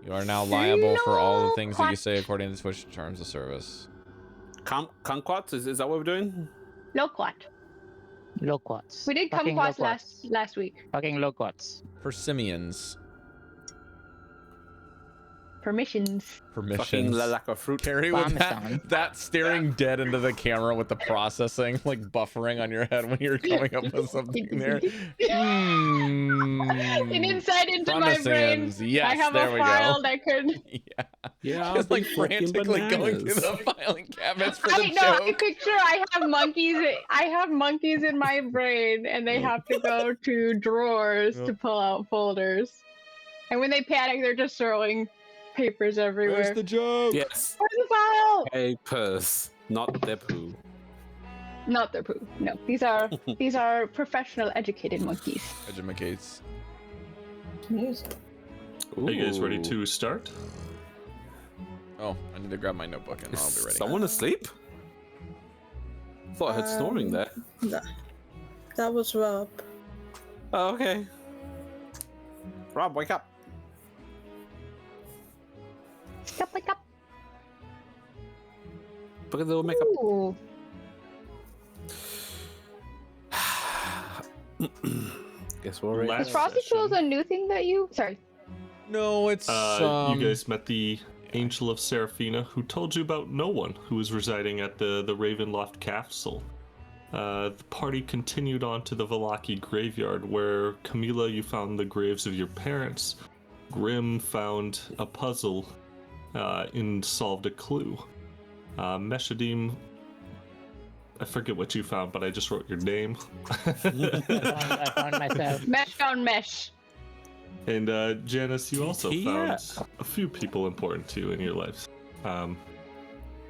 You are now liable for all the things that you say according to Twitch terms of service. Kumquats? Is that what we're doing? Loquat. Loquats. We did Fucking kumquats loquats. last week. Fucking loquats. Persimmons. Permissions. Fucking Permissions. lilac of fruit. Carrie with Parmesan. that staring dead into the camera with the processing, like buffering on your head when you're coming up with something there. An insight into my brain. Parmesans. Yes, I have there a we file go. that could. Yeah, Just like frantically going through the filing cabinets for the I know. I joke. picture I have monkeys. I have monkeys in my brain, and they have to go to drawers to pull out folders. And when they panic, they're just throwing papers everywhere. Where's the joke? Yes. Where's the file? Papers, not their poo. Not their poo. No, these are professional, educated monkeys. Edumacates. Are you guys ready to start? Oh, I need to grab my notebook and I'll be ready. Someone asleep? Thought I heard snoring there. That was Rob. Oh, okay. Rob, wake up. Wake up. Look at the little makeup. Ooh. Guess we're ready. Is Frosty Tools a new thing that you? Sorry. No, it's You guys met the Angel of Seraphina, who told you about no one who was residing at the Ravenloft Castle. The party continued on to the Vallaki graveyard, where Chamilla, you found the graves of your parents. Grim found a puzzle and solved a clue. Meshadieme, I forget what you found, but I just wrote your name. I found myself. Mesh found mesh. And Janus, you also found a few people important to you in your life.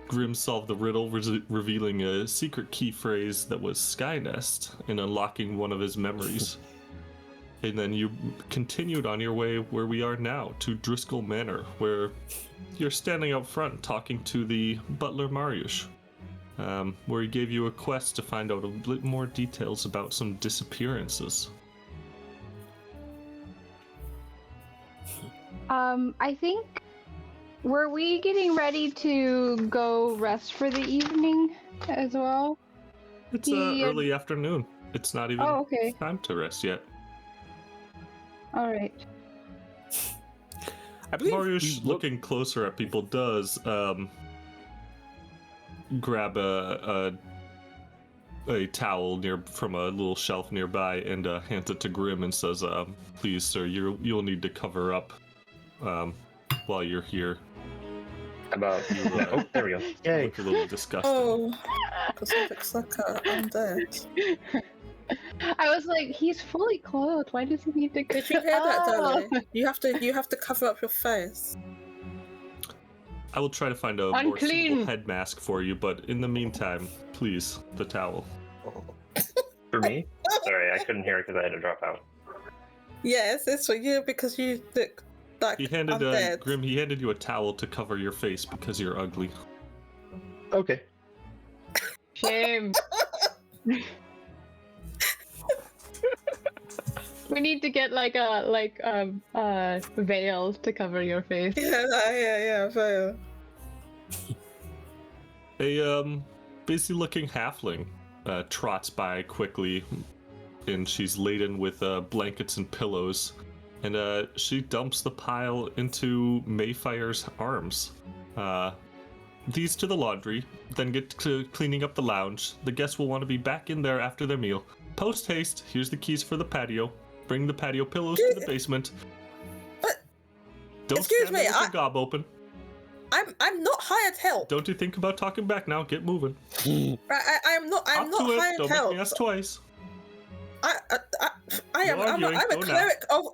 Grim solved the riddle, revealing a secret key phrase that was Skynest and unlocking one of his memories. And then you continued on your way where we are now, to Driscoll Manor, where you're standing out front talking to the butler Mariusz, where he gave you a quest to find out a bit more details about some disappearances. I think, were we getting ready to go rest for the evening as well? It's early afternoon. It's not even okay. time to rest yet. All right. I believe Mariusz, looking closer at people, does grab a towel from a little shelf nearby and hands it to Grim and says, "Please, sir, you'll need to cover up while you're here." About oh, there we go. Yay. Look a little disgusted. Oh, because it looks like I'm dead. I was like, he's fully clothed. Why does he need to? Did you hear that, Dallan? You have to cover up your face. I will try to find a more Unclean. suitable head mask for you, but in the meantime, please, the towel. For me? Sorry, I couldn't hear it because I had to drop out. Yes, it's for you because you look like He handed I'm dead. Grim. He handed you a towel to cover your face because you're ugly. Okay. Shame. We need to get like a veil to cover your face. Yeah, fair. A busy-looking halfling trots by quickly, and she's laden with blankets and pillows, and she dumps the pile into Maefyre's arms. These to the laundry, then get to cleaning up the lounge. The guests will want to be back in there after their meal. Post haste, here's the keys for the patio. Bring the patio pillows to the basement. But Don't excuse stand there me, with your gob open. I'm not hired help. Don't you think about talking back now? Get moving. I'm not Up to it. hired Don't help. make me ask twice. I'm arguing, a go now. cleric of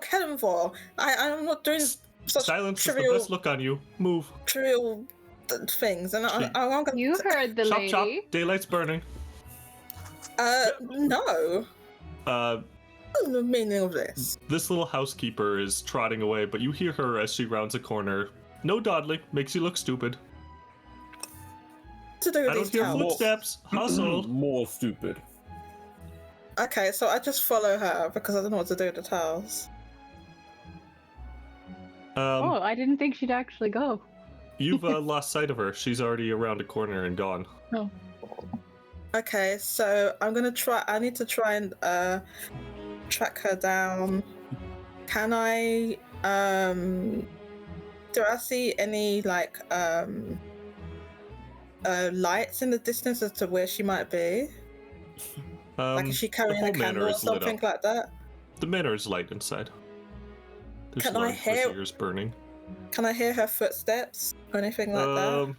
Kellenvor. I'm not doing such Silence is the trivial best look on you. Move. things, and I'm gonna. You heard the Chop lady. chop. Daylight's burning. No. What's the meaning of this? This little housekeeper is trotting away, but you hear her as she rounds a corner. No dawdling, makes you look stupid. To do with I don't these hear towels? footsteps. Hustle. More stupid. Okay, so I just follow her because I don't know what to do with the towels. Oh, I didn't think she'd actually go. You've lost sight of her. She's already around a corner and gone. Oh. Okay, so I'm gonna try. I need to try and track her down. Can I? Do I see any like lights in the distance as to where she might be? Like, is she carrying a candle or something like that? The manor is light inside. There's Can I large hear? braziers burning. Can I hear her footsteps or anything like that?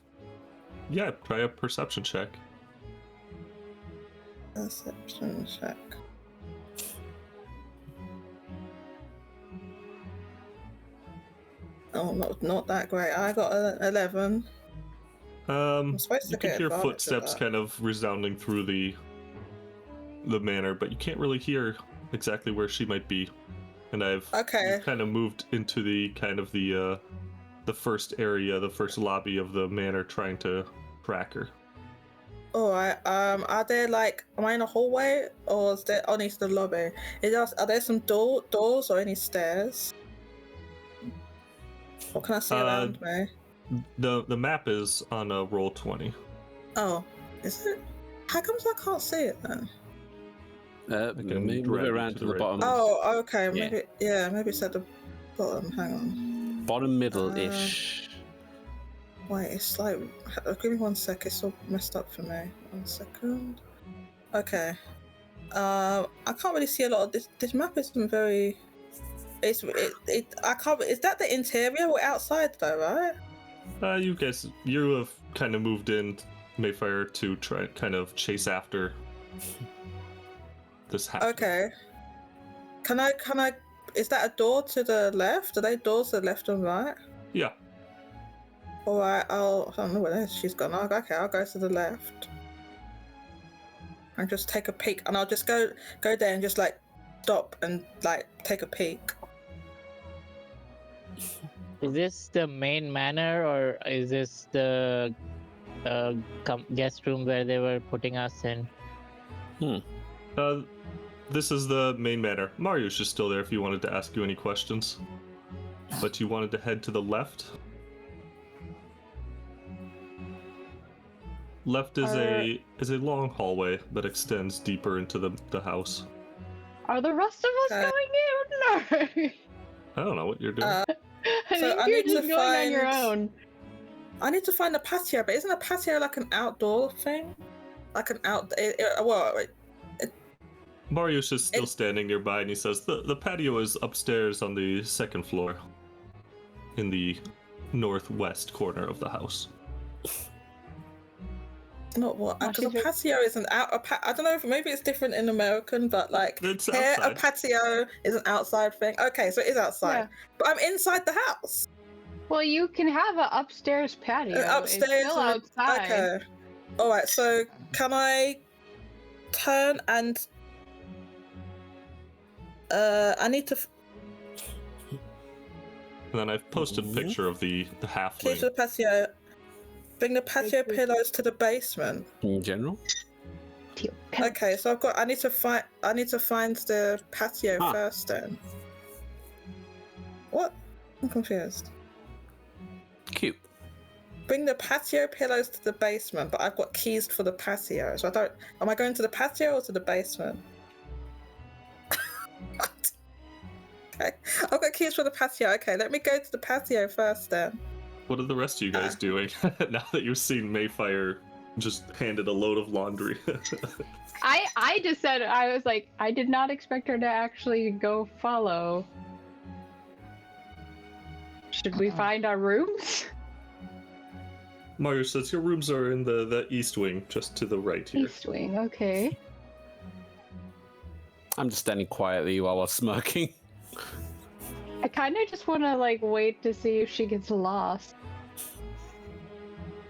Yeah, try a perception check. Perception check. Oh, not that great. I got an 11. Supposed to You can get hear advantage of footsteps that. kind of resounding through the manor, but you can't really hear exactly where she might be. And you've kind of moved into the the first area, the first lobby of the manor, trying to track her. Alright, are there like, am I in a hallway or is there only the lobby? Are there some doors or any stairs? What can I see around me? The map is on a roll 20. Oh, is it? How comes I can't see it then? Maybe move it around to the bottom. Oh, okay, Yeah. maybe it's at the bottom, hang on. Bottom middle-ish. Wait, it's like, give me 1 sec, it's all messed up for me. 1 second. Okay. I can't really see a lot of this map isn't very, I can't, is that the interior or outside though, right? You have kind of moved in, Maefyre, to try kind of chase after this happening. Okay. Can I, is that a door to the left? Are they doors to the left and right? Yeah. Alright, I don't know where she's gone. Okay, I'll go to the left. And just take a peek. And I'll just go there and just like stop and like take a peek. Is this the main manor or is this the guest room where they were putting us in? This is the main manor. Mariusz is still there if you wanted to ask you any questions. But you wanted to head to the left? Left is a long hallway that extends deeper into the house. Are the rest of us going in? Or... I don't know what you're doing. I think you're just going on your own. I need to find a patio, but isn't a patio like an outdoor thing? Like an Mariusz is still standing nearby, and he says, the patio is upstairs on the second floor, in the northwest corner of the house. Not what? Because a patio is an I don't know if maybe it's different in American, but like here a patio is an outside thing. Okay, so it is outside, Yeah. but I'm inside the house. Well, you can have an upstairs patio. Upstairs, it's still outside. Okay. All right. So can I turn and I need to. And then I've posted a picture of the Keep to halfling. the patio. Bring the patio pillows to the basement. In general? Okay, so I need to find the patio first then. What? I'm confused. Cute. Bring the patio pillows to the basement, but I've got keys for the patio, so I don't. Am I going to the patio or to the basement? What? Okay, I've got keys for the patio. Okay, let me go to the patio first then. What are the rest of you guys doing now that you've seen Maefyre just handed a load of laundry? I just said, I was like, I did not expect her to actually go follow. Should we find our rooms? Mario says your rooms are in the east wing, just to the right here. East wing, okay. I'm just standing quietly while I'm smirking. I kind of just want to like wait to see if she gets lost.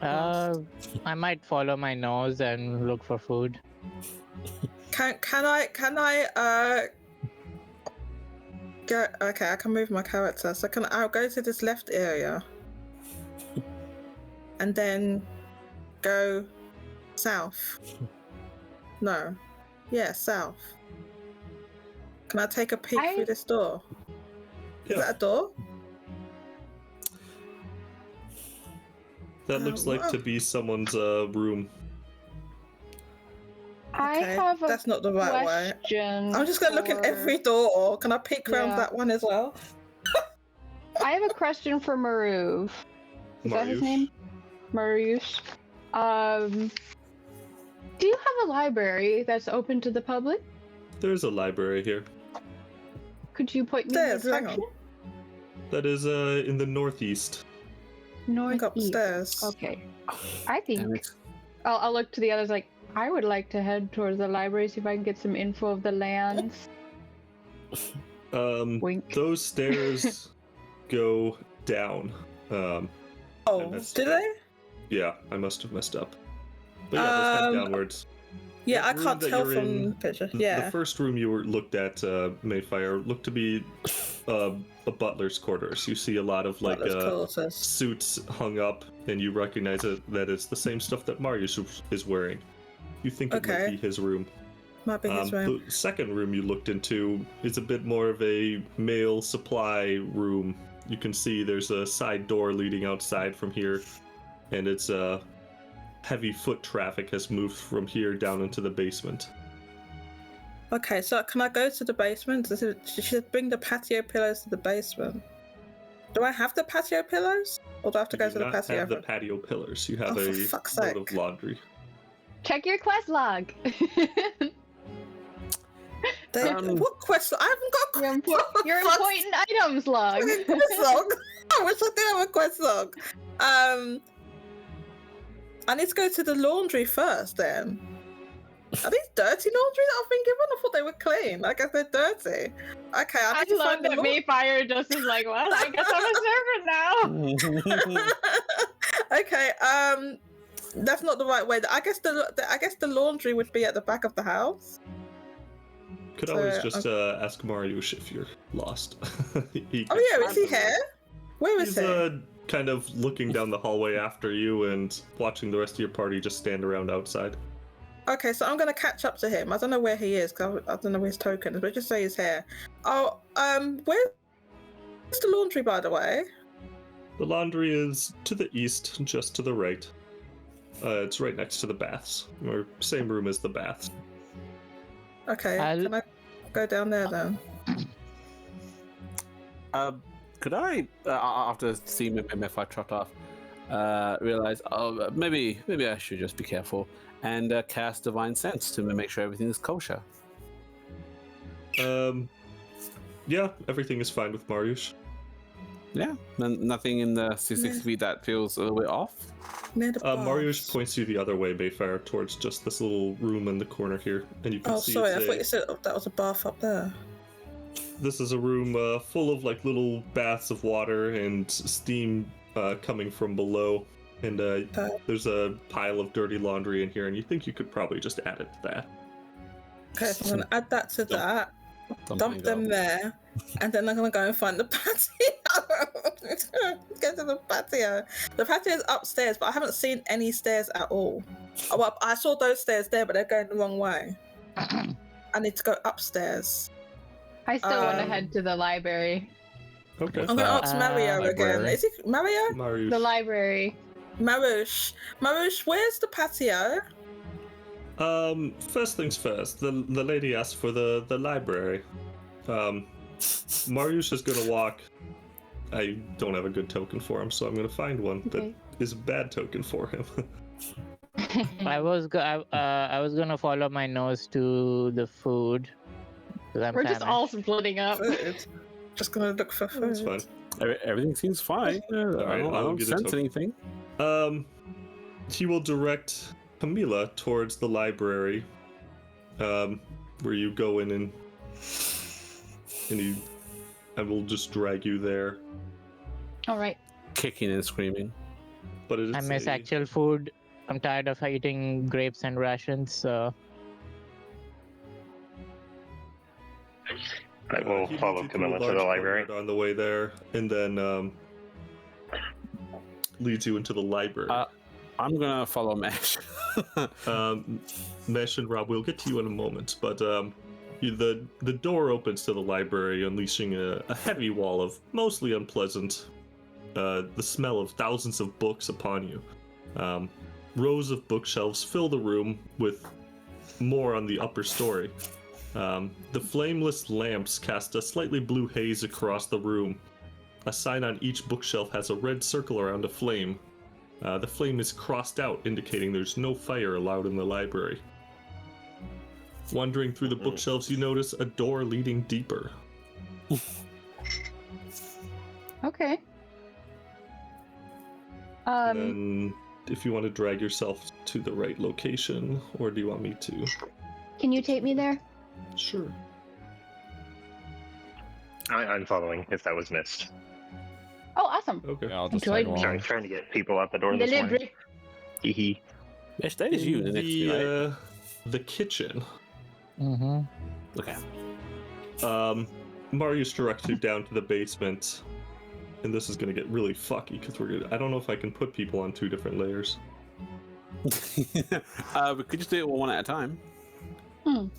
I might follow my nose and look for food. Can I go? Okay, I can move my character. So I'll go to this left area, and then go south. No, yeah, south. Can I take a peek through this door? Is that a door? That looks like to be someone's room. I Okay, have a that's not the right way. question. I'm just gonna look in for- every door. Can I peek around Yeah. that one as well? I have a question for Maruv. Is that his name? Mariusz. Do you have a library that's open to the public? There's a library here. Could you point me in the Upstairs, hang direction? That is in the northeast. Northeast. Upstairs. Okay. I Damn think it. I'll look to the others like I would like to head towards the library, see if I can get some info of the lands. Wink. Those stairs go down. Oh, that's- do they? Yeah, I must have messed up. But yeah, those head downwards. Yeah, I That room can't that tell you're from in- the picture. The Yeah. first room you were looked at, Maefyre, looked to be a butler's quarters. You see a lot of like Butler's quarters. suits hung up, and you recognize that it's the same stuff that Marius is wearing. You think it might Okay. be his room. Might be his room. The second room you looked into is a bit more of a mail supply room. You can see there's a side door leading outside from here, and it's heavy foot traffic has moved from here down into the basement. Okay, so can I go to the basement? She should bring the patio pillows to the basement. Do I have the patio pillows? Or do I have to You go do to the not patio? have the patio pillars. You have Oh, for a fuck's load of sake. laundry. Check your quest log. What quest? I haven't got a your quest log. your Fuck's important items log. fucking quest log. I wish I did have a quest log. I need to go to the laundry first then. Are these dirty laundry that I've been given? I thought they were clean. I guess they're dirty. Okay, I I need to love find the that Maefyre just is like, well, I guess I'm a servant now. Okay, that's not the right way. I guess the laundry would be at the back of the house. Could always just ask Mariusz if you're lost. Oh yeah, is he here? Where is He's he? kind of looking down the hallway after you and watching the rest of your party just stand around outside. Okay, so I'm gonna catch up to him. I don't know where he is because I don't know where his token is, but just say he's here. Oh, where's the laundry, by the way? The laundry is to the east, just to the right. It's right next to the baths, or same room as the baths. Okay, can I go down there then? Could I, after seeing Maefyre trot off, realize, maybe I should just be careful and cast Divine Sense to make sure everything is kosher? Yeah, everything is fine with Mariusz. Yeah, nothing in the 6 feet that feels a little bit off. Near the Mariusz baths. points you the other way, Maefyre, towards just this little room in the corner here, and you can Oh, see sorry, I it's thought you said that was a bath up there. This is a room full of like little baths of water and steam coming from below. And there's a pile of dirty laundry in here, and you think you could probably just add it to that. Okay, so I'm gonna add that to that. Dump them there, and then I'm gonna go and find the patio. Get to the patio. The patio is upstairs, but I haven't seen any stairs at all. Oh, well, I saw those stairs there, but they're going the wrong way. I need to go upstairs. I still want to head to the library. Okay. I'm gonna ask Mario again. library. Is it Mario? Mariusz. The library. Mariusz, where's the patio? First things first, the lady asked for the library. Mariusz is gonna walk. I don't have a good token for him, so I'm gonna find one Okay. that is a bad token for him. I was gonna follow my nose to the food. 'Cause I'm We're just famished. all splitting up. Food. Just gonna look for food. That's fine. Everything seems fine. I Alright, don't I'll get a sense token. anything. He will direct Chamilla towards the library, where you go in and I will just drag you there. All right. Kicking and screaming. But it is I miss a- actual food. I'm tired of eating grapes and rations, so I will he follow leads you Camilla a to the large library. courtyard on the way there, and then leads you into the library. I'm gonna follow Mesh. Mesh and Rob, we'll get to you in a moment, but the door opens to the library, unleashing a heavy wall of mostly unpleasant, the smell of thousands of books upon you. Rows of bookshelves fill the room with more on the upper story. The flameless lamps cast a slightly blue haze across the room. A sign on each bookshelf has a red circle around a flame. The flame is crossed out, indicating there's no fire allowed in the library. Wandering through the bookshelves, you notice a door leading deeper. Okay. And then, if you want to drag yourself to the right location, or do you want me to? Can you take me there? Sure. I'm following if that was missed. Oh, awesome. Okay. Yeah, I'll just Enjoyed tag me. Sorry, along. trying to get people out the door The this morning. library. Hee hee. Yes, that is you. The next to me, right? The kitchen. Mm-hmm. Okay. Marius directs you down to the basement, and this is gonna get really fucky because I don't know if I can put people on 2 different layers. We could just do it one at a time. All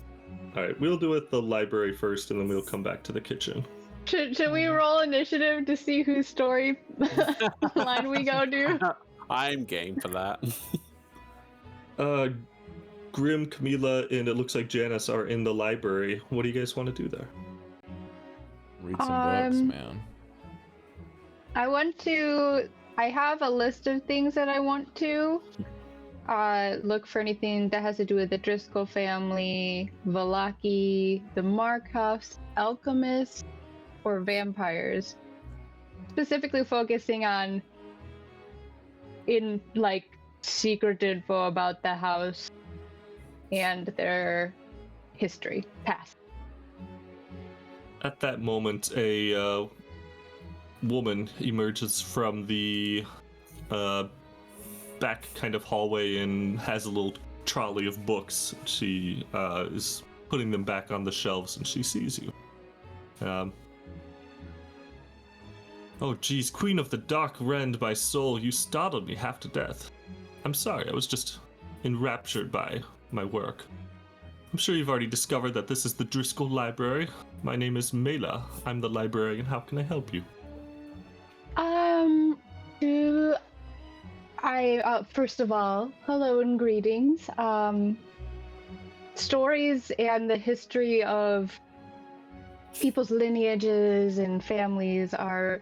right, we'll do it the library first, and then we'll come back to the kitchen. Should we roll initiative to see whose story line we go to? I'm game for that. Grim, Chamilla, and it looks like Janus are in the library. What do you guys want to do there? Read some books, man. I have a list of things that I want to look for anything that has to do with the Driscoll family, Vallaki, the Markovs, alchemists, or vampires. Specifically focusing on secret info about the house and their history, past. At that moment, a woman emerges from the back kind of hallway and has a little trolley of books. She is putting them back on the shelves, and she sees you. Oh geez, Queen of the Dark, rend my soul, you startled me half to death. I'm sorry, I was just enraptured by my work. I'm sure you've already discovered that this is the Driscoll Library. My name is Mela. I'm the librarian. How can I help you? First of all, hello and greetings. Stories and the history of people's lineages and families are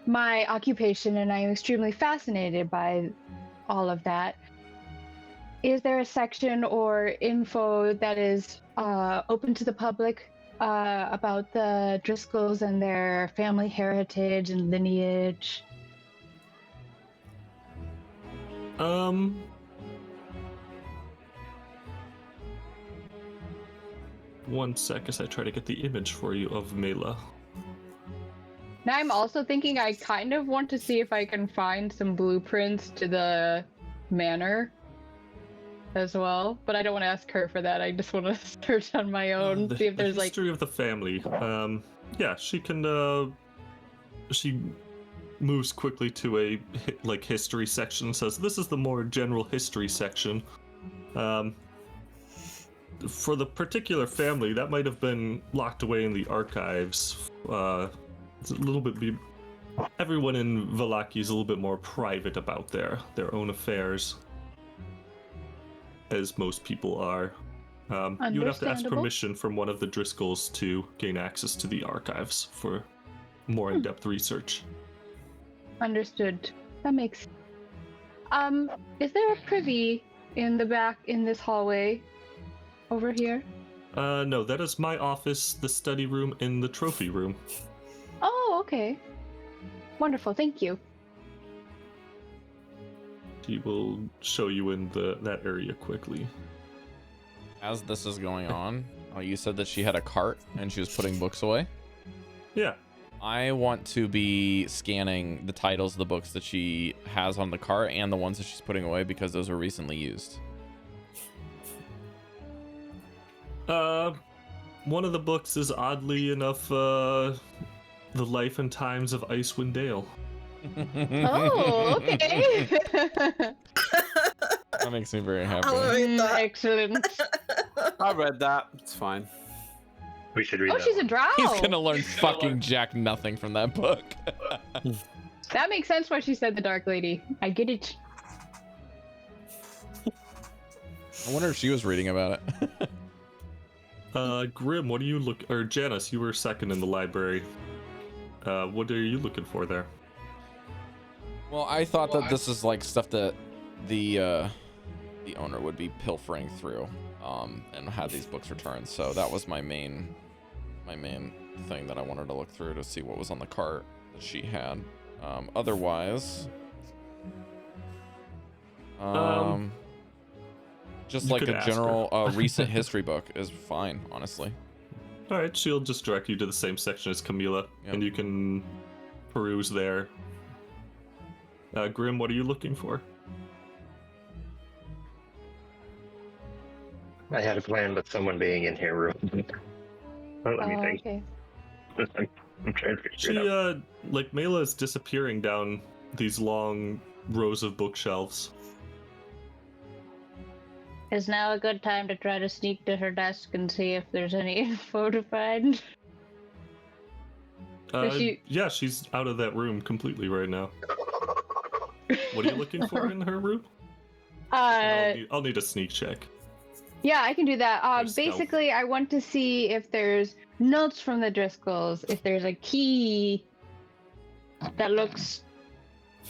my occupation, and I'm extremely fascinated by all of that. Is there a section or info that is open to the public about the Driscolls and their family heritage and lineage? One sec as I try to get the image for you of Mela. Now I'm also thinking I kind of want to see if I can find some blueprints to the manor as well, but I don't want to ask her for that. I just want to search on my own, see if there's the history of the family. Yeah, she can. She moves quickly to a history section. Says this is the more general history section. For the particular family, that might have been locked away in the archives. It's a little bit. Everyone in Vallaki is a little bit more private about their own affairs, as most people are. You would have to ask permission from one of the Driscolls to gain access to the archives for more in-depth research. Understood. That makes. Is there a privy in the back in this hallway over here? No, that is my office, the study room, and the trophy room. Oh, okay. Wonderful, thank you. He will show you in that area quickly. As this is going on, you said that she had a cart and she was putting books away? Yeah. I want to be scanning the titles of the books that she has on the cart and the ones that she's putting away because those were recently used. One of the books is oddly enough, The Life and Times of Icewind Dale. Oh, okay. That makes me very happy. I'll read that. Excellent. I read that. It's fine. We should read Oh, that she's a one. drow. He's gonna learn fucking jack nothing from that book. That makes sense why she said the Dark Lady. I get it. I wonder if she was reading about it. Grim, what do you look? Or Janus, you were second in the library. What are you looking for there? Well, I thought that this is like stuff that the owner would be pilfering through, and had these books returned. So that was my main thing that I wanted to look through to see what was on the cart that she had. Otherwise, just like a general recent history book is fine, honestly. All right, she'll just direct you to the same section as Chamilla, and you can peruse there. Grim, what are you looking for? I had a plan, but someone being in here ruined. Well, let me think. Okay. I'm trying to figure it out. Like Mela is disappearing down these long rows of bookshelves. Is now a good time to try to sneak to her desk and see if there's any info to find? Yeah, she's out of that room completely right now. What are you looking for in her room? I'll need a sneak check. Yeah, I can do that. Stealth. Basically, I want to see if there's notes from the Driscolls, if there's a key that looks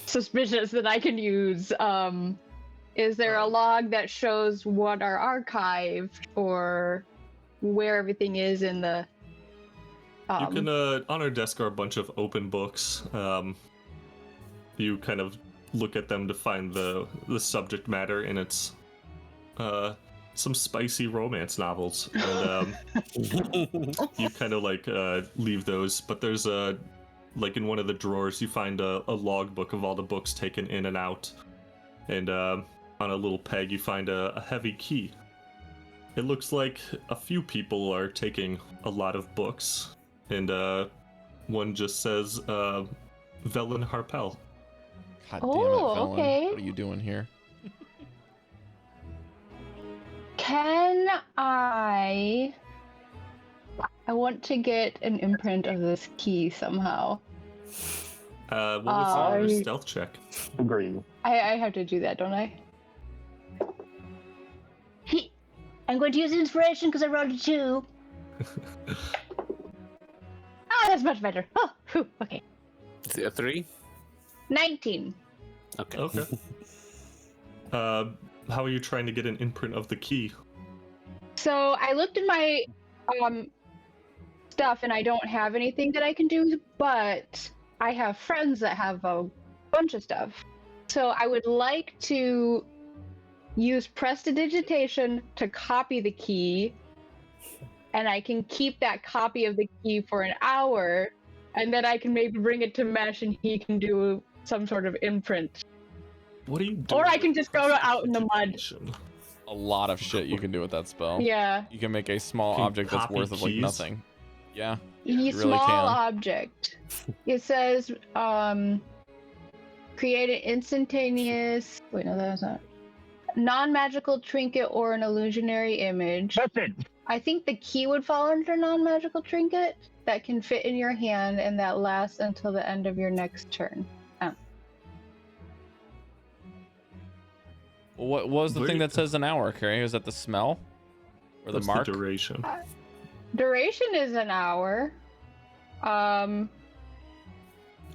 suspicious that I can use. Is there a log that shows what are archived or where everything is in the... You can, on her desk are a bunch of open books. You kind of look at them to find the subject matter, and it's some spicy romance novels. And you kind of like leave those, but there's like in one of the drawers you find a log book of all the books taken in and out, and on a little peg you find a heavy key. It looks like a few people are taking a lot of books, and one just says Velen Harpel. God damn it, Velen. Okay. What are you doing here? Can I want to get an imprint of this key somehow. What was your stealth check? Agree. I have to do that, don't I? I'm going to use inspiration because I rolled a 2. Oh, that's much better. Oh, whew, okay. Is it a 3? 19. Okay. How are you trying to get an imprint of the key? So I looked in my stuff and I don't have anything that I can do, but I have friends that have a bunch of stuff. So I would like to use prestidigitation to copy the key, and I can keep that copy of the key for an hour, and then I can maybe bring it to Mesh and he can do some sort of imprint. What are you doing? Or I can just go out in the mud. A lot of shit you can do with that spell. Yeah. You can make a small Can you object that's copy worth of like keys? nothing. Yeah. A really small can. object. It says, create an instantaneous... Wait, no, that was not. Non-magical trinket or an illusionary image. That's it. I think the key would fall under non-magical trinket that can fit in your hand and that lasts until the end of your next turn. What was the Where thing do you- that says an hour, Cari? Is that the smell? Or the What's mark? the duration? Duration is an hour.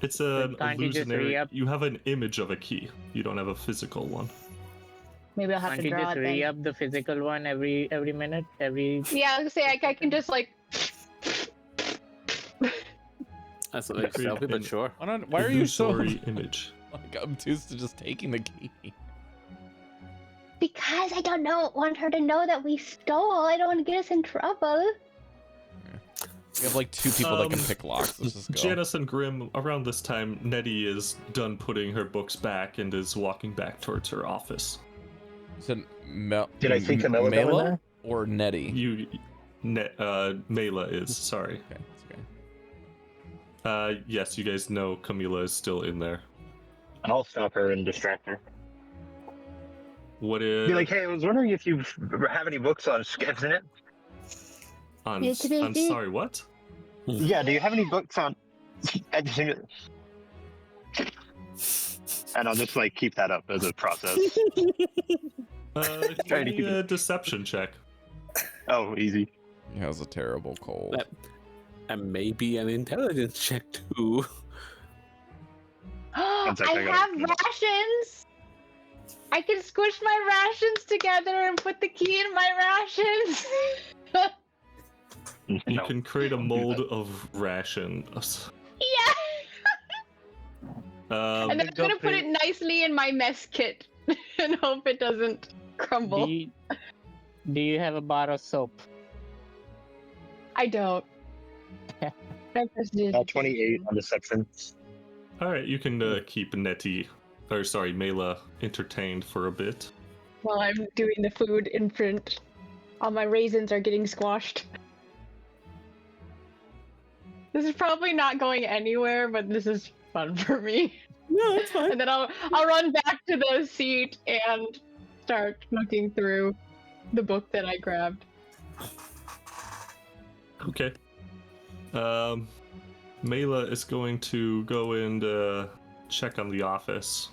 It's an Can't you just illusionary. re-up? You have an image of a key. You don't have a physical one. Maybe I'll have Can't to you draw just it then. re-up the physical one every minute? Yeah, I was gonna say I can just like. That's what makes selfie, but sure. Why are you so Illusory image? like obtuse to just taking the key? Because I don't want her to know that we stole. I don't want to get us in trouble. We have like 2 people that can pick locks. Let's just go. Janus and Grim, around this time, Nettie is done putting her books back and is walking back towards her office. Is it Did I see Camilla go in Mela there? or Nettie? Mela is, sorry. Okay, it's okay. Yes, you guys know Camilla is still in there. I'll stop her and distract her. What is... Be like, hey, I was wondering if you have any books on Skevnet? I'm It's sorry, what? Yeah, do you have any books on... I And I'll just like keep that up as a process. Give me a deception check. Oh, easy. He has a terrible cold. And maybe an intelligence check too. I sec, I have gotta- rations. I can squish my rations together and put the key in my rations. You No, can create a don't do mold that. of rations. Yeah. Um, And then I'm go gonna put pre- it nicely in my mess kit and hope it doesn't crumble. Do you have a bar of soap? I don't. No prestidigitation. 28 on deception. all right, you can keep Mela entertained for a bit. While I'm doing the food imprint, all my raisins are getting squashed. This is probably not going anywhere, but this is fun for me. No, that's fine. And then I'll run back to the seat and start looking through the book that I grabbed. Okay. Mela is going to go and check on the office.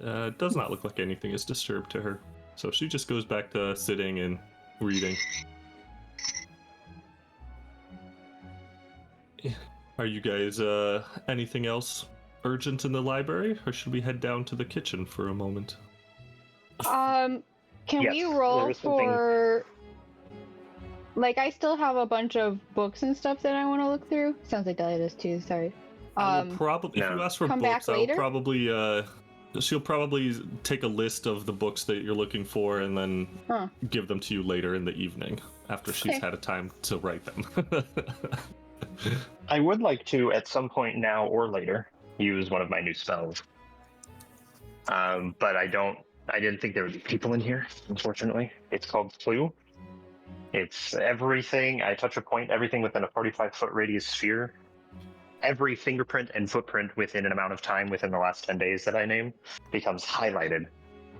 Does not look like anything is disturbed to her. So she just goes back to sitting and reading. Are you guys anything else urgent in the library, or should we head down to the kitchen for a moment? Can Yes, we there roll was something- for... Like, I still have a bunch of books and stuff that I want to look through. Sounds like Delia does too, sorry. I will probably, if no. you ask for Come back books, I'll later? probably she'll probably take a list of the books that you're looking for and then Huh. give them to you later in the evening after she's Okay. had a time to write them. I would like to, at some point now or later, use one of my new spells. But I didn't think there would be people in here, unfortunately. It's called Clue. It's everything, I touch a point, everything within a 45-foot radius sphere. Every fingerprint and footprint within an amount of time within the last 10 days that I name becomes highlighted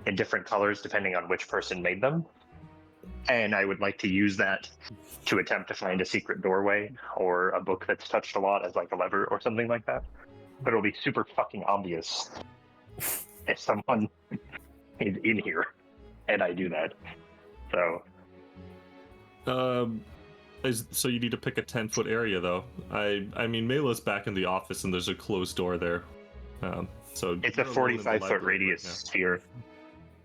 in different colors depending on which person made them. And I would like to use that to attempt to find a secret doorway or a book that's touched a lot as like a lever or something like that. But it'll be super fucking obvious if someone is in here and I do that. So So you need to pick a 10-foot area, though. I mean, Mela's back in the office, and there's a closed door there. So it's a you're alone in the 45-foot library radius right now. sphere.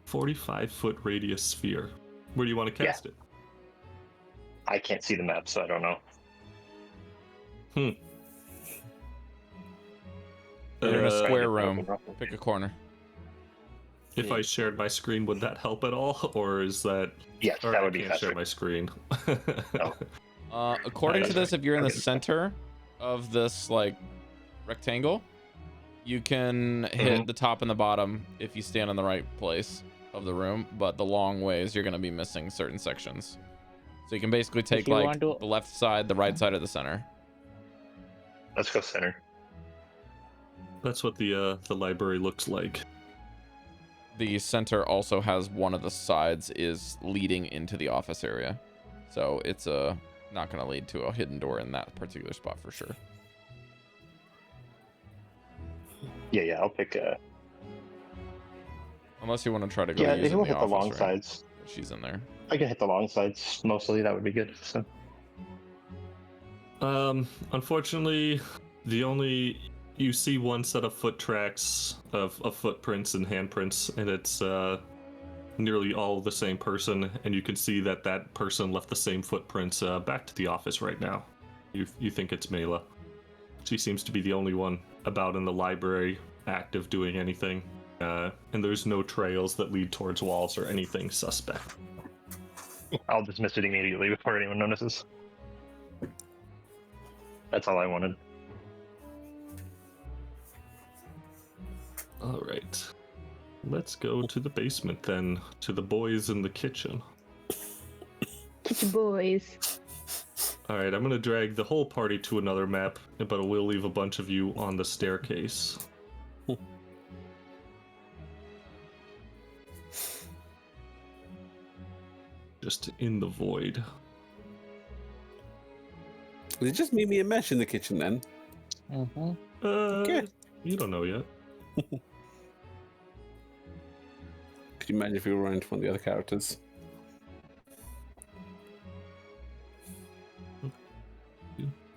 45-foot radius sphere. Where do you want to cast it? I can't see the map, so I don't know. You're in a Uh, square room. Pick a corner. If I shared my screen, would that help at all, or is that? Yes, Or that I would be can't share faster. my screen. According to this, if you're in the Okay. center of this like rectangle, you can hit the top and the bottom if you stand in the right place of the room. But the long ways, you're gonna be missing certain sections. So you can basically take you like want to- the left side, the right side, or the center. Let's go center. That's what the library looks like. The center also has one of the sides is leading into the office area, so it's not gonna lead to a hidden door in that particular spot for sure. Yeah, I'll pick. Unless you want to try to go Yeah, use if in you the hit the office, long right? sides, She's in there. I can hit the long sides mostly. That would be good. So Unfortunately, you see one set of foot tracks of footprints and handprints, and it's nearly all the same person, and you can see that person left the same footprints back to the office right now. You think it's Mela. She seems to be the only one about in the library, active doing anything, and there's no trails that lead towards walls or anything suspect. I'll dismiss it immediately before anyone notices. That's all I wanted. All right. Let's go to the basement then, to the boys in the kitchen. Kitchen boys. All right, I'm gonna drag the whole party to another map, but I will leave a bunch of you on the staircase. Just in the void. Is it just me and Mesh in the kitchen then? Mm-hmm. Okay. You don't know yet. Could you imagine if we were running into one of the other characters?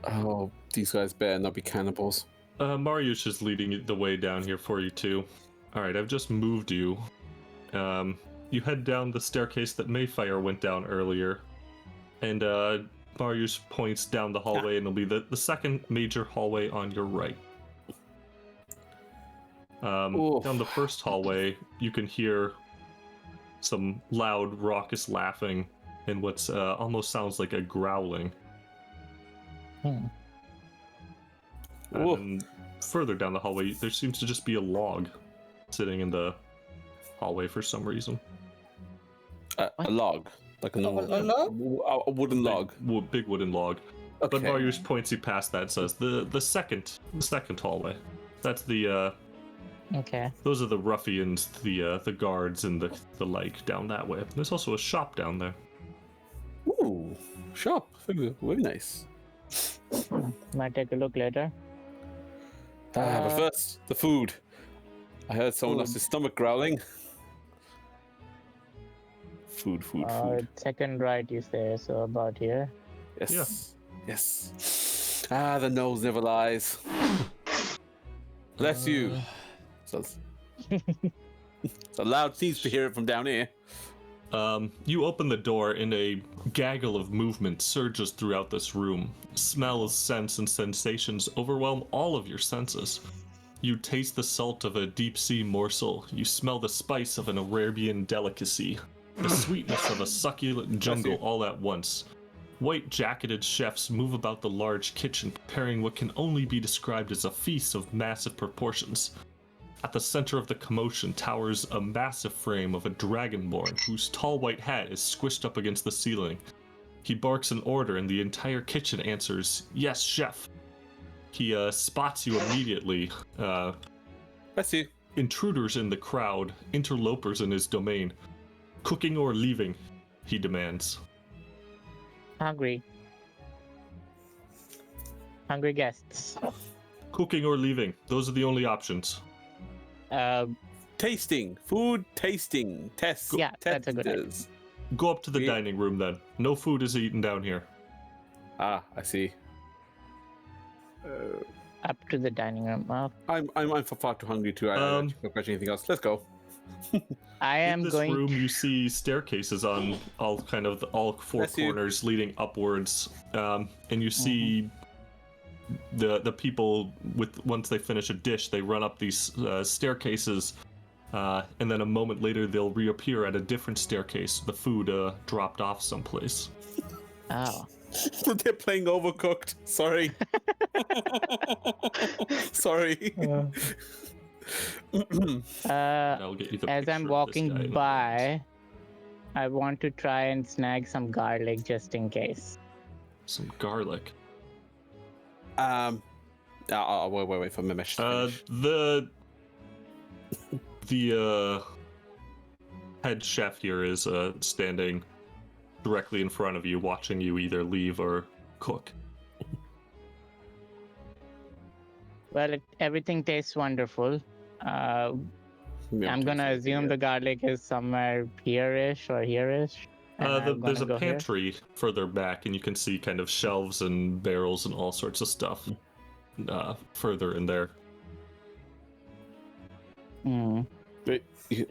Oh, these guys better not be cannibals. Mariusz is leading the way down here for you too. Alright, I've just moved you. You head down the staircase that Maefyre went down earlier. And Mariusz points down the hallway, and it'll be the second major hallway on your right. Down the first hallway, you can hear some loud, raucous laughing, and what's almost sounds like a growling. And further down the hallway, there seems to just be a log sitting in the hallway for some reason. A log, like a normal a wooden log, big wooden log. Okay. But Mariusz points you past that and says the second hallway. That's the Okay. those are the ruffians, the guards and the like down that way. There's also a shop down there. Ooh, shop, very nice. Might take a look later. But first, the food. I heard someone else's stomach growling. Food. Second right, you say, so about here. Yes. Yeah. Yes. The nose never lies. Bless you. So loud seems to hear it from down here. You open the door and a gaggle of movement surges throughout this room. Smells, scents, and sensations overwhelm all of your senses. You taste the salt of a deep-sea morsel. You smell the spice of an Arabian delicacy. The sweetness of a succulent jungle all at once. White-jacketed chefs move about the large kitchen, preparing what can only be described as a feast of massive proportions. At the center of the commotion towers a massive frame of a dragonborn whose tall white hat is squished up against the ceiling. He barks an order and the entire kitchen answers, "Yes, chef." He spots you immediately. I see. Intruders in the crowd, interlopers in his domain. Cooking or leaving, he demands. Hungry guests. Cooking or leaving, those are the only options. Tasting. Food tasting. Test. Yeah, that's a good idea. Go up to the dining room then. No food is eaten down here. I see. Up to the dining room. I'm far too hungry to question anything else. Let's go. I am in this going. room, you see staircases on all four corners leading upwards, and you see the people once they finish a dish, they run up these staircases, and then a moment later they'll reappear at a different staircase. The food dropped off someplace. Oh. They're playing Overcooked. Sorry. Sorry. I'll get you the As picture I'm of walking this guy. by, I want to try and snag some garlic just in case. Some garlic. I'll wait for Mimesh to finish. The head chef here is standing directly in front of you, watching you either leave or cook. Well, everything tastes wonderful. I'm gonna assume the garlic is somewhere here-ish or here-ish. There's a pantry further back, and you can see kind of shelves and barrels and all sorts of stuff further in there. But you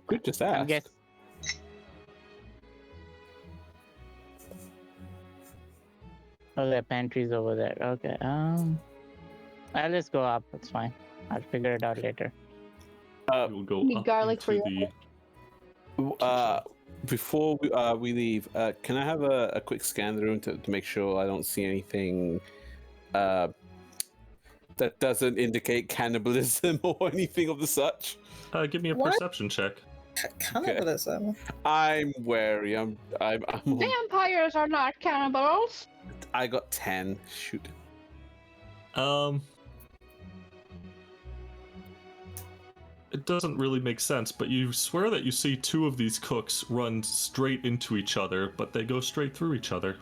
could just ask. I guess. Oh, the pantry's over there. Okay. I'll just go up. It's fine. I'll figure it out later. You'll go Need up garlic for into your Before we leave, can I have a quick scan of the room to make sure I don't see anything that doesn't indicate cannibalism or anything of the such? Give me a What? perception check. Cannibalism. I'm wary. I'm Vampires are not cannibals. I got 10. Shoot. It doesn't really make sense, but you swear that you see two of these cooks run straight into each other, but they go straight through each other.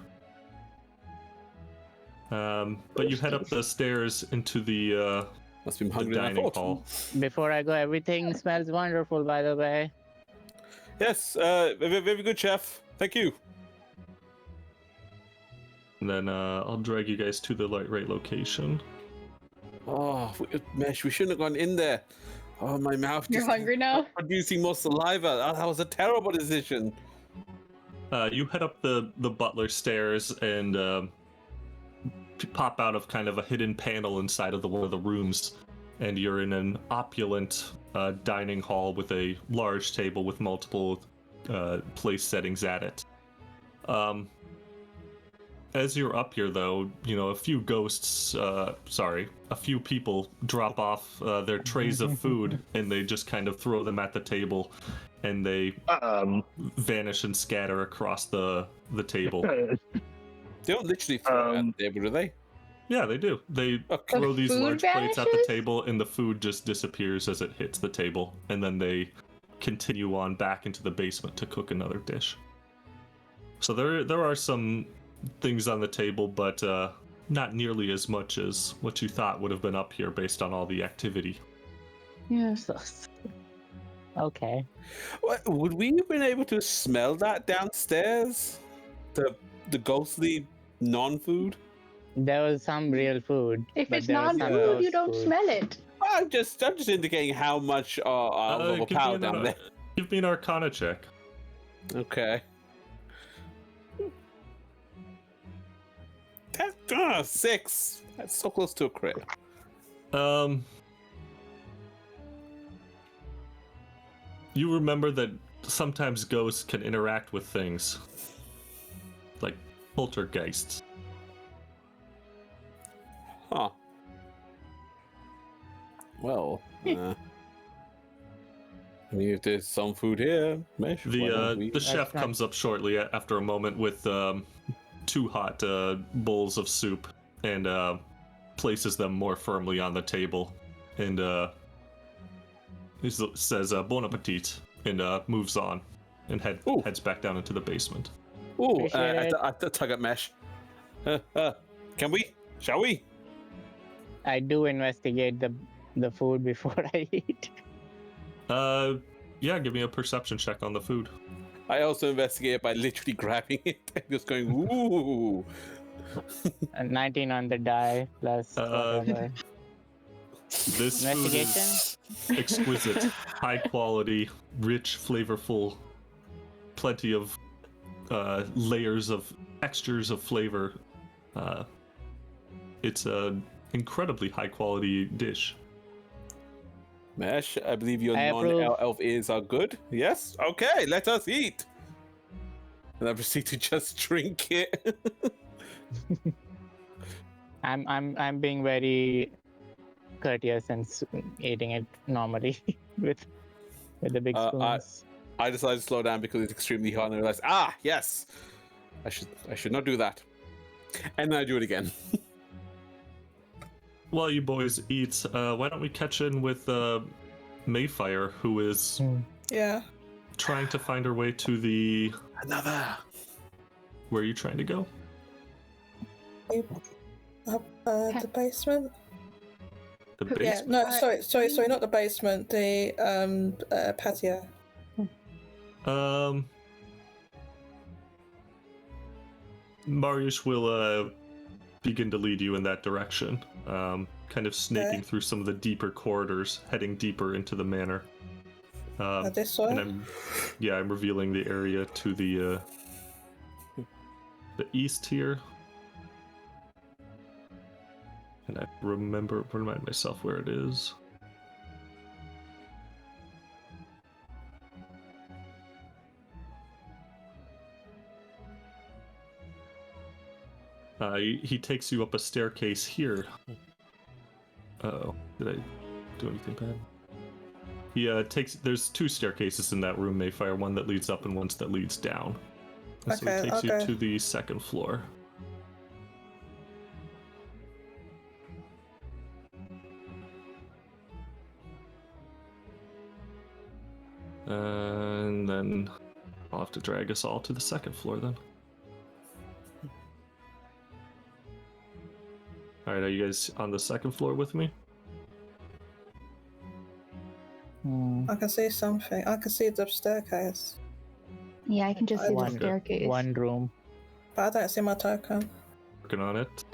But you head up the stairs into the Must be the hungry than I dining thought. hall. Before I go, everything smells wonderful, by the way. Yes, very, very good, chef. Thank you. And then I'll drag you guys to the right location. Oh, Mesh, we shouldn't have gone in there. Oh, my mouth. You're just hungry now? producing more saliva. Oh, that was a terrible decision. You head up the butler stairs and pop out of kind of a hidden panel inside of one of the rooms, and you're in an opulent dining hall with a large table with multiple place settings at it. As you're up here, though, you know, a few people drop off their trays of food, and they just kind of throw them at the table, and they vanish and scatter across the table. They don't literally throw it at the table, do they? Yeah, they do. They Okay. throw these Food large plates at the vanishes? table, and the food just disappears as it hits the table, and then they continue on back into the basement to cook another dish. So there are some things on the table, but not nearly as much as what you thought would have been up here based on all the activity. Yes. Okay. What, would we have been able to smell that downstairs? The ghostly non-food? There was some real food. If but it's there was some non-food, you ghost don't food. smell it. I'm just indicating how much of a power down there. Give me an Arcana check. Okay. That's 6. That's so close to a crit. You remember that sometimes ghosts can interact with things, like poltergeists. Huh. Well, I mean, if there's some food here, Mesh, why don't we- The chef not- comes up shortly after a moment with 2 hot bowls of soup and places them more firmly on the table, and he says "Bon appetit" and moves on and heads back down into the basement. Ooh, Appreciate it. I tug at Mesh. Can we? Shall we? I do investigate the food before I eat. Yeah, give me a perception check on the food. I also investigate by literally grabbing it and just going, ooh. 19 on the die plus whatever. This food is exquisite, high quality, rich, flavorful, plenty of layers of textures of flavor. It's an incredibly high quality dish. Mesh, I believe your I approve. non-elf ears are good. Yes? Okay, let us eat. And I proceed to just drink it. I'm being very courteous and eating it normally with the big spoons. I decided to slow down because it's extremely hot and I realized, yes, I should not do that. And then I do it again. While you boys eat, why don't we catch in with Maefyre, who is Yeah. trying to find her way to the... Another. Where are you trying to go? Up the basement. The Yeah. basement? No, sorry, not the basement. The patio. Mariusz will begin to lead you in that direction, kind of snaking through some of the deeper corridors, heading deeper into the manor. This way. And I'm revealing the area to the east here. And I remind myself where it is. He takes you up a staircase here. Uh-oh, did I do anything bad? He there's 2 staircases in that room, Maefyre, one that leads up and one that leads down. And so he takes you to the 2nd floor. And then I'll have to drag us all to the 2nd floor then. Alright, are you guys on the 2nd floor with me? I can see something. I can see the staircase, Yeah, I can just see the One- staircase. One room. but I don't see my token. Working on it.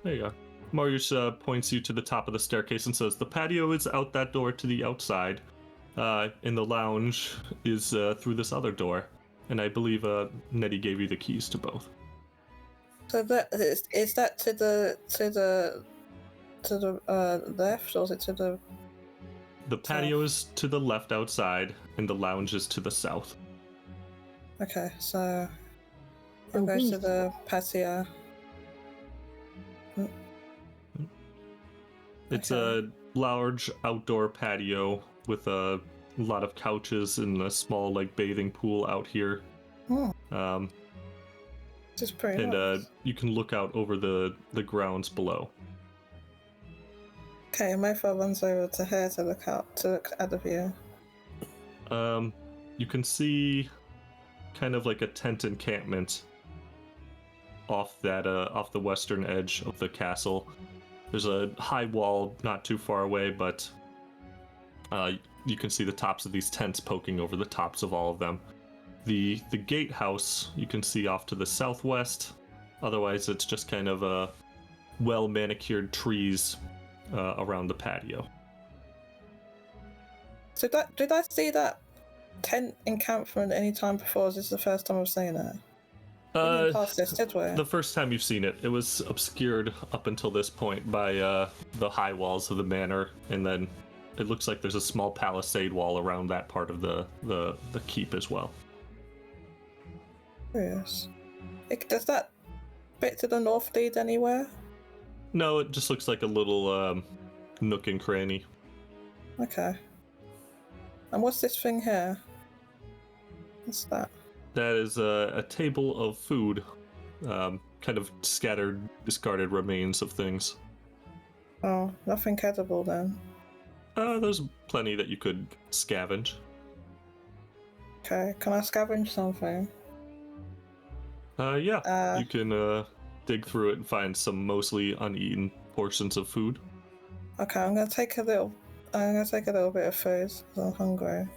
There you go. Marius points you to the top of the staircase and says, the patio is out that door to the outside. And the lounge is through this other door. And I believe Nettie gave you the keys to both. So that is that to the left, or is it to the? The patio is to the left outside, and the lounge is to the south. Okay, so The I'll go to wings. the patio. It's Okay. a large outdoor patio with a lot of couches and a small bathing pool out here. Hmm, Um, this is pretty and nice. you can look out over the grounds below. Okay, Maefyre runs over to here to look at the view. You can see kind of like a tent encampment off the western edge of the castle. There's a high wall not too far away, but you can see the tops of these tents poking over the tops of all of them. The gatehouse you can see off to the southwest. Otherwise, it's just kind of well manicured trees around the patio. So did I see that tent encampment any time before? Is this the first time I've seen it? We didn't pass this, did we? The first time you've seen it, it was obscured up until this point by the high walls of the manor, and then it looks like there's a small palisade wall around that part of the keep as well. Yes. Does that bit to the north lead anywhere? No, it just looks like a little nook and cranny. Okay. And what's this thing here? What's that? That is a table of food, kind of scattered, discarded remains of things. Oh, nothing edible then. There's plenty that you could scavenge. Okay, can I scavenge something? Yeah, you can dig through it and find some mostly uneaten portions of food. Okay, I'm gonna take a little bit of food because I'm hungry.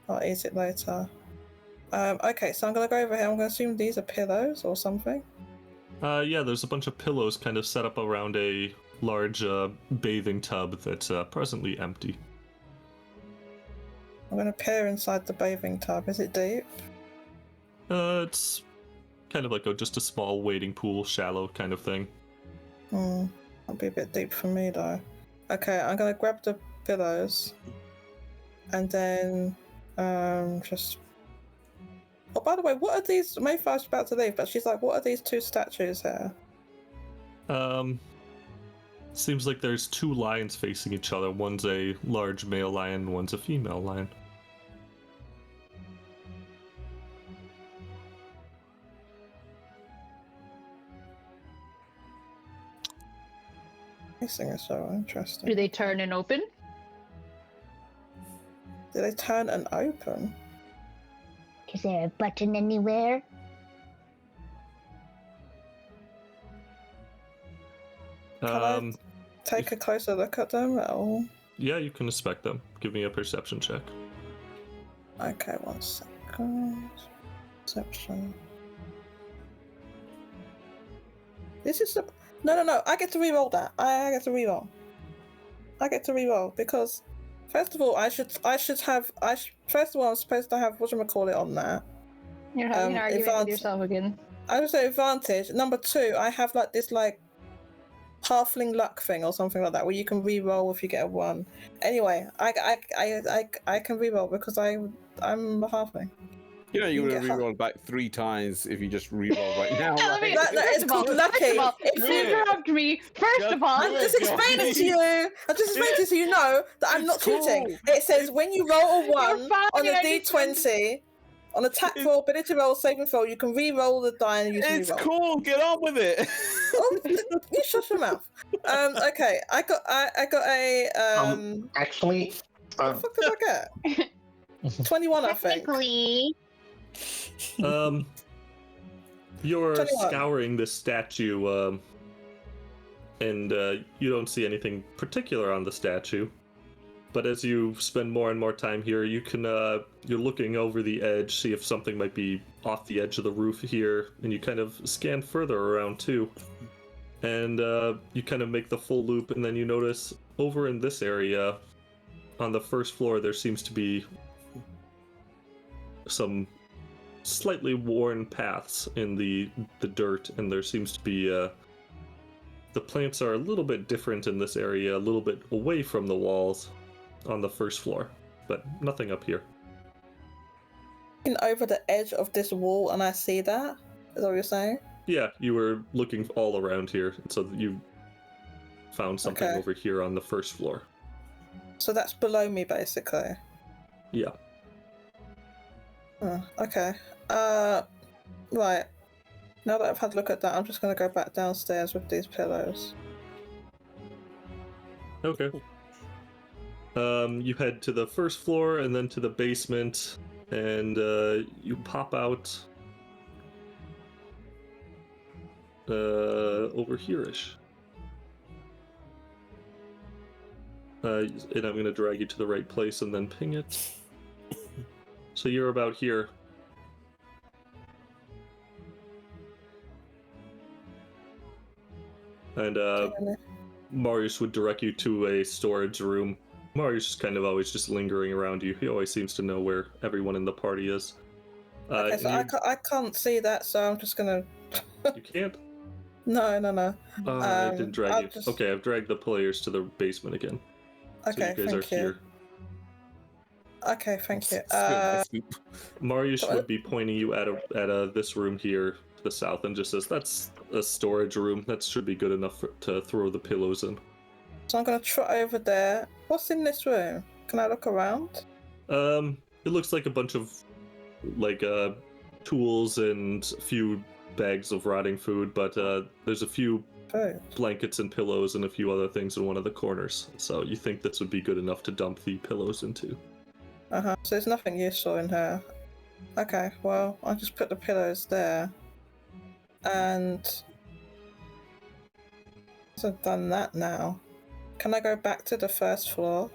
I'll eat it later. Okay, so I'm gonna go over here. I'm gonna assume these are pillows or something. Yeah, there's a bunch of pillows kind of set up around a large bathing tub that's presently empty. I'm gonna peer inside the bathing tub. Is it deep? It's kind of like just a small wading pool, shallow kind of thing. That'll be a bit deep for me though. Okay, I'm gonna grab the pillows and then just. Oh, by the way, what are these? Maefyre's about to leave, but she's like, "What are these two statues here?" Seems like there's two lions facing each other. One's a large male lion, one's a female lion. These things are so interesting. Do they turn and open? Do they turn and open? Is there a button anywhere? Can I take a closer look at them at all? Yeah, you can inspect them. Give me a perception check. Okay, 1 second. Perception. This is the. No. I get to reroll that. I get to reroll. I get to reroll because, first of all, first of all, I'm supposed to have whatchamacallit on that. You're having an argument with advanced- yourself again. I would say advantage. Number 2, I have this halfling luck thing or something like that where you can re-roll if you get a 1. Anyway, I can re-roll because I'm a halfling. You know, you're You going to get reroll back 3 times if you just reroll right now. Let me- right? It's first of all- called lucky. First of all, If you you- interrupt me. First of all, I'm just explaining to you. I'm just explaining to you so you know that I'm not It's cheating. cool. It says when you roll a 1 fine, on a I just- d20, on attack roll, ability roll, saving throw, you can re-roll the die and use It's re-roll. cool. Get on with it. Oh, you shut your mouth. Okay, I got a Actually, what the fuck did I get? 21, I think. Technically, You're 21. scouring this statue, and you don't see anything particular on the statue. But as you spend more and more time here, you can you're looking over the edge, see if something might be off the edge of the roof here, and you kind of scan further around too. And you kind of make the full loop, and then you notice over in this area, on the first floor, there seems to be some slightly worn paths in the dirt, and there seems to be the plants are a little bit different in this area, a little bit away from the walls on the first floor, but nothing up here. Looking over the edge of this wall, and I see that. Is that what you're saying? Yeah, you were looking all around here, so you found something over here on the first floor. So that's below me, basically. Yeah. Oh, okay. Right. Now that I've had a look at that, I'm just going to go back downstairs with these pillows. Okay. You head to the first floor and then to the basement, and you pop out over here-ish. And I'm going to drag you to the right place and then ping it. So you're about here. And Marius would direct you to a storage room. Marius is kind of always just lingering around you. He always seems to know where everyone in the party is. Okay, so I can't see that, so I'm just going to... You can't? No. I didn't drag you. Just... Okay, I've dragged the players to the basement again. Okay, so you guys are here. Okay, thank you. Marius would be pointing you at this room here to the south and just says, that's a storage room. That should be good enough to throw the pillows in. So I'm going to trot over there. What's in this room? Can I look around? It looks like a bunch of tools and a few bags of rotting food, but there's a few blankets and pillows and a few other things in one of the corners. So you think this would be good enough to dump the pillows into? So there's nothing useful in here. Okay, well, I'll just put the pillows there. And so I've done that now. Can I go back to the first floor?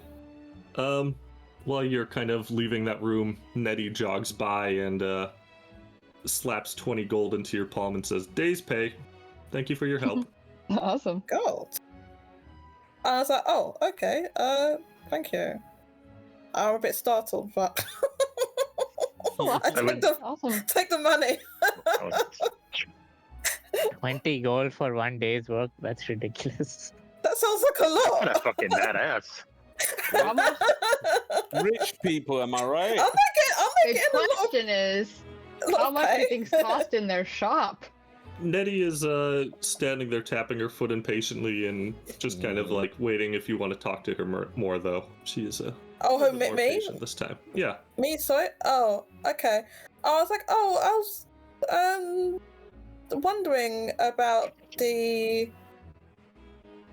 While you're kind of leaving that room, Nettie jogs by and slaps 20 gold into your palm and says, "Day's pay. Thank you for your help." Awesome. Gold. I was like, oh, okay. Thank you. I'm a bit startled, but take the money. 20 gold for 1 day's work? That's ridiculous. That sounds like a lot. That's fucking badass. Rich people, am I right? I'm not The question is, how much do things cost in their shop? Nettie is standing there tapping her foot impatiently and just kind of like waiting if you want to talk to her more though. She is me this time. Yeah. Me, sorry? Oh, okay. I was like, I was wondering about the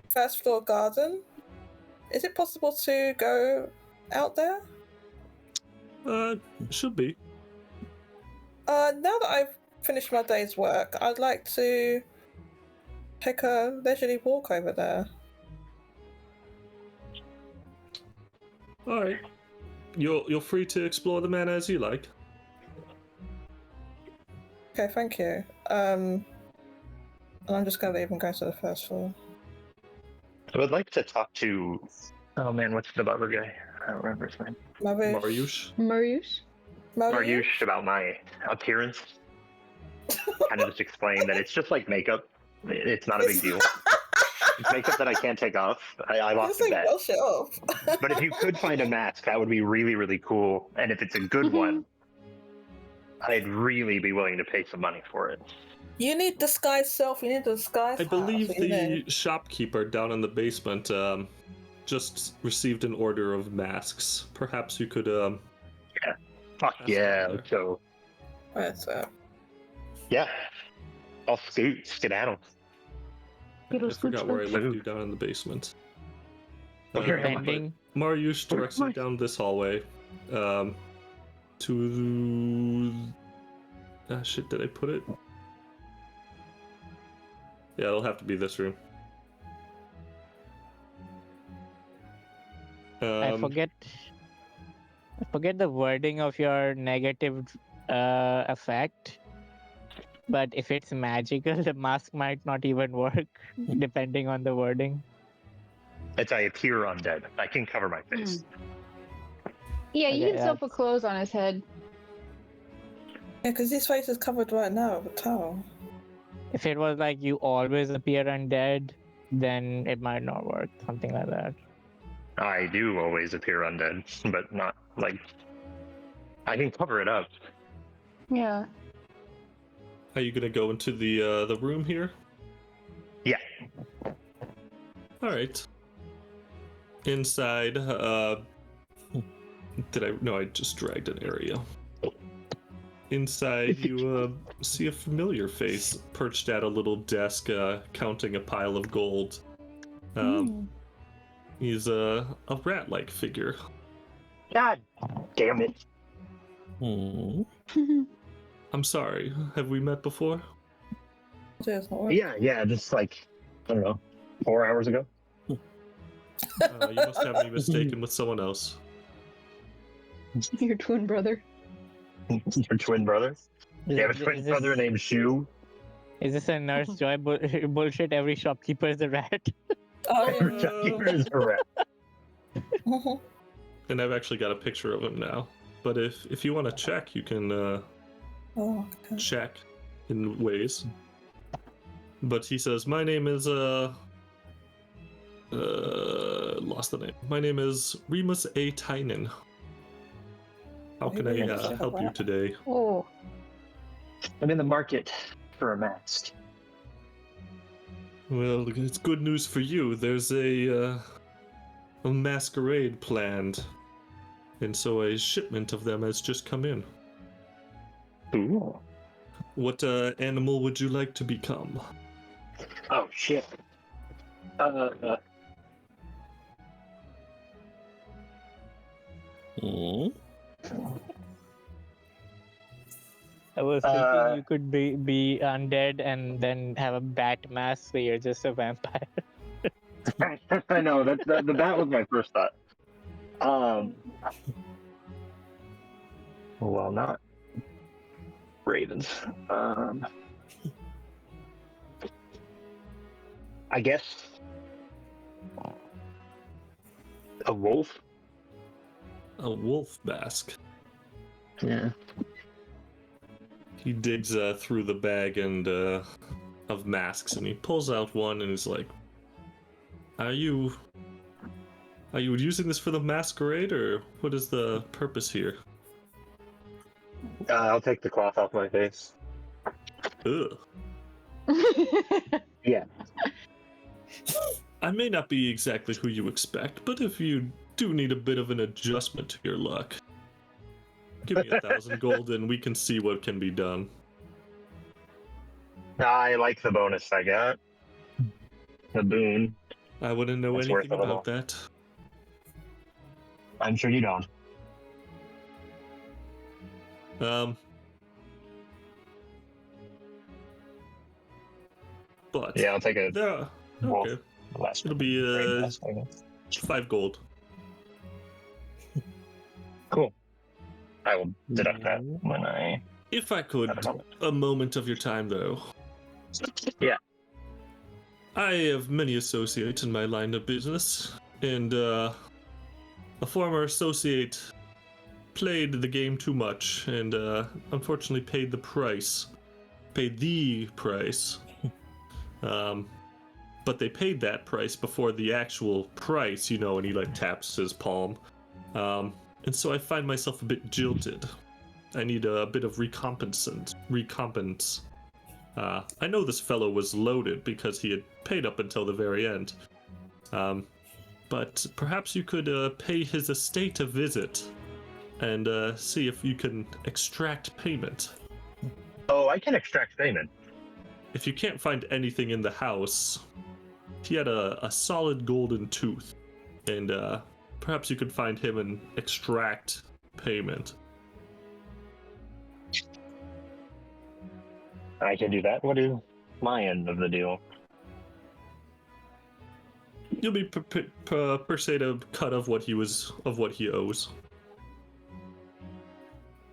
first floor garden. Is it possible to go out there? Should be. Now that I've finished my day's work, I'd like to take a leisurely walk over there. All right. You're free to explore the manor as you like. Okay, thank you. And I'm just gonna leave and go to the first floor. I would like to talk to... Oh man, what's the butler guy? I don't remember his name. Mariusz? Mariusz, about my appearance. Kind of just explain that it's just like makeup. It's not a big deal. It's makeup that I can't take off. I lost a bet. Wash it off. But if you could find a mask, that would be really, really cool. And if it's a good one, I'd really be willing to pay some money for it. You need disguise self, you need disguise I believe the shopkeeper down in the basement just received an order of masks. Perhaps you could Yeah. Fuck yeah, let's go. Where's that? Yeah. I'll skedaddle. I forgot where I left you down in the basement. Pending. Mariusz directs you down this hallway. To... shit, did I put it? Yeah, it'll have to be this room. I forget the wording of your negative effect. But if it's magical, the mask might not even work, depending on the wording. It's I appear undead. I can cover my face. Yeah, you Okay, can still put that's- clothes on his head. Yeah, because his face is covered right now with a towel. If it was like you always appear undead, then it might not work. Something like that. I do always appear undead, but not like I can cover it up. Yeah. Are you gonna go into the room here? Yeah. All right. Inside, did I? No, I just dragged an area. Inside, you see a familiar face perched at a little desk, counting a pile of gold. He's a rat-like figure. God damn it. I'm sorry. Have we met before? Yeah, it's not working. Yeah, just like, I don't know, 4 hours ago. You must have me mistaken with someone else. Your twin brother. Your twin brother? You have a twin brother named Shu? Is this a Nurse Joy bullshit? Every shopkeeper is a rat. Oh, Every shopkeeper is a rat. yeah. And I've actually got a picture of him now. But if you want to check, you can Oh, okay. check in ways. But he says, my name is lost the name. My name is Remus A. Tynan. How can I help you today? Oh. I'm in the market for a mask. Well, it's good news for you. There's a masquerade planned, and so a shipment of them has just come in. Ooh. What animal would you like to become? Oh, shit. I was thinking you could be undead and then have a bat mask, so you're just a vampire. I know, that was my first thought. Well, not ravens. I guess a wolf. A wolf mask. Yeah. He digs through the bag and of masks, and he pulls out one, and he's like, "Are you using this for the masquerade, or what is the purpose here?" I'll take the cloth off my face. Ugh. Yeah. I may not be exactly who you expect, but if you do need a bit of an adjustment to your luck, give me 1,000 gold and we can see what can be done. I like the bonus I got. The boon. I wouldn't know That's anything worth a about that. I'm sure you don't. But Yeah, I'll take it. there. Wolf. Okay, Last it'll be I guess. 5 gold. Cool. I will deduct that when I. If I could, a moment of your time though. Yeah. I have many associates in my line of business, and a former associate played the game too much and unfortunately paid the price. But they paid that price before the actual price, you know, and he like taps his palm. And so I find myself a bit jilted. I need a bit of recompense. I know this fellow was loaded because he had paid up until the very end. But perhaps you could pay his estate a visit and see if you can extract payment. Oh, I can extract payment. If you can't find anything in the house, he had a solid golden tooth, and perhaps you could find him and extract payment. I can do that. What is my end of the deal? You'll be per se a cut of what he owes.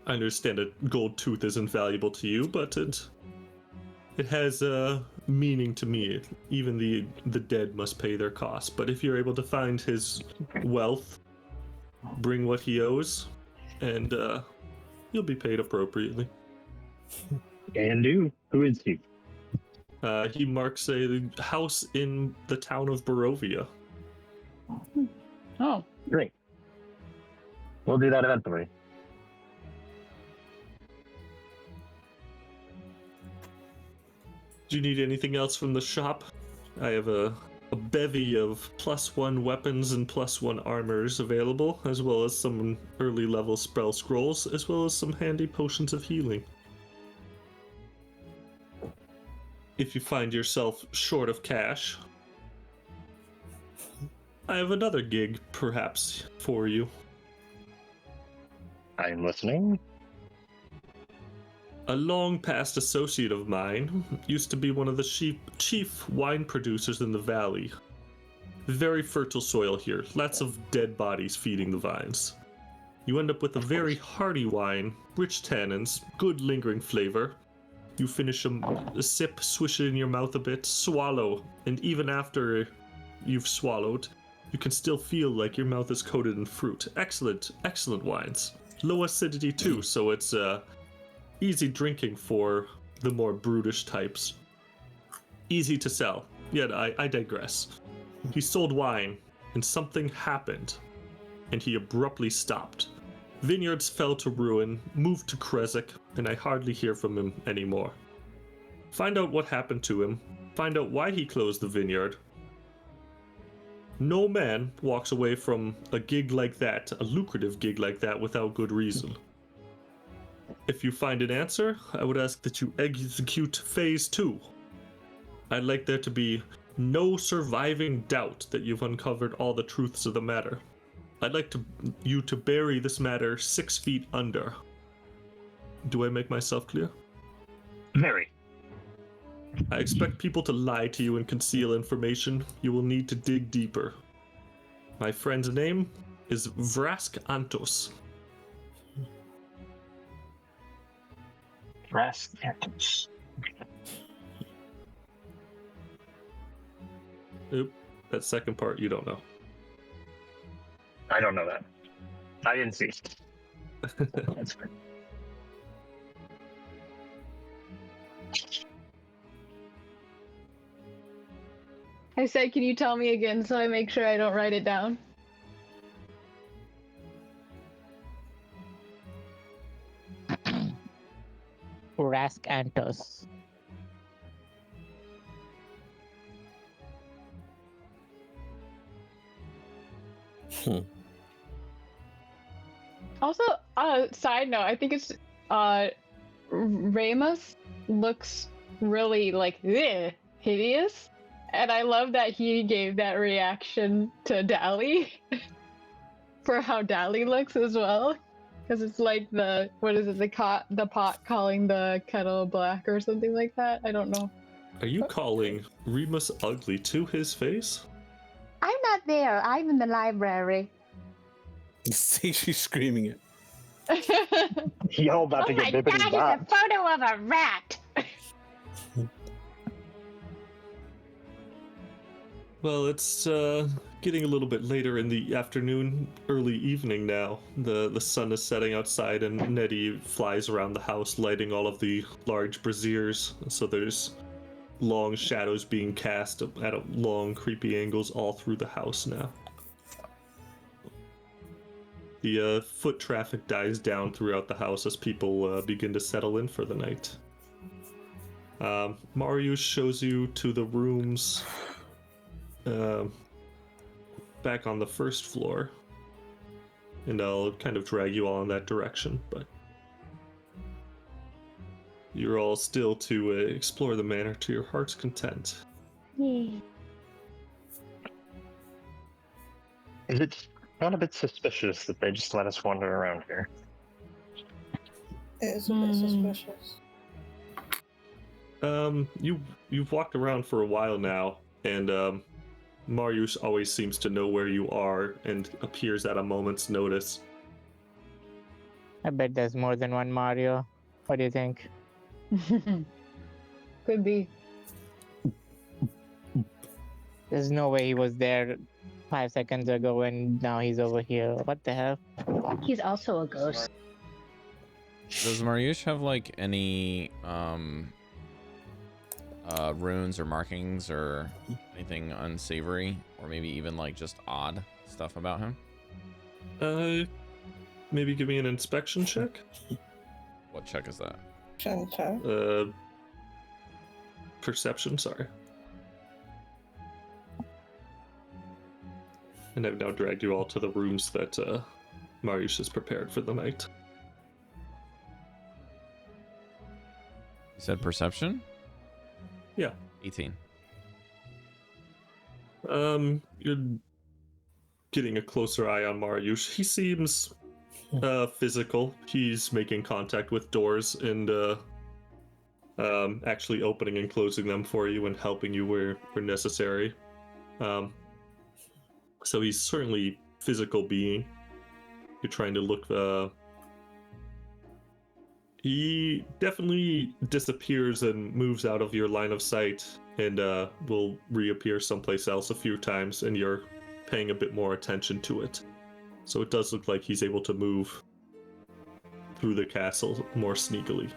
I understand a gold tooth isn't valuable to you, but it has a meaning to me. Even the dead must pay their costs. But if you're able to find his wealth, bring what he owes, and you'll be paid appropriately. Can do. Who is he? He marks a house in the town of Barovia. Oh, Great. We'll do that eventually. Do you need anything else from the shop? I have a bevy of +1 weapons and +1 armors available, as well as some early level spell scrolls, as well as some handy potions of healing. If you find yourself short of cash, I have another gig, perhaps, for you. I'm listening. A long-past associate of mine used to be one of the chief wine producers in the valley. Very fertile soil here, lots of dead bodies feeding the vines. You end up with a very hearty wine, rich tannins, good lingering flavor. You finish a sip, swish it in your mouth a bit, swallow, and even after you've swallowed, you can still feel like your mouth is coated in fruit. Excellent, excellent wines. Low acidity too, so it's easy drinking for the more brutish types. Easy to sell, yet I digress. He sold wine, and something happened, and he abruptly stopped. Vineyards fell to ruin, moved to Crescent, and I hardly hear from him anymore. Find out what happened to him, find out why he closed the vineyard. No man walks away from a gig like that, a lucrative gig like that, without good reason. If you find an answer, I would ask that you execute Phase 2. I'd like there to be no surviving doubt that you've uncovered all the truths of the matter. I'd like you to bury this matter 6 feet under. Do I make myself clear? Very. I expect people to lie to you and conceal information. You will need to dig deeper. My friend's name is Vrask Antos. Brass Antos. Oop, that second part you don't know. I don't know that. I didn't see. That's fine. I said, can you tell me again so I make sure I don't write it down? Rask Antos. Also, side note, I think it's Ramus looks really like hideous, and I love that he gave that reaction to Dally for how Dally looks as well, because it's like the pot calling the kettle black or something like that. I don't know. Are you calling Remus ugly to his face? I'm not there. I'm in the library. See, she's screaming it. Y'all about to Oh get my bippity god, bopped. it's a photo of a rat! Well, it's getting a little bit later in the afternoon, early evening now. The sun is setting outside, and Nettie flies around the house, lighting all of the large braziers. So there's long shadows being cast at long, creepy angles all through the house now. The foot traffic dies down throughout the house as people begin to settle in for the night. Marius shows you to the rooms back on the first floor, and I'll kind of drag you all in that direction, but you're all still to explore the manor to your heart's content. Yeah. Is it not a bit suspicious that they just let us wander around here? It is a bit suspicious. You've walked around for a while now, and Mariusz always seems to know where you are and appears at a moment's notice. I bet there's more than one Mario. What do you think? Could be. There's no way he was there 5 seconds ago and now he's over here. What the hell? He's also a ghost. Does Mariusz have like any runes or markings or anything unsavory, or maybe even like just odd stuff about him? Maybe give me an inspection check. What check is that? Perception, sorry. And I've now dragged you all to the rooms that Mariusz has prepared for the night. You said perception? Yeah. 18. You're getting a closer eye on Mariusz. He seems physical. He's making contact with doors and actually opening and closing them for you and helping you where necessary. So he's certainly physical being. You're trying to look. He definitely disappears and moves out of your line of sight and will reappear someplace else a few times, and you're paying a bit more attention to it. So it does look like he's able to move through the castle more sneakily.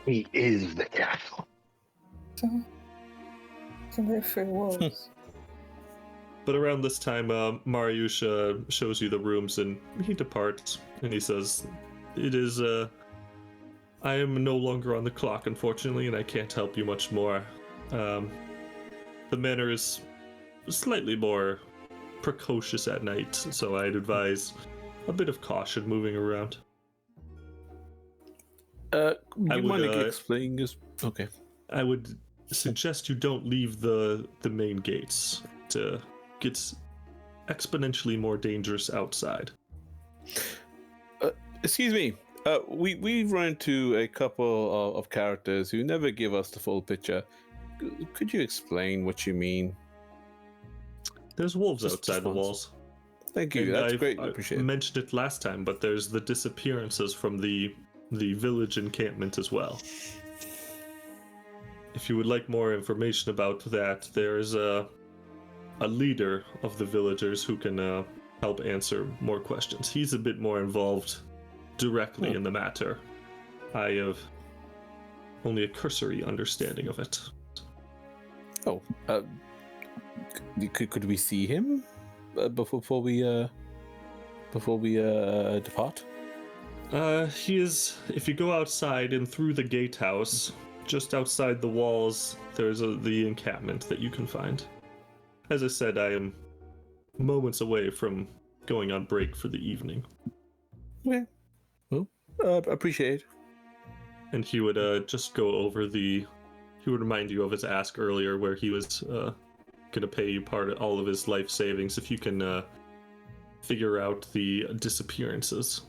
He is the castle. Can go through walls. But around this time, Mariusz shows you the rooms and he departs. And he says, "It is, I am no longer on the clock, unfortunately, and I can't help you much more. The manor is slightly more precocious at night, so I'd advise a bit of caution moving around." You mind explaining this? Okay. I would suggest you don't leave the main gates. It gets exponentially more dangerous outside. Excuse me. We've run into a couple of characters who never give us the full picture. Could you explain what you mean? There's wolves Just outside the walls. Thank you. And That's I greatly appreciated. mentioned it last time, but there's the disappearances from the village encampment as well. If you would like more information about that, there's a leader of the villagers who can help answer more questions. He's a bit more involved directly in the matter. I have only a cursory understanding of it. Oh, could we see him before we depart? He is. If you go outside and through the gatehouse, just outside the walls, there's the encampment that you can find. As I said, I am moments away from going on break for the evening. Okay. Well, appreciate it. And he would just go over he would remind you of his ask earlier where he was going to pay you all of his life savings if you can figure out the disappearances.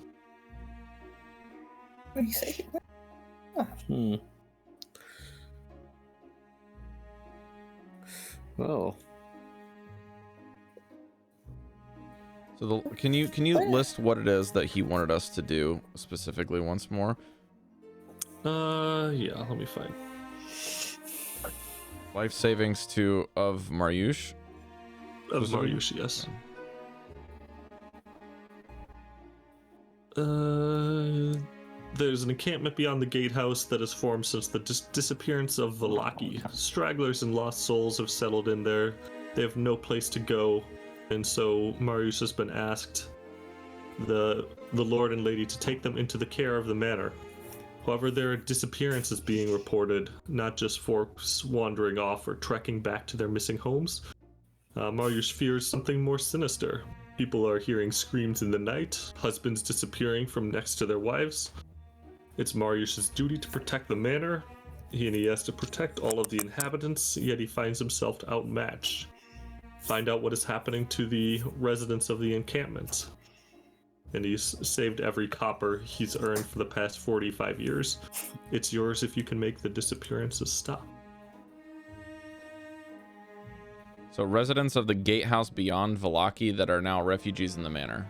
What do you say? Well. So can you list what it is that he wanted us to do specifically once more? Yeah, let me find. Life savings of Mariusz? Of Mariusz, yes. There's an encampment beyond the gatehouse that has formed since the disappearance of Vallaki. Stragglers and lost souls have settled in there. They have no place to go, and so Mariusz has been asked the Lord and Lady to take them into the care of the manor. However, there are disappearances being reported, not just folks wandering off or trekking back to their missing homes. Mariusz fears something more sinister. People are hearing screams in the night, husbands disappearing from next to their wives. It's Mariusz's duty to protect the manor, and he has to protect all of the inhabitants, yet he finds himself outmatched. Find out what is happening to the residents of the encampment. And he's saved every copper he's earned for the past 45 years. It's yours if you can make the disappearances stop. So residents of the gatehouse beyond Vallaki that are now refugees in the manor.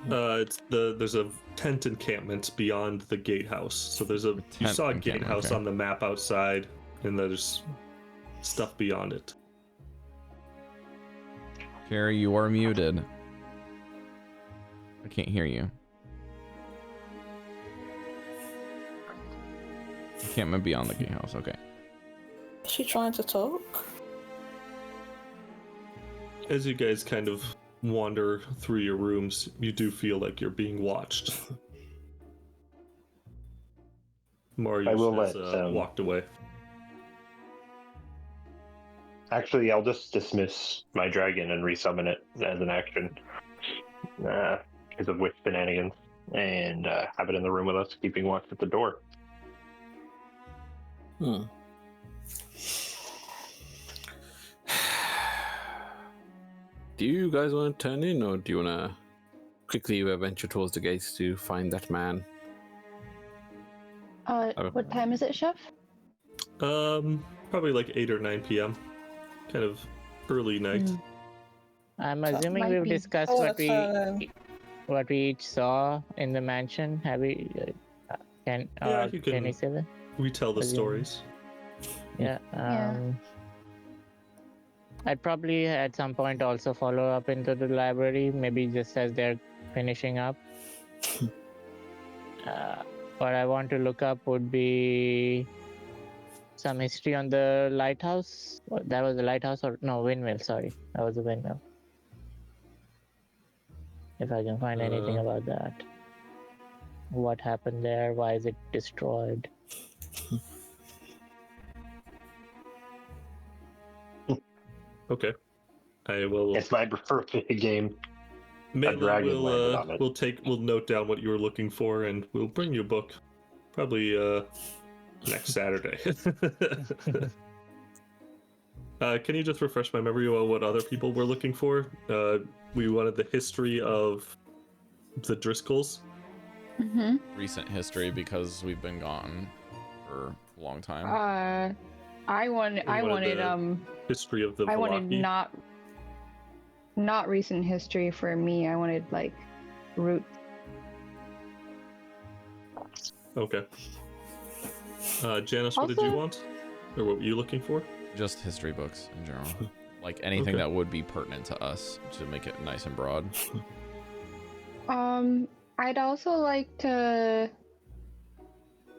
There's a tent encampment beyond the gatehouse. So you saw a gatehouse on the map outside, and there's stuff beyond it. Cari, you are muted. I can't hear you. Encampment beyond the gatehouse. Okay. Is she trying to talk? As you guys kind of wander through your rooms, you do feel like you're being watched. Marius has walked away. Actually, I'll just dismiss my dragon and resummon it as an action. Because of witch shenanigans. And have it in the room with us, keeping watch at the door. Do you guys want to turn in, or do you want to quickly venture towards the gates to find that man? What time is it, Chef? Probably like 8 or 9 p.m. Kind of early night. I'm assuming we've discussed what we each saw in the mansion. Have we? Can you say that? Retell the stories. Yeah. I'd probably at some point also follow up into the library, maybe just as they're finishing up. What I want to look up would be some history on the lighthouse. That was the lighthouse, or no, windmill, sorry. That was a windmill. If I can find anything about that. What happened there? Why is it destroyed? Okay. I will. It's my preferred game. Mela we'll note down what you were looking for, and we'll bring you a book. Probably next Saturday. Can you just refresh my memory on what other people were looking for? We wanted the history of the Driscolls. Recent history, because we've been gone for a long time. I wanted history of the I Vallaki. wanted not recent history for me. I wanted like roots. Okay. Janus, what did you want? Or what were you looking for? Just history books in general. Like anything that would be pertinent to us, to make it nice and broad. I'd also like to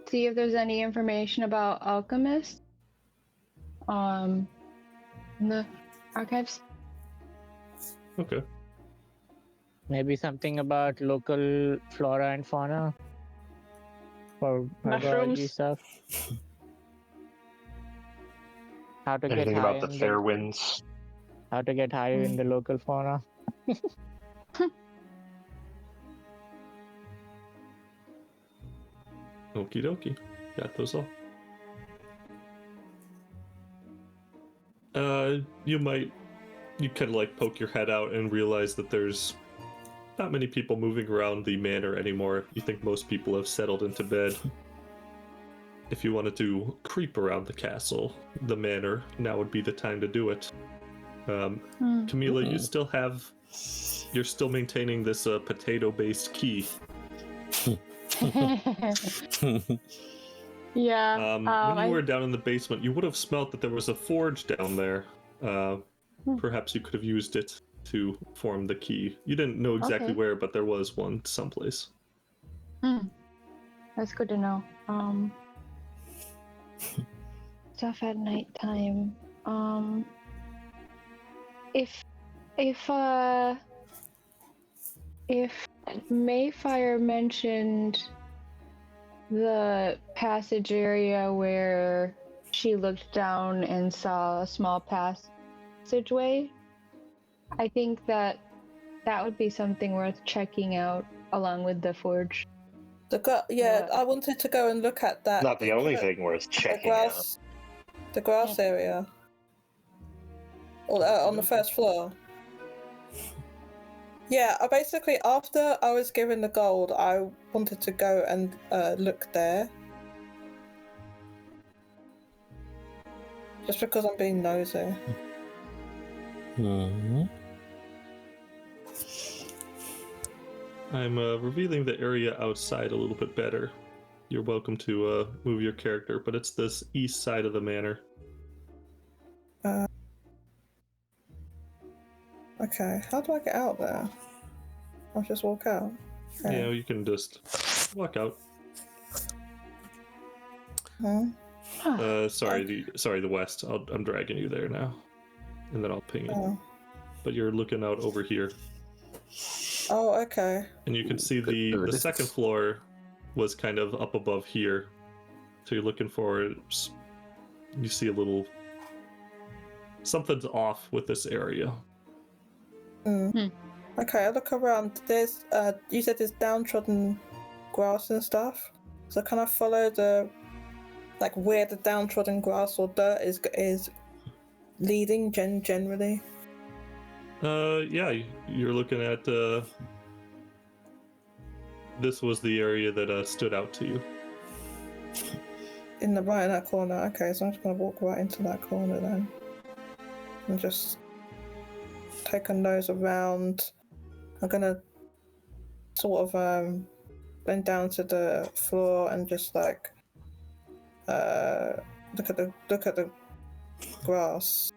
see if there's any information about alchemists. In the archives. Okay. Maybe something about local flora and fauna for herbology stuff. How to Anything get high about the fair winds? How to get higher in the local fauna. Okie dokie. Got those all. You kind of like poke your head out and realize that there's not many people moving around the manor anymore. You think most people have settled into bed. If you wanted to creep around the castle, the manor, now would be the time to do it. Chamilla, you're still maintaining this potato-based key. Yeah. When you were down in the basement, you would have smelt that there was a forge down there. Perhaps you could have used it to form the key. You didn't know exactly where, but there was one someplace. That's good to know. Stuff at nighttime. If Maefyre mentioned the passage area where she looked down and saw a small passageway, I think that would be something worth checking out along with the forge. I wanted to go and look at that. Not the only thing worth checking out. The grass area. On the first floor. Yeah, basically after I was given the gold, I wanted to go and look there. Just because I'm being nosy. I'm revealing the area outside a little bit better. You're welcome to move your character, but it's this east side of the manor. Okay, how do I get out there? I'll just walk out. Okay. Yeah, you can just walk out. Huh? Sorry, the west. I'm dragging you there now, and then I'll ping you. Oh. But you're looking out over here, Oh, okay. and you can see the second floor was kind of up above here. So you're looking for it. You see a little something's off with this area. Okay, I look around. There's you said there's downtrodden grass and stuff. So can I follow the where the downtrodden grass or dirt is leading generally? Yeah, you're looking at this was the area that stood out to you. In that corner. Okay, so I'm just gonna walk right into that corner then, and just take a nose around. I'm gonna sort of bend down to the floor and just look at the grass.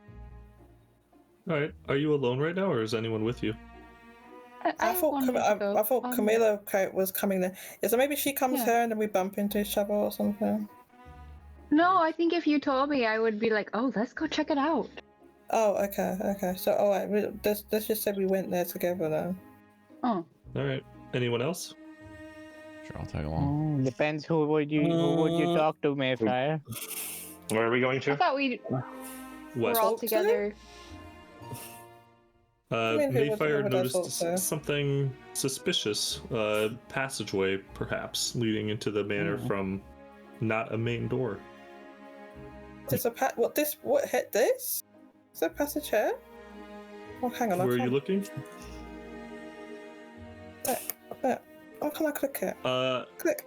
All right, are you alone right now, or is anyone with you? I thought Chamilla was coming there. So maybe she comes here and then we bump into each other or something. No, I think if you told me, I would be like, oh, let's go check it out. Oh, okay. So, alright, let's just say we went there together then. Oh. All right. Anyone else? Sure, I'll tag along. Depends who would you talk to, Maefyre? Where are we going I to? thought we were West. all together. Maefyre noticed something suspicious. Passageway, perhaps, leading into the manor from not a main door. There's a what hit this? Is there a passage here? Oh, hang on. Where are you looking? There. Oh, can I click it? Click.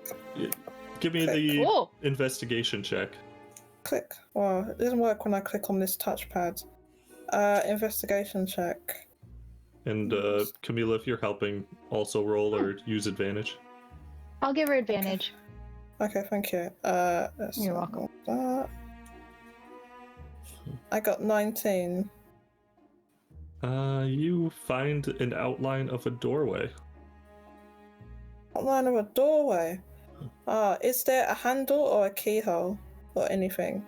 Give me the investigation check. Click. Well, it doesn't work when I click on this touchpad. Investigation check. And Chamilla, if you're helping, also roll or use advantage. I'll give her advantage. Okay, thank you. You're welcome. I got 19. You find an outline of a doorway. Outline of a doorway? Is there a handle or a keyhole or anything?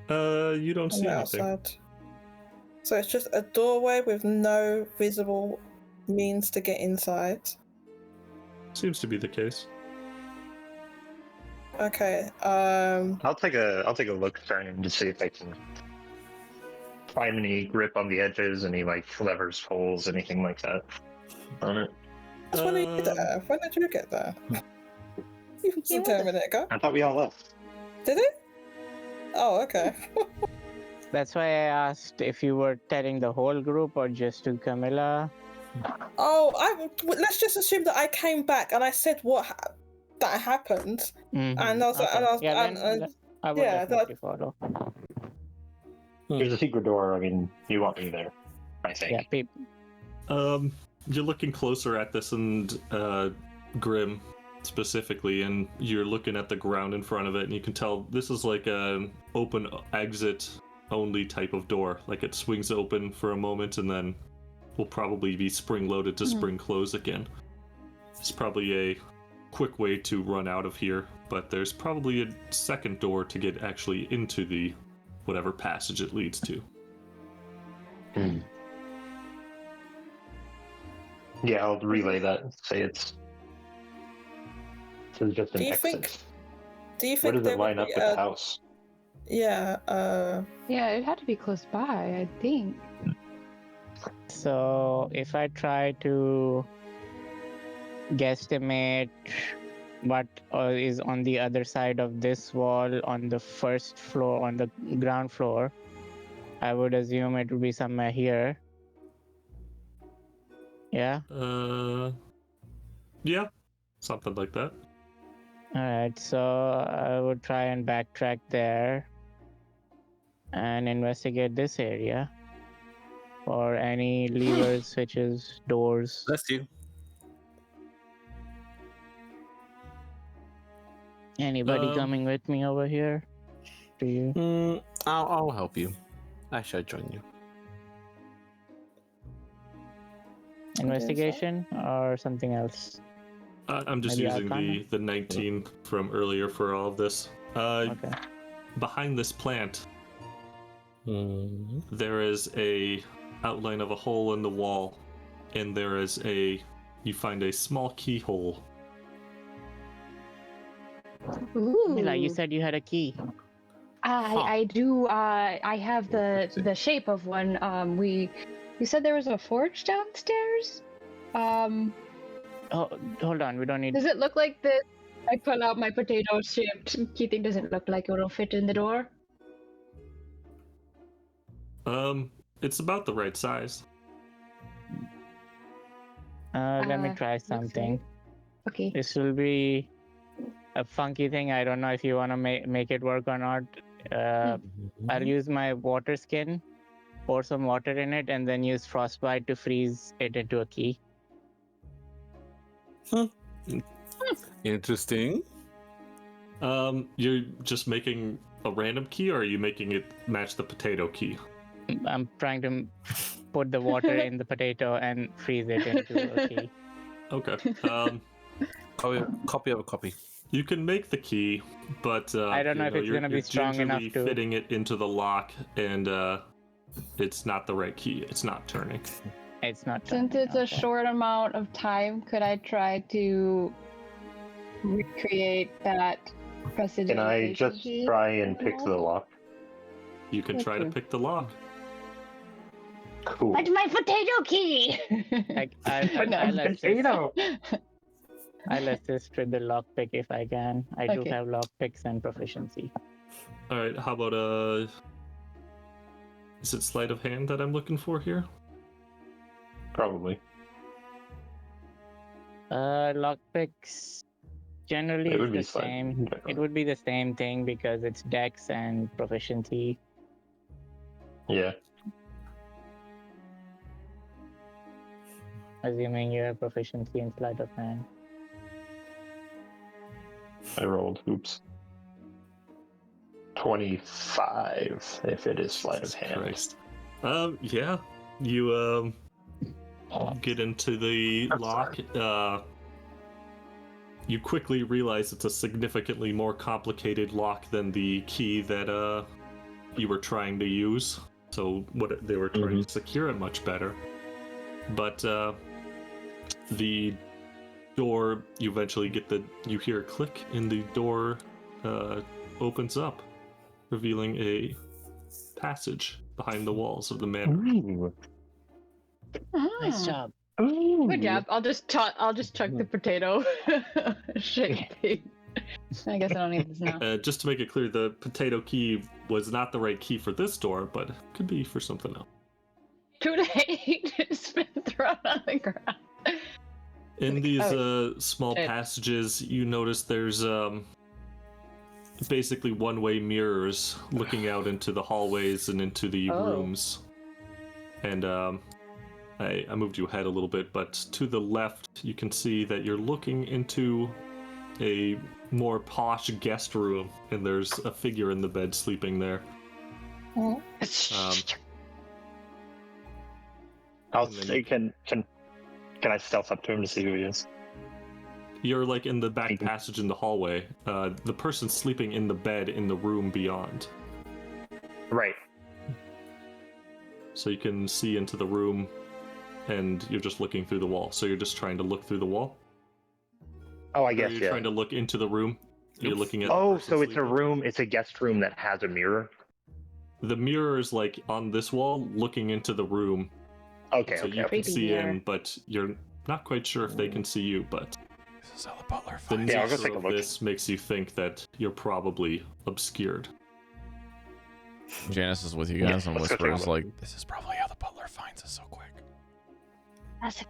You don't see anything. Outside. So it's just a doorway with no visible means to get inside. Seems to be the case. Okay. I'll take a look starting to see if I can find any grip on the edges, any levers, holes, anything like that on it. When did you get there? When did you get there? You said a minute ago. I thought we all left. Did it? Oh, okay. That's why I asked if you were telling the whole group or just to Chamilla. Oh, let's just assume that I came back and I said that happened, and I was like, I will definitely follow. There's a secret door. I mean, you want me there, I think. Yeah, you're looking closer at this, and Grim specifically, and you're looking at the ground in front of it, and you can tell this is like an open exit only type of door. Like it swings open for a moment and then will probably be spring loaded to spring close again. It's probably a quick way to run out of here, but there's probably a second door to get actually into the whatever passage it leads to. Yeah, I'll relay that. Say it's just an exit. Do you think where does it line up with the house? Yeah, Yeah, it had to be close by, I think. So if I try to guesstimate what is on the other side of this wall on the first floor, on the ground floor, I would assume it would be somewhere here. Yeah? Yeah, something like that. Alright, so I would try and backtrack there and investigate this area. or any levers, switches, doors. Bless you. Anybody coming with me over here? Do you? I'll help you. I shall join you. Investigation or something else? I'm just Maybe using Arcana? the 19 from earlier for all of this. Okay. Behind this plant, there is a outline of a hole in the wall, and there is you find a small keyhole. Chamilla, you Ooh. said you had a key. I do. I have the shape of one. You said there was a forge downstairs. Oh, hold on. We don't need. Does it look like this? I pull out my potato-shaped key thing. Does it look like it'll fit in the door? It's about the right size. Let me let's try see. something. Okay. This will be a funky thing. I don't know if you want to make it work or not. I'll use my water skin, pour some water in it, and then use frostbite to freeze it into a key. Interesting. You're just making a random key, or are you making it match the potato key? I'm trying to put the water in the potato and freeze it into a key. Okay. Copy of a copy. You can make the key, but I don't know if it's gonna be strong enough to fitting it into the lock, and it's not the right key. It's not turning. It's not. Since it's a short amount of time, could I try to recreate that precedent? Can I just try and pick the lock? You can try to pick the lock. Cool. That's my potato key! I'll assist with the lockpick if I can. I do have lockpicks and proficiency. All right. How about is it sleight of hand that I'm looking for here? Probably. Lockpicks generally It would be the same. It would be the same thing because it's dex and proficiency. Yeah. Assuming you have proficiency in sleight of hand. I rolled. Oops. 25 if it is sleight of hand. Christ. Yeah. You get into the lock. You quickly realize it's a significantly more complicated lock than the key that you were trying to use. So what they were trying to secure it much better. But the door, you eventually you hear a click, and the door opens up, revealing a passage behind the walls of the manor. Ooh. Nice job. Ooh. Good job. I'll just chuck the potato shape thing. I guess I don't need this now. Just to make it clear, the potato key was not the right key for this door, but could be for something else. Too late. It's been thrown on the ground. In these small passages, you notice there's basically one-way mirrors looking out into the hallways and into the rooms. And I moved you ahead a little bit, but to the left, you can see that you're looking into a more posh guest room, and there's a figure in the bed sleeping there. I'll say, can I stealth up to him to see who he is? You're like in the back passage in the hallway. The person's sleeping in the bed in the room beyond. Right. So you can see into the room, and you're just looking through the wall. So you're just trying to look through the wall? Oh, I guess, you're trying to look into the room? You're looking at so it's a room, it's a guest room that has a mirror? The mirror is like on this wall, looking into the room. Okay, so you can see in, but you're not quite sure if they can see you, but This is how the butler the finds I'll go nature take a of look. this makes you think that you're probably obscured. Janus is with you guys and let's go take a whispers look. like, "This is probably how the butler finds us so quick." Also,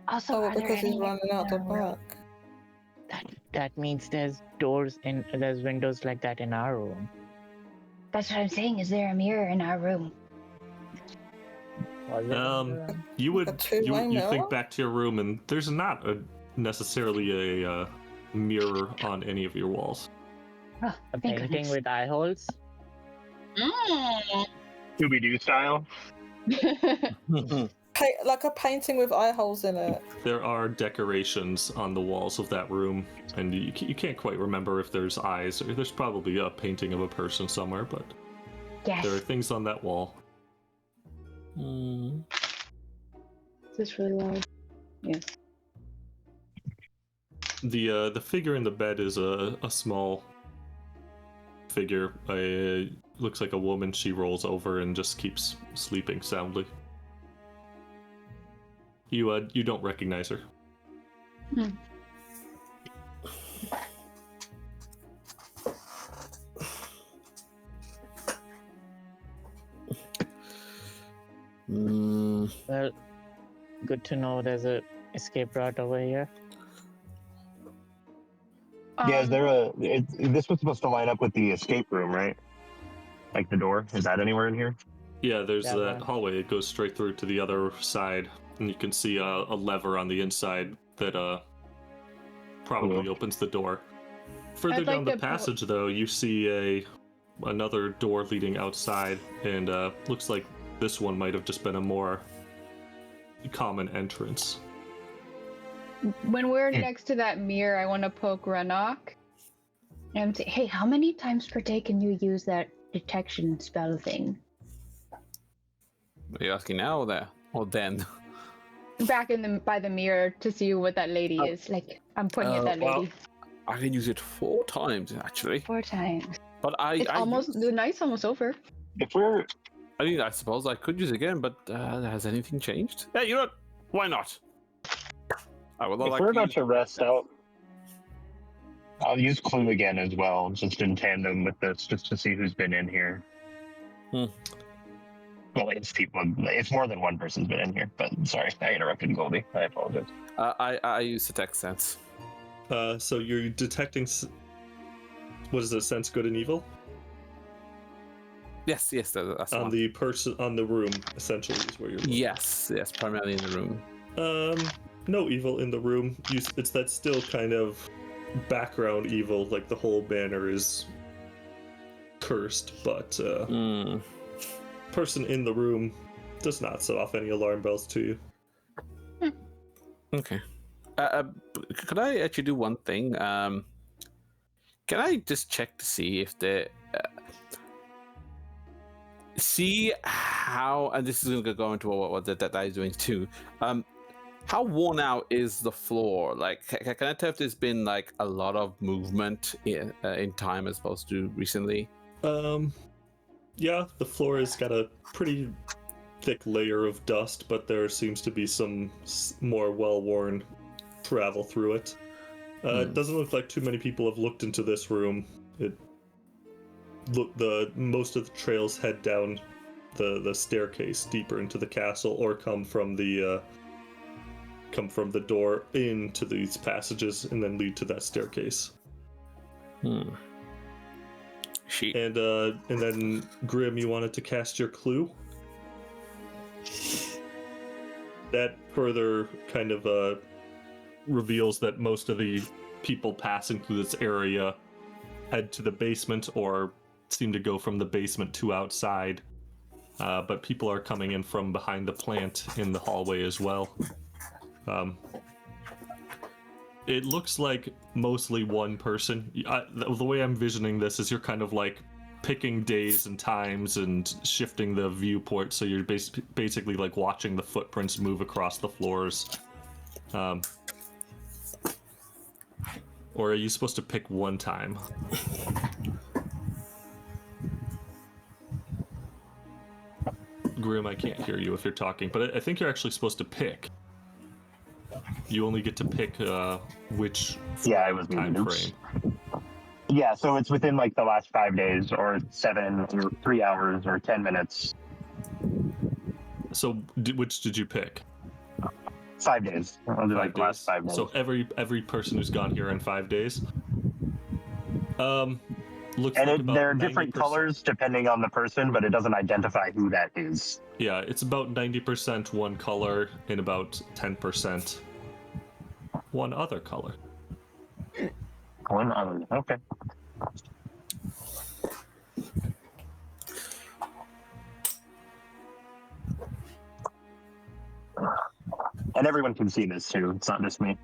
Oh, are there because he's any running out the in our back. That means there's windows like that in our room. That's what I'm saying. Is there a mirror in our room? You would A two-way you mirror? think back to your room, and there's not necessarily a mirror on any of your walls. Oh, A thank painting goodness. with eye holes. Scooby-Doo style. Like a painting with eye holes in it. There are decorations on the walls of that room, and you can't quite remember if there's eyes, or there's probably a painting of a person somewhere, but Yes. there are things on that wall. Is this really loud? Yes. The figure in the bed is a small figure. Looks like a woman. She rolls over and just keeps sleeping soundly. You don't recognize her. Well, good to know there's a escape route over here. Yeah, is there this was supposed to line up with the escape room, right? Like the door? Is that anywhere in here? Yeah, there's That that one. hallway. It goes straight through to the other side, and you can see a lever on the inside that probably Cool. opens the door. Further I'd like down the to po- passage, though, you see another door leading outside, and looks like this one might have just been a more common entrance. When we're next to that mirror, I want to poke Renok and say, "Hey, how many times per day can you use that detection spell thing?" Are you asking now or there? Or then? Back by the mirror to see what that lady is. Like, I'm pointing at that well, lady. I can use it 4 times, actually. 4 times. But It's almost the night's almost over. If we're I mean, I suppose I could use it again, but has anything changed? Yeah, you know what? Why not? I would if like we're to about use- to rest out, I'll use Clue again as well, just in tandem with this, just to see who's been in here. Well, it's more than one person's been in here, but sorry, I interrupted Goldy. I apologize. I use Detect Sense. So you're detecting. What is it? Sense good and evil Yes, that's the on one. the person on the room. Essentially, is where you're. Looking. Yes, primarily in the room. No evil in the room. It's that still kind of background evil, like the whole banner is cursed, but person in the room does not set off any alarm bells to you. Okay. Could I actually do one thing? Can I just check to see if the see how, and this is going to go into what that guy is doing too. How worn out is the floor? Like, can I tell if there's been like a lot of movement in time as opposed to recently? Yeah, the floor has got a pretty thick layer of dust, but there seems to be some more well-worn travel through it. It doesn't look like too many people have looked into this room. Most of the trails head down the staircase deeper into the castle, or come from the door into these passages and then lead to that staircase. And then Grim, you wanted to cast your clue. That further kind of reveals that most of the people passing through this area head to the basement or seem to go from the basement to outside. But people are coming in from behind the plant in the hallway as well. It looks like mostly one person. The way I'm visioning this is you're kind of like picking days and times and shifting the viewport, so you're basically like watching the footprints move across the floors. Or are you supposed to pick one time? Grim, I can't hear you if you're talking, but I think you're actually supposed to pick. You only get to pick which I was time muted. frame. Yeah, so it's within like the last 5 days, or 7, or 3 hours, or 10 minutes. So, which did you pick? 5 days. I'll do 5 like the last 5 days. So every person who's gone here in 5 days. Looks And like about they're different 90%. colors depending on the person, but it doesn't identify who that is. Yeah, it's about 90% one color and about 10% one other color. One other. Okay. And everyone can see this too. It's not just me.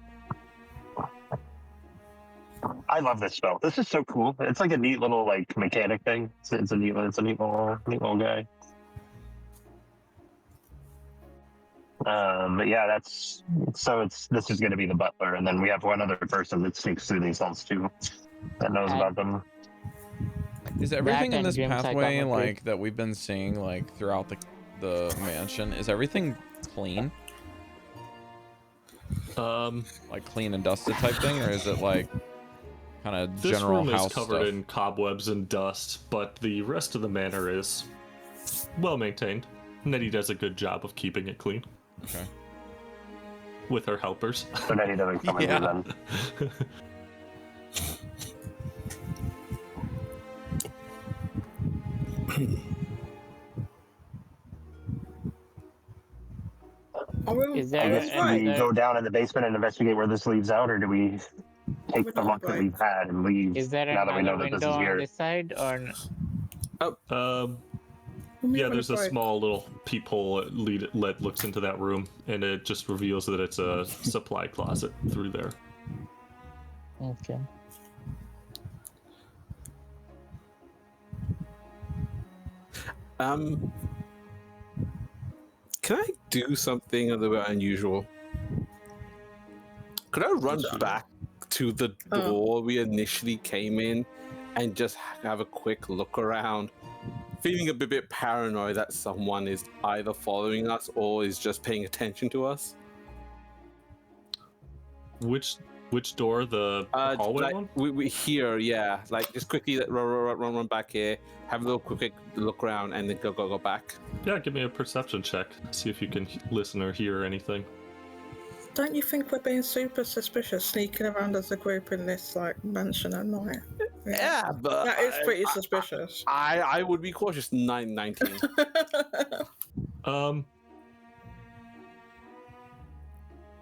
I love this spell. This is so cool. It's like a neat little like mechanic thing. It's a neat little guy. But yeah, this is going to be the butler, and then we have one other person that sneaks through these halls too, that knows about them. Is everything in and this grim pathway psychometry. like that we've been seeing like throughout the mansion? Is everything clean? Like clean and dusted type thing, or is it like kind of This general room house is covered stuff? in cobwebs and dust, but the rest of the manor is well maintained. Nettie does a good job of keeping it clean. Okay. With her helpers. So Nettie doesn't come in here then. Is I there guess we another? go down in the basement and investigate where this leads out, or do we take the luck that we've had and leave Is there now that we another know that this window is on here? this side, or Yeah, there's a small little peephole that looks into that room, and it just reveals that it's a supply closet through there. okay? Can I do something a little bit unusual? Could I run back to the door we initially came in and just have a quick look around? Feeling a bit paranoid that someone is either following us or is just paying attention to us. Which door? The hallway like, one? we here, yeah. Like just quickly run back here, have a little quick look around, and then go back. Yeah, give me a perception check. See if you can listen or hear anything. Don't you think we're being super suspicious sneaking around as a group in this like mansion at night? Yeah, but That is pretty suspicious. I would be cautious. 19.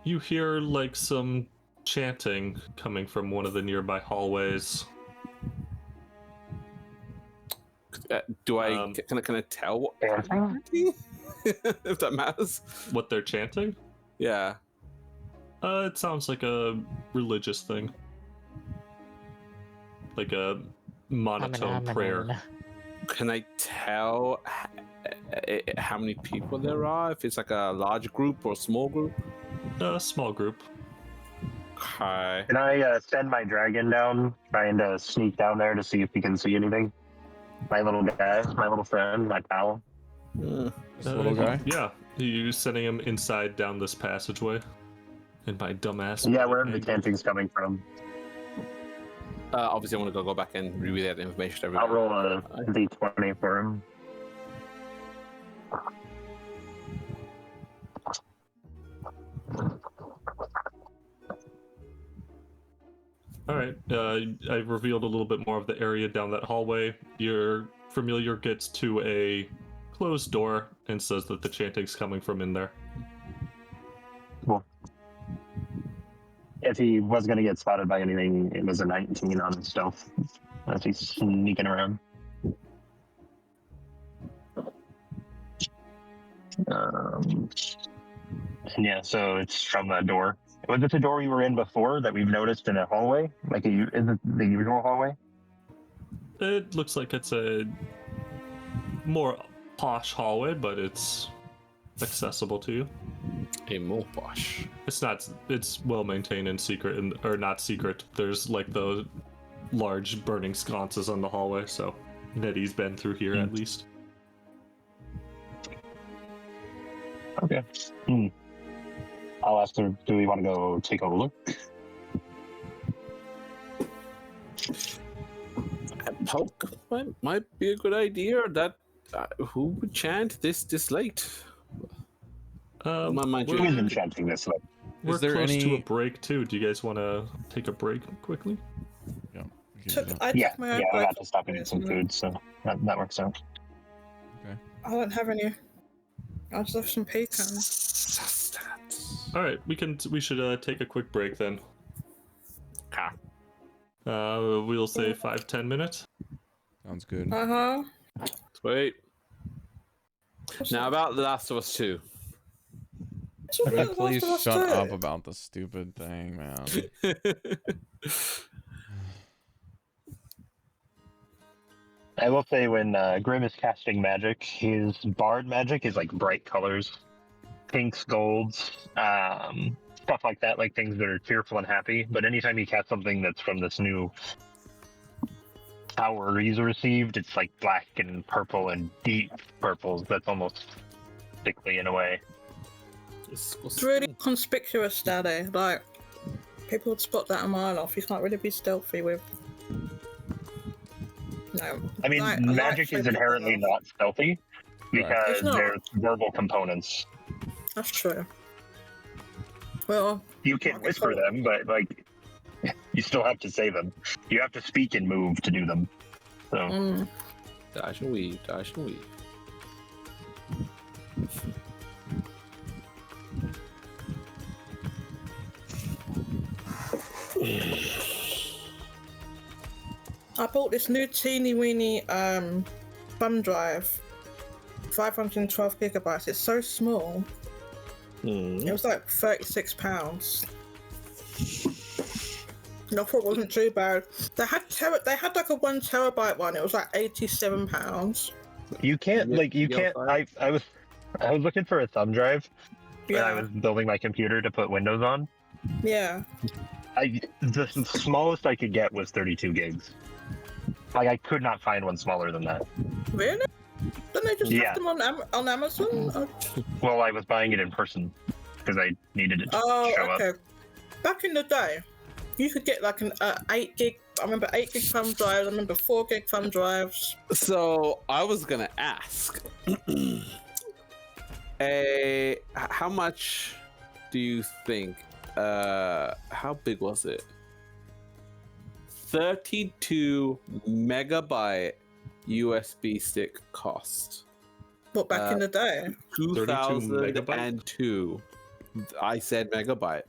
You hear like some chanting coming from one of the nearby hallways. Do I can I tell what if that matters? What they're chanting? Yeah. It sounds like a religious thing. Like a monotone prayer. Can I tell how many people there are? If it's like a large group or a small group? A small group. Okay. Can I send my dragon down, trying to sneak down there to see if he can see anything? My little guy, my little friend, my pal. This little guy? Yeah. You sending him inside down this passageway? And my dumbass. Yeah, wherever the chanting's coming from. Obviously, I want to go back and relay that information to everyone. I'll roll a d20 for him. Alright, I've revealed a little bit more of the area down that hallway. Your familiar gets to a closed door and says that the chanting's coming from in there. Cool. If he was going to get spotted by anything, it was a 19 on stealth. As he's sneaking around. And yeah, so it's from the door. Was it the door we were in before that we've noticed in a hallway? Like, is it the usual hallway? It looks like it's a more posh hallway, but it's accessible to you. A more posh. It's well maintained and secret, or not secret. There's like the large burning sconces on the hallway, so Nettie's been through here at least. Okay. I'll ask her, do we want to go take a look? Poke might be a good idea. That who would chant this late? My mind Who isn't chanting this way? We're Is there close to any- a break too. Do you guys want to take a break quickly? Yeah, I Yeah, took my own I'm break. about to stop and get some food, so that works out. I don't have any. I just have some pecans. All right, we should take a quick break then. We'll say 5-10 minutes. Sounds good. Uh-huh. Sweet. Now about The Last of Us 2. Okay, please shut up about the stupid thing, man. I will say when Grim is casting magic, his bard magic is like bright colors, pinks, golds, stuff like that, like things that are cheerful and happy. But anytime he casts something that's from this new power he's received, it's like black and purple and deep purples. That's almost sickly in a way. It's really conspicuous, Daddy. Like, people would spot that a mile off. You can't really be stealthy with. No. I mean, magic is inherently not stealthy because It's not. there's verbal components. That's true. Well, You can whisper them, but like, you still have to say them. You have to speak and move to do them. So. Dash and weave, dash and weave. I bought this new teeny weeny thumb drive, 512 gigabytes. It's so small. It was like £36. And I thought it wasn't too bad. They had like a 1 terabyte one. It was like £87. You can't I was looking for a thumb drive when I Yeah. was building my computer to put Windows on. Yeah. The smallest I could get was 32 gigs. Like I could not find one smaller than that. Really? Didn't they just have them on Amazon? Oh. Well, I was buying it in person because I needed it to show up. Okay. Back in the day, you could get like an 8 gig. I remember 8 gig thumb drives. I remember 4 gig thumb drives. So I was gonna ask, how much do you think? How big was it? 32 megabyte USB stick cost. What, back in the day? 2002. I said megabyte.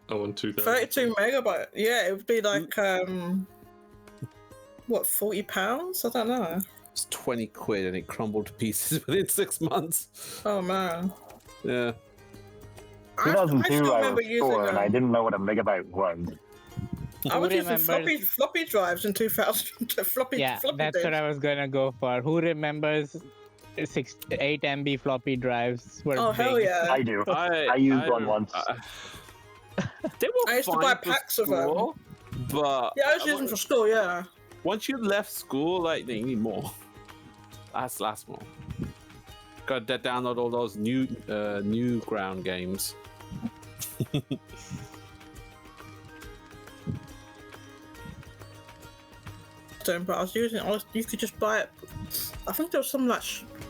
Oh, and 2000. 32 megabyte. Yeah, it would be like what, £40? I don't know. It's 20 quid and it crumbled to pieces within 6 months. Oh man. Yeah. 2002, I remember was 4 and I using didn't know what a megabyte was. I was Who using remembers- floppy drives in 2000. floppy Yeah, floppy that's disks. what I was gonna go for. Who remembers 8 MB floppy drives? Were Oh hell big? yeah! I do. I used one once. They were I used to fine buy for packs of them. school, but Yeah, I was using them for school. Yeah. once you left school, like they need more. Last more. Got to download all those new ground games. But I was using. You could just buy it. I think there was some like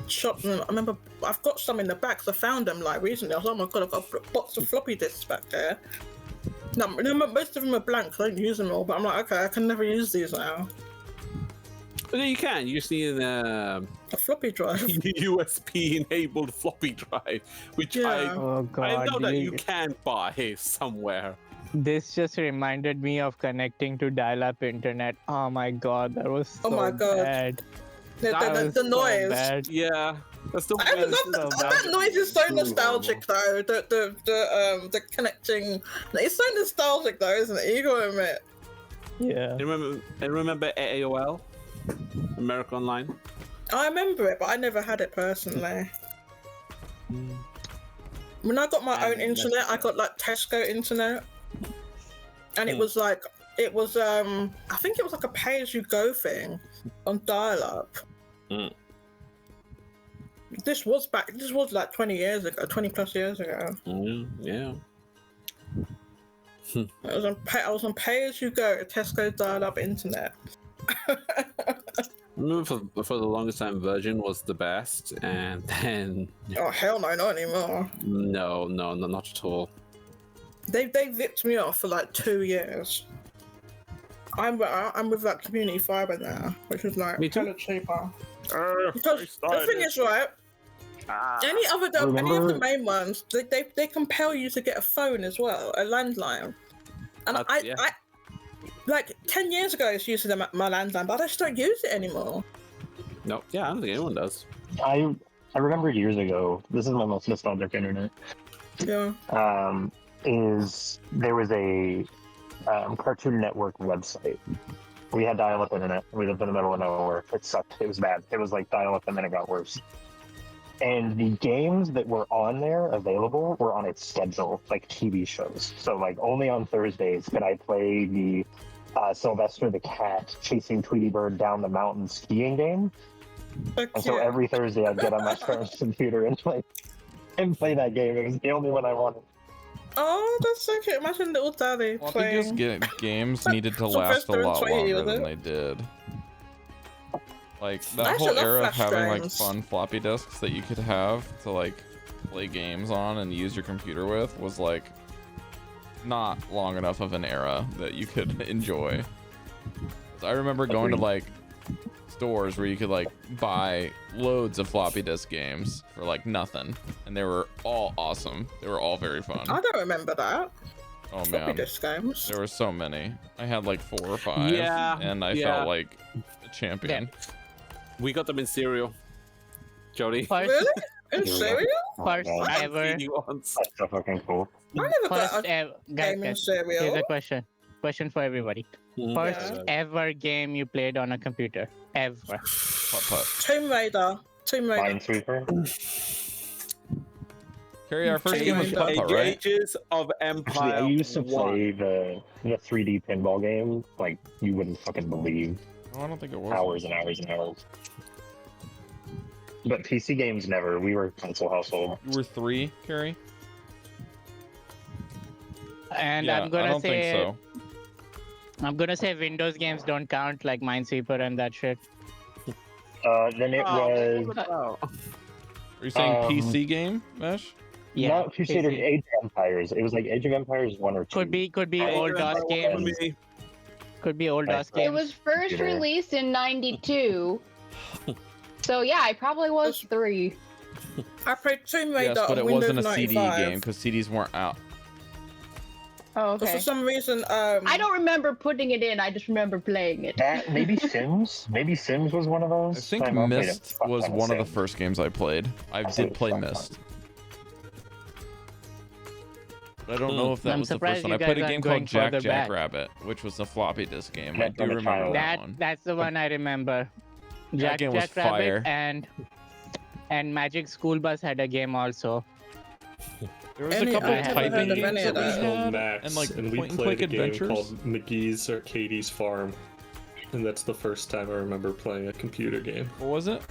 shop. I remember I've got some in the back 'cause I found them like recently. I was like, oh my god, I've got a box of floppy disks back there. No, most of them are blank. So I don't use them all. But I'm like, okay, I can never use these now. But you can. You just need A floppy drive. USB-enabled floppy drive, which Yeah. Oh god. I know that you can buy somewhere. This just reminded me of connecting to dial-up internet. Oh my god, that was so Oh my God. bad. The That was noise. So bad. Yeah, that's the I one. love so that. bad. That noise is so nostalgic though. The connecting. It's so nostalgic though, isn't it? You gotta admit. Yeah. Remember AOL, America Online. I remember it, but I never had it personally. When I got my own internet, I got like Tesco internet, and it was like I think it was like a pay-as-you-go thing on dial-up. This was like 20 years ago, 20 plus years ago. Yeah. I was on pay-as-you-go Tesco dial-up internet. I remember for the longest time, Virgin was the best, and then Oh hell no, not anymore. no, not at all. They ripped me off for like 2 years. I'm with that community fiber now, which is like Me too. kind of cheaper. Because the thing is, right? Any of the Remember- main ones, they compel you to get a phone as well, a landline. And Yeah. I like 10 years ago I was using my landline, but I just don't use it anymore. No, yeah, I don't think anyone does. I remember years ago. This is my most nostalgic internet. Yeah. Is there was a Cartoon Network website. We had dial-up internet. We lived in the middle of nowhere. It sucked. It was bad. It was like dial-up, and then it got worse. And the games that were on there available were on its schedule, like TV shows. So like only on Thursdays could I play the Sylvester the Cat chasing Tweety Bird down the mountain skiing game. And so every Thursday I'd get on my parents' computer and play that game. It was the only one I wanted. Oh, that's so cute. Imagine little daddy Well, I playing. think just games needed to So last a Sylvester and lot Tweety, longer was than it? they did. Like I that actually whole love era of flash having like drives. fun floppy disks that you could have to like play games on and use your computer with was like not long enough of an era that you could enjoy. 'Cause I remember going to like stores where you could like buy loads of floppy disk games for like nothing, and they were all awesome. They were all very fun. I don't remember that. Oh Floppy man, disk games. there were so many. I had like 4 or 5, Yeah, and I yeah. felt like a champion. We got them in cereal. Jodie. First, Really? In Yeah. cereal? first Oh, I ever, haven't seen you once. That's so fucking cool. I never first got a ever, game in guys, here's cereal. a question for everybody. First Yeah. ever game you played on a computer, ever. Putt. Tomb Raider. Minesweeper. Carrie, our first game was Age- Putt, right? Ages of Empire. Actually, I used to 1. play the 3D pinball game. Like you wouldn't fucking believe. No, I don't think it was. Hours and hours and hours. But PC games never. We were a console household. You were 3, Carrie? And Yeah, I'm I gonna don't say, think so. I'm gonna say Windows games don't count, like Minesweeper and that shit. Then it was Are you saying Um, PC game, Mesh? Yeah, not Crusader PC. Age of Empires. It was like Age of Empires 1 or 2. Could be Hey, old DOS remember games. me? Could be old Right. DOS It games. was first Computer. released in '92. So yeah, I probably was 3. I played Tomb Raider Yes, but on it Windows wasn't a 95. CD game because CDs weren't out. Oh, But okay. for some reason, I don't remember putting it in. I just remember playing it. That maybe Sims. Maybe Sims was one of I those. think I've played a Myst fuck was ton one of the Sims. first games I played. I Also did play fuck Myst. But I don't know if that I'm was the surprised first one. you I played a guys game aren't called going Jack further back. Jackrabbit, which was a floppy disk game. I That's do on the remember child. that one. That's the one I remember. That game was fire. Jackrabbit and Magic School Bus had a game also. There was a Any- couple I of haven't typing heard of games any that of we that. Called had, Max, and like we point and played click a game adventures. called McGee's or Katie's Farm, and that's the first time I remember playing a computer game. What was it?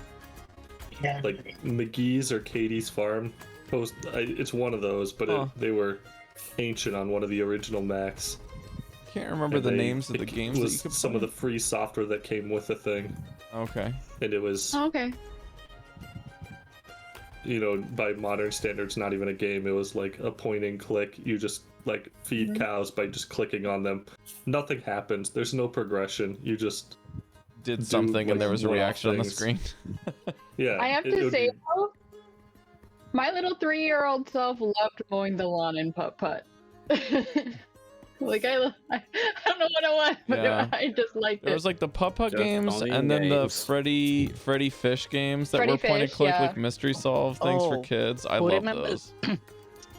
Yeah. Like McGee's or Katie's Farm. It's one of those, but Huh. they were ancient on one of the original Macs. I can't remember And the they- names of the it games that was you could some play. of the free software that came with the thing, Okay. and it was, Oh, okay. you know, by modern standards, not even a game. It was like a point and click. You just like feed cows by just clicking on them. Nothing happens. There's no progression. You just Did do, something like, and there was a one-off reaction on the things. screen. yeah. I have it to would say be- though, my little 3-year-old self loved mowing the lawn in Putt Putt. Like I don't know what it was, but Yeah. I just liked There it. was like the Putt-Putt Just games, owning and then the games. Freddy Fish games that Freddy were point and Fish, click, yeah. like mystery solve things for Oh, kids. I who love remembers- those.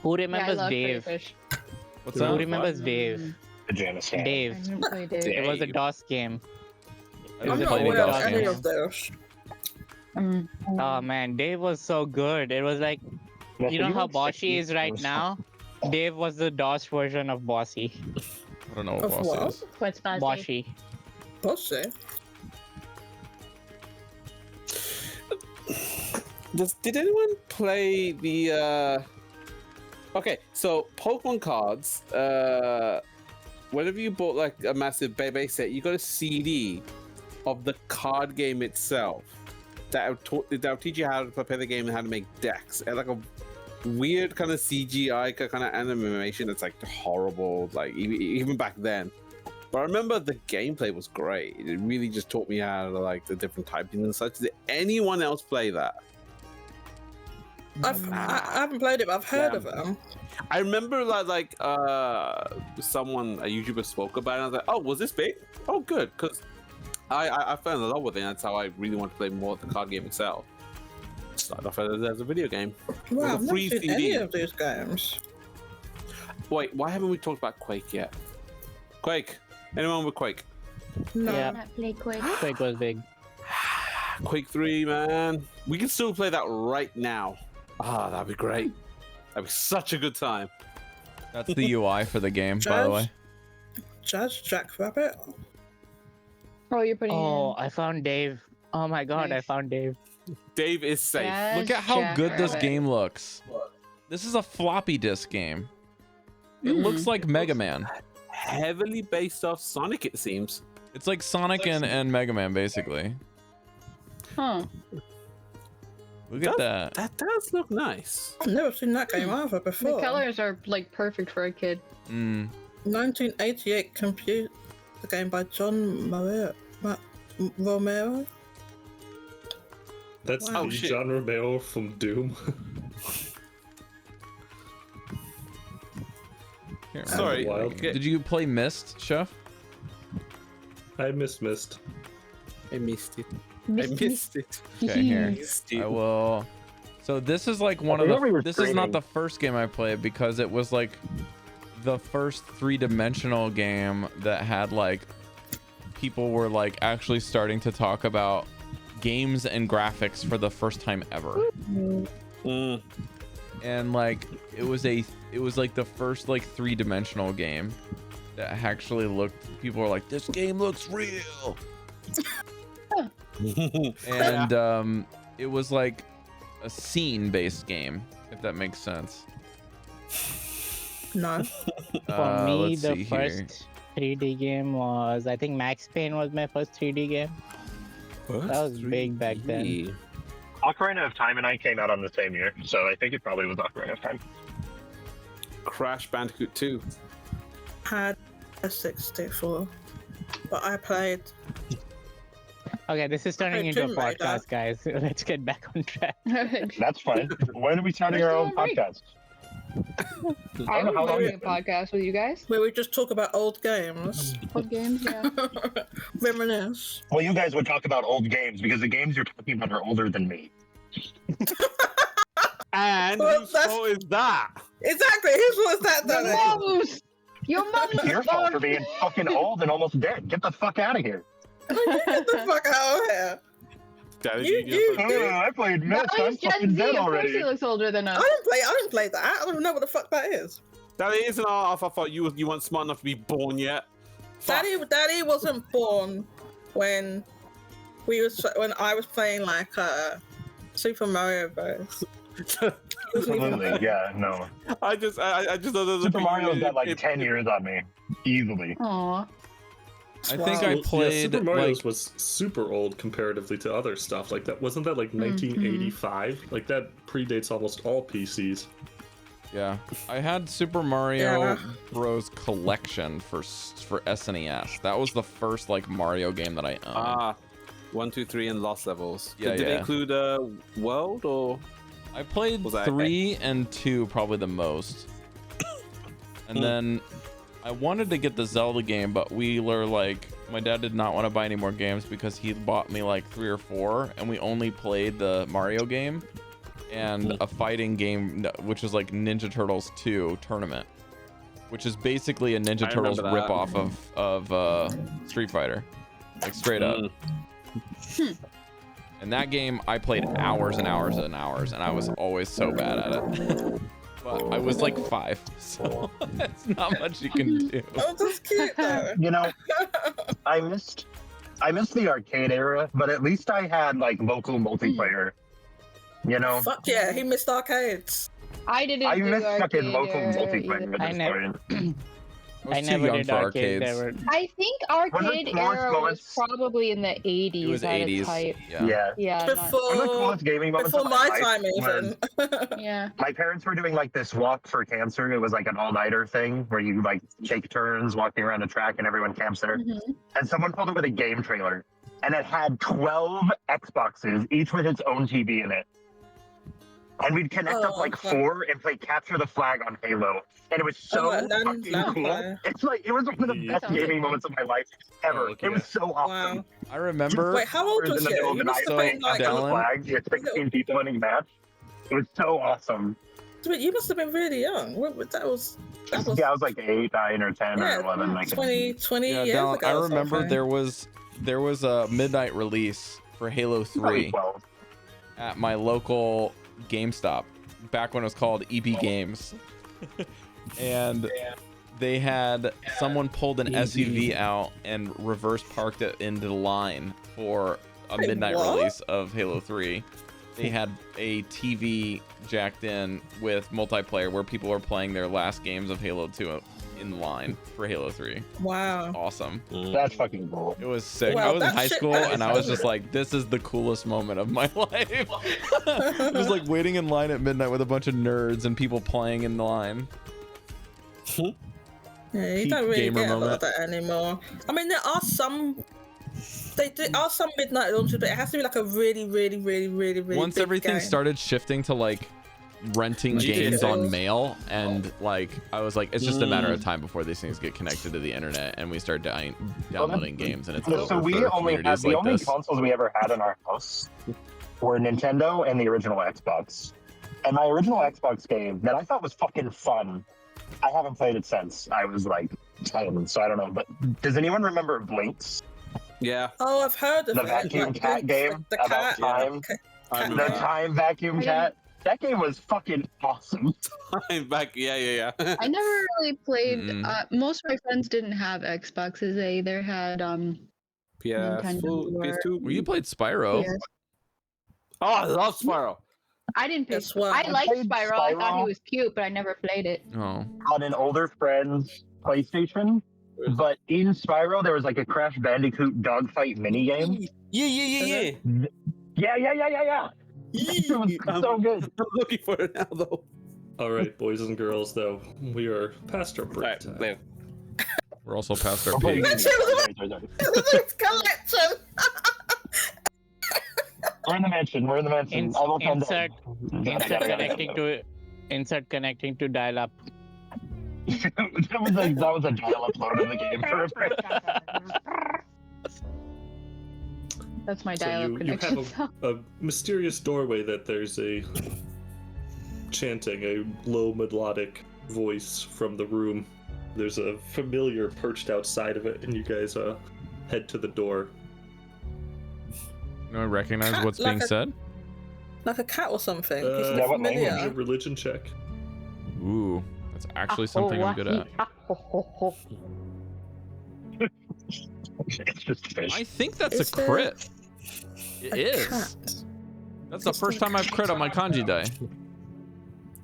Who Yeah, I remembers love Freddy Dave? Fish. What's Who Who that? remembers Dave? The Janus game. I Dave. didn't play Dave. It was a DOS game. I I'm didn't not play any aware of DOS any games. of those. Oh man, Dave was so good. It was like, you know how Bossy is right now? Dave was the DOS version of Bossy. I don't know what Of boss what? is. What's Bossy? Bossy. Bossy. Did anyone play the Okay, so Pokemon cards, whenever you bought like a massive base set, you got a CD of the card game itself that would teach you how to play the game and how to make decks. And like a weird kind of CGI kind of animation that's like horrible, like even back then. But I remember the gameplay was great. It really just taught me how to like the different typings and such. Did anyone else play that? I haven't played it, but I've heard of it. I remember someone, a YouTuber spoke about it. And I was like, oh, was this big? Oh, good, because I fell in love with it. And that's how I really want to play more of the card game itself. Started off as a video game. Wow, I've never free seen CD. any of these games. Wait, why haven't we talked about Quake yet? Quake. Anyone with Quake? No. Yeah. Not play Quake. Quake was big. Quake 3, man. We can still play that right now. Ah, that'd be great. That'd be such a good time. That's the UI for the game, by the way. Judge Jackrabbit. Oh, you're putting Oh, I found Dave. Oh my god, I Nice. found Dave. Dave is safe. Jazz Look at how good this Jackrabbit. game looks. This is a floppy disk game. It looks like Mega Man. Heavily based off Sonic, it seems. It's like Sonic and Mega Man, basically. Huh. Look at that. That does look nice. I've never seen that game either The before. colors are like perfect for a kid. 1988 computer game by John Romero. That's Wow. the Shit. John Romero from Doom. Here, Sorry. Wild. Did you play Myst, Chef? I missed. I missed it. I Missed missed it. Okay, here. Missed it. I will. So this is like one of remember you the. were This is not streaming. the first game I played because it was like the first three-dimensional game that had like people were like actually starting to talk about games and graphics for the first time ever. Mm. And like it was like the first like three-dimensional game that actually looked. People were like, "This game looks real," and it was like a scene-based game, if that makes sense. No. For me, Let's the see first 3D game was, I think Max Payne was my first 3D game. That was big back then. Ocarina of Time and I came out on the same year, so I think it probably was Ocarina of Time. Crash Bandicoot 2. Had a 64, but I played. Okay, this is turning into a Tomb Raider. podcast, guys. Let's get back on track. That's fine. When are we starting We're our own still on break. podcast? I don't know would how long do a podcast with you guys. Where we just talk about old games. Old games, yeah. Reminisce. Well, you guys would talk about old games because the games you're talking about are older than me. And Well, whose that's- fault is that? Exactly. Whose was that, Your Dallan? mom's! Your mom's It's your fault for being fucking old and almost dead. Get the fuck out of here. Get the fuck out of here. Daddy, You- I played Mitch. I'm That is fucking Gen Z, dead of course already. he looks older than us. I didn't play that. I don't know what the fuck that is. Daddy isn't off. I thought you weren't smart enough to be born yet. Fuck. Daddy wasn't born when I was playing like Super Mario Bros. He wasn't even Absolutely, born. yeah, no. I just know that Super Mario's got like 10 years on me. Easily. Aw. I think Wow. I Well, played Super Mario's like was super old comparatively to other stuff. Like that wasn't that like 1985? Like that predates almost all PCs. yeah. I had Super Mario Yeah. Bros. Collection for SNES. That was the first like Mario game that I owned. 1, 2, 3, and Lost Levels. Yeah, Did they yeah. include World or? I played Was that 3 and 2 probably the most. And then I wanted to get the Zelda game, but we were like, my dad did not want to buy any more games because he bought me like 3 or 4, and we only played the Mario game and a fighting game, which is like Ninja Turtles 2 Tournament, which is basically a Ninja I Turtles remember that. ripoff of Street Fighter, like straight up. And that game, I played hours and hours and hours, and I was always so bad at it. But I was like 5, so it's not much you can do. Oh, that's cute though. You know, I missed the arcade era, but at least I had like local multiplayer. You know, Fuck yeah, he missed arcades. I didn't I do missed fucking arcade local era multiplayer either. at I this never- point. was I too never young did for arcade. arcades. Never. I think arcade coolest era was moments? probably in the 80s. It was at its 80s. height. Yeah. Yeah. Not, One of the Before, coolest gaming moments before of my life time, was even. yeah. my parents were doing like this walk for cancer. It was like an all-nighter thing where you like take turns walking around a track and everyone camps there. Mhm. And someone pulled up with a game trailer, and it had 12 Xboxes, each with its own TV in it. And we'd connect up Oh, like wow. 4 and play Capture the Flag on Halo. And it was so what, fucking LAN cool. player? It's like, it was one of the Yeah. best Sounds like gaming fun. moments of my life ever. Oh, okay. It was so awesome. Wow. I remember. Wait, how old In was the middle you? of You the must night, have been So, like. Capture the Dallan? Flag, you had 16 people in a match. It was so awesome. Wait, you must have been really young. That was. Yeah, I was like 8, 9, or 10, Yeah, or 11. Like, 20 Yeah, years Dallan, ago. I or remember something. there was a midnight release for Halo 3 12. at my local GameStop back when it was called EB Games. And they had someone pulled an SUV out and reverse parked it into the line for a Wait, midnight what? release of Halo 3. They had a TV jacked in with multiplayer where people were playing their last games of Halo 2 in line for Halo 3. Wow. Awesome. That's fucking cool. It was sick. Wow, I was in that high shit- school that and is I was cool. just like, this is the coolest moment of my life. Just like waiting in line at midnight with a bunch of nerds and people playing in the line. Yeah, you Peak don't really gamer get a lot moment. of that anymore. I mean, there are some. There are some midnight launches, but it has to be like a really Once big everything game. started shifting to like renting Like games digital. on mail, and like I was like, it's just a matter of time before these things get connected to the internet and we start downloading games, and it's So over we for only had communities the like only this. consoles we ever had in our house were Nintendo and the original Xbox. And my original Xbox game that I thought was fucking fun, I haven't played it since. I was like 10, so I don't know. But does anyone remember Blinks? Yeah. Oh, I've heard of The it. vacuum like cat Blinks, game like the about cat. time? I The know. time vacuum cat? That game was fucking awesome. Time back. Yeah. I never really played. Mm-mm. Most of my friends didn't have Xboxes. They either had Nintendo or- PS2. Well, you played Spyro. PS. Oh, I love Spyro. I didn't pick. Guess what? I I liked played Spyro. I thought he Spyro. was cute, but I never played it. Oh, On an older friend's PlayStation. But in Spyro, there was like a Crash Bandicoot dogfight minigame. Yeah. Yeah. It was so good. I'm looking for it now, though. All right, boys and girls, though, we are past our break Alright, time. there. we're also past our Oh, wait, peak. sorry. Collection. We're in the mansion. I will come Insert down. insert connecting to dial up. that was a dial-up load of the game for a friend. That's my So dial-up you connection. have a mysterious doorway that there's a chanting, a low melodic voice from the room. There's a familiar perched outside of it, and you guys head to the door. You know, I recognize Cat, what's like being a- said. Like a cat or something. Uh, It's yeah, what Make a familiar. religion check. Ooh, that's actually something I'm good at. It's just fish. I think that's Is a there crit. It A is. cat. That's the Is first there a time I've crit on my kanji die.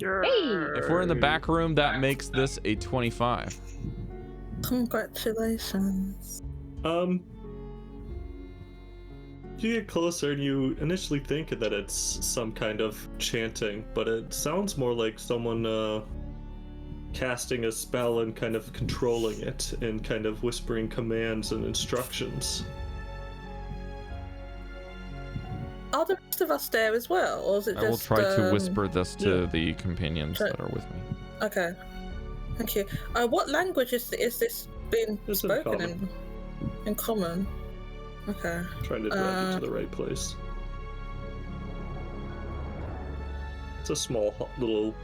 Hey! If we're in the back room, that makes this a 25. Congratulations. You get closer and you initially think that it's some kind of chanting, but it sounds more like someone casting a spell and kind of controlling it and kind of whispering commands and instructions. Are the rest of us there as well, or is it I just? will try to whisper this to yeah. the companions Try- that are with me. Okay. Thank you. What language is this being It's in spoken common. in common? Okay. Trying to direct you to the right place. It's a small little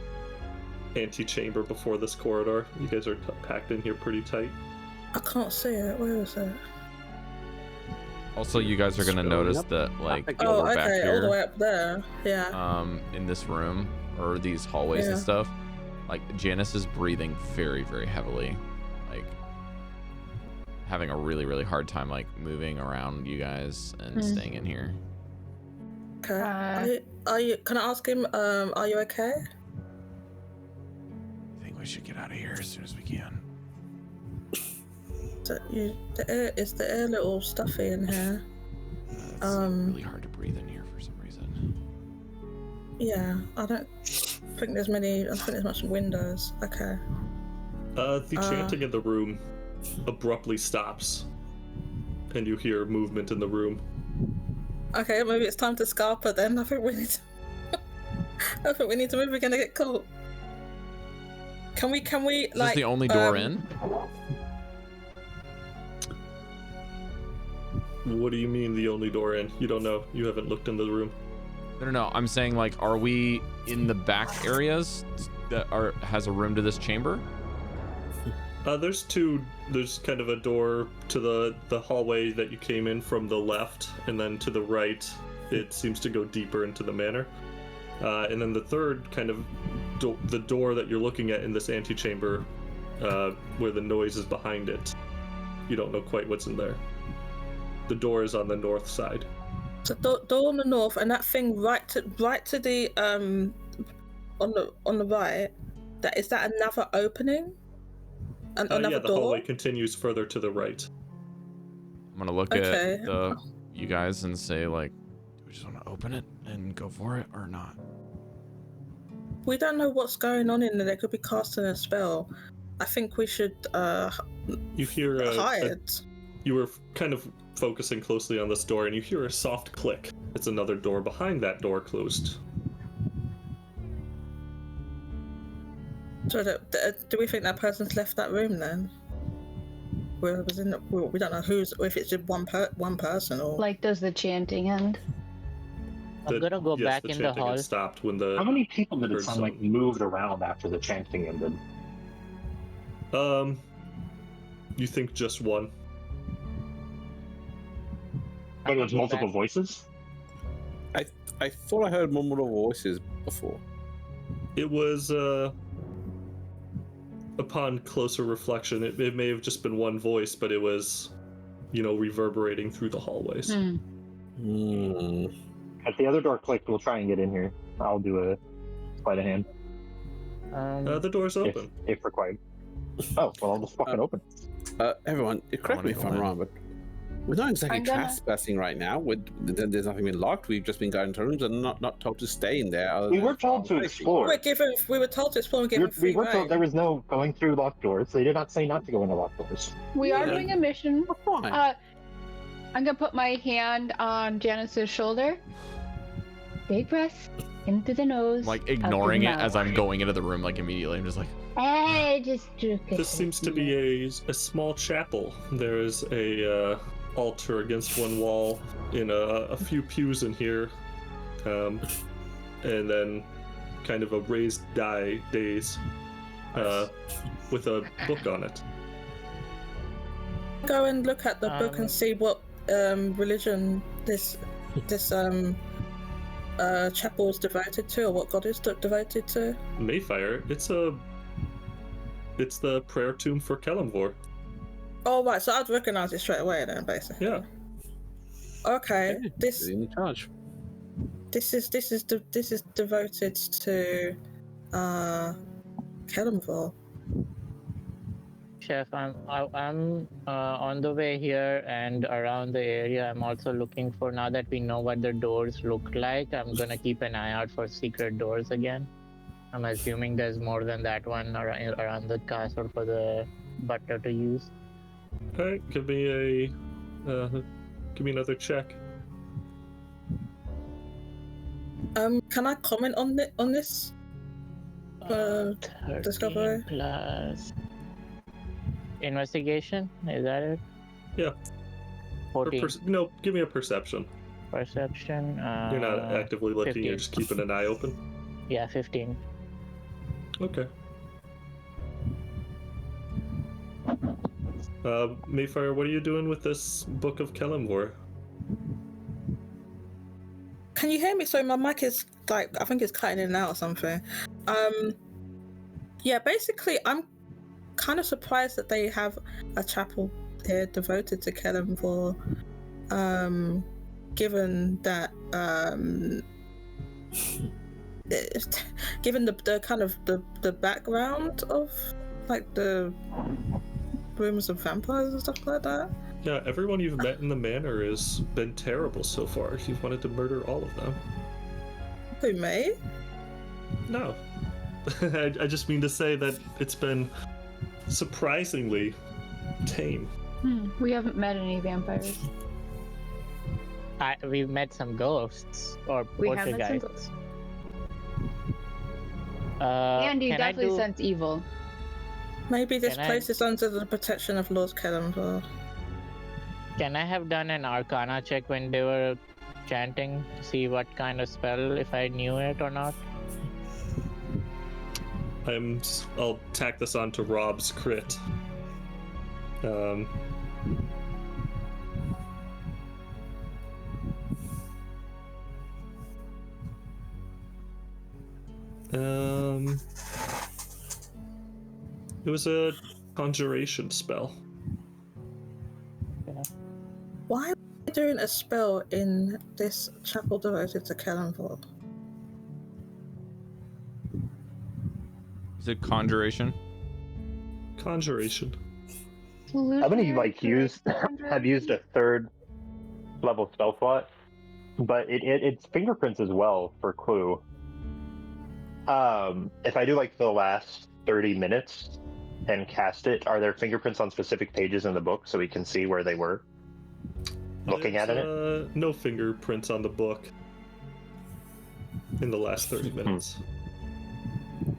antechamber before this corridor. You guys are packed in here pretty tight. I can't see it. Where is it? Also, you guys are gonna Scrolling notice up. that, like, Oh, over back okay. All the here, way up there. Yeah. in this room or these hallways and Yeah. stuff, like Janus is breathing very, very heavily, like having a really, really hard time like moving around you guys and staying in here. Okay. Are you? Can I ask him? Are you okay? I think we should get out of here as soon as we can. Is the air a little stuffy in here? It's really hard to breathe in here for some reason. Yeah, I don't think there's many. I don't think there's much windows. Okay. The chanting in the room abruptly stops, and you hear movement in the room. Okay, maybe it's time to Scarpa then. I think we need to. I think we need to move. We're gonna get caught. Can we Is like? this the only door in? What do you mean the only door in? You don't know. You haven't looked in the room. No. I'm saying, like, are we in the back areas that has a room to this chamber? There's kind of a door to the hallway that you came in from the left, and then to the right, it seems to go deeper into the manor. And then the third kind of the door that you're looking at in this antechamber, where the noise is behind it. You don't know quite what's in there. The door is on the north side. So door on the north, and that thing right to the on the right. Is that another opening? Another yeah, the door? hallway continues further to the right. I'm gonna look at you guys and say, like, do we just want to open it and go for it or not? We don't know what's going on in there. They could be casting a spell. I think we should You hear hide. You were kind of focusing closely on this door, and you hear a soft click. It's another door behind that door closed. So do we think that person's left that room then? We don't know if it's just one person or. Like, does the chanting end? I'm gonna go back in the chanting hall. had stopped when the. How many people did it heard sound like moved around after the chanting ended? You think just one? But it was multiple voices? I thought I heard multiple voices before. It was, upon closer reflection, it may have just been one voice, but it was, reverberating through the hallways. If the other door clicked, we'll try and get in here. I'll do a sleight of hand. The door's open. If required. Oh, well, I'll just fucking open. Everyone, correct me if I'm wrong, but we're not exactly I'm gonna- trespassing right now. There's nothing been locked. We've just been going to rooms and not told to stay in there. We were told to explore. We were told to explore and given free We were told rein. there was no going through locked doors. They did not say not to go into locked doors. We are doing a mission. Fine. I'm gonna put my hand on Janus's shoulder. Big breath into the nose. Like, ignoring it mouth. as I'm going into the room, like, immediately. I'm just like, I just took it. This seems to be a small chapel. There is a altar against one wall, in a few pews in here, and then kind of a raised dais with a book on it. Go and look at the book and see what religion this chapel is devoted to, or what god is devoted to. Maefyre, it's the prayer tomb for Kelemvor. Oh right, so I'd recognize it straight away then, basically. Yeah. Okay, Yeah, this he's in charge. this is devoted to Kelemvor. Chef, I'm on the way here and around the area. I'm also looking for, now that we know what the doors look like, I'm gonna keep an eye out for secret doors again. I'm assuming there's more than that one around the castle for the butler to use. All right, give me another check. Can I comment on this? 13 Discovery? plus investigation, is that it? Yeah. 14. No, give me a perception. Perception. You're not actively looking, 15. you're just keeping an eye open. Yeah, 15. Okay. Maefyre, what are you doing with this Book of Kelemvor? Can you hear me? Sorry, my mic is like, I think it's cutting in and out or something. Yeah, basically, I'm kind of surprised that they have a chapel here devoted to Kelemvor, given that, given the kind of the background of like the rumors of vampires and stuff like that? Yeah, everyone you've met in the manor has been terrible so far. You've wanted to murder all of them. Who, me? No. I just mean to say that it's been surprisingly tame. We haven't met any vampires. We've met some ghosts or We have met some poltergeists. ghosts. And you can I definitely do- sense evil. Maybe this Can I- place is under the protection of Lord Kellenville. Can I have done an Arcana check when they were chanting to see what kind of spell, if I knew it or not? I'll tack this on to Rob's crit. It was a conjuration spell. Why are we doing a spell in this chapel devoted to Kellenville? Is it conjuration? Conjuration. How many like have used a third level spell slot? But it's fingerprints as well for clue. If I do like the last 30 minutes and cast it, are there fingerprints on specific pages in the book so we can see where they were? Looking at it? No fingerprints on the book in the last 30 minutes.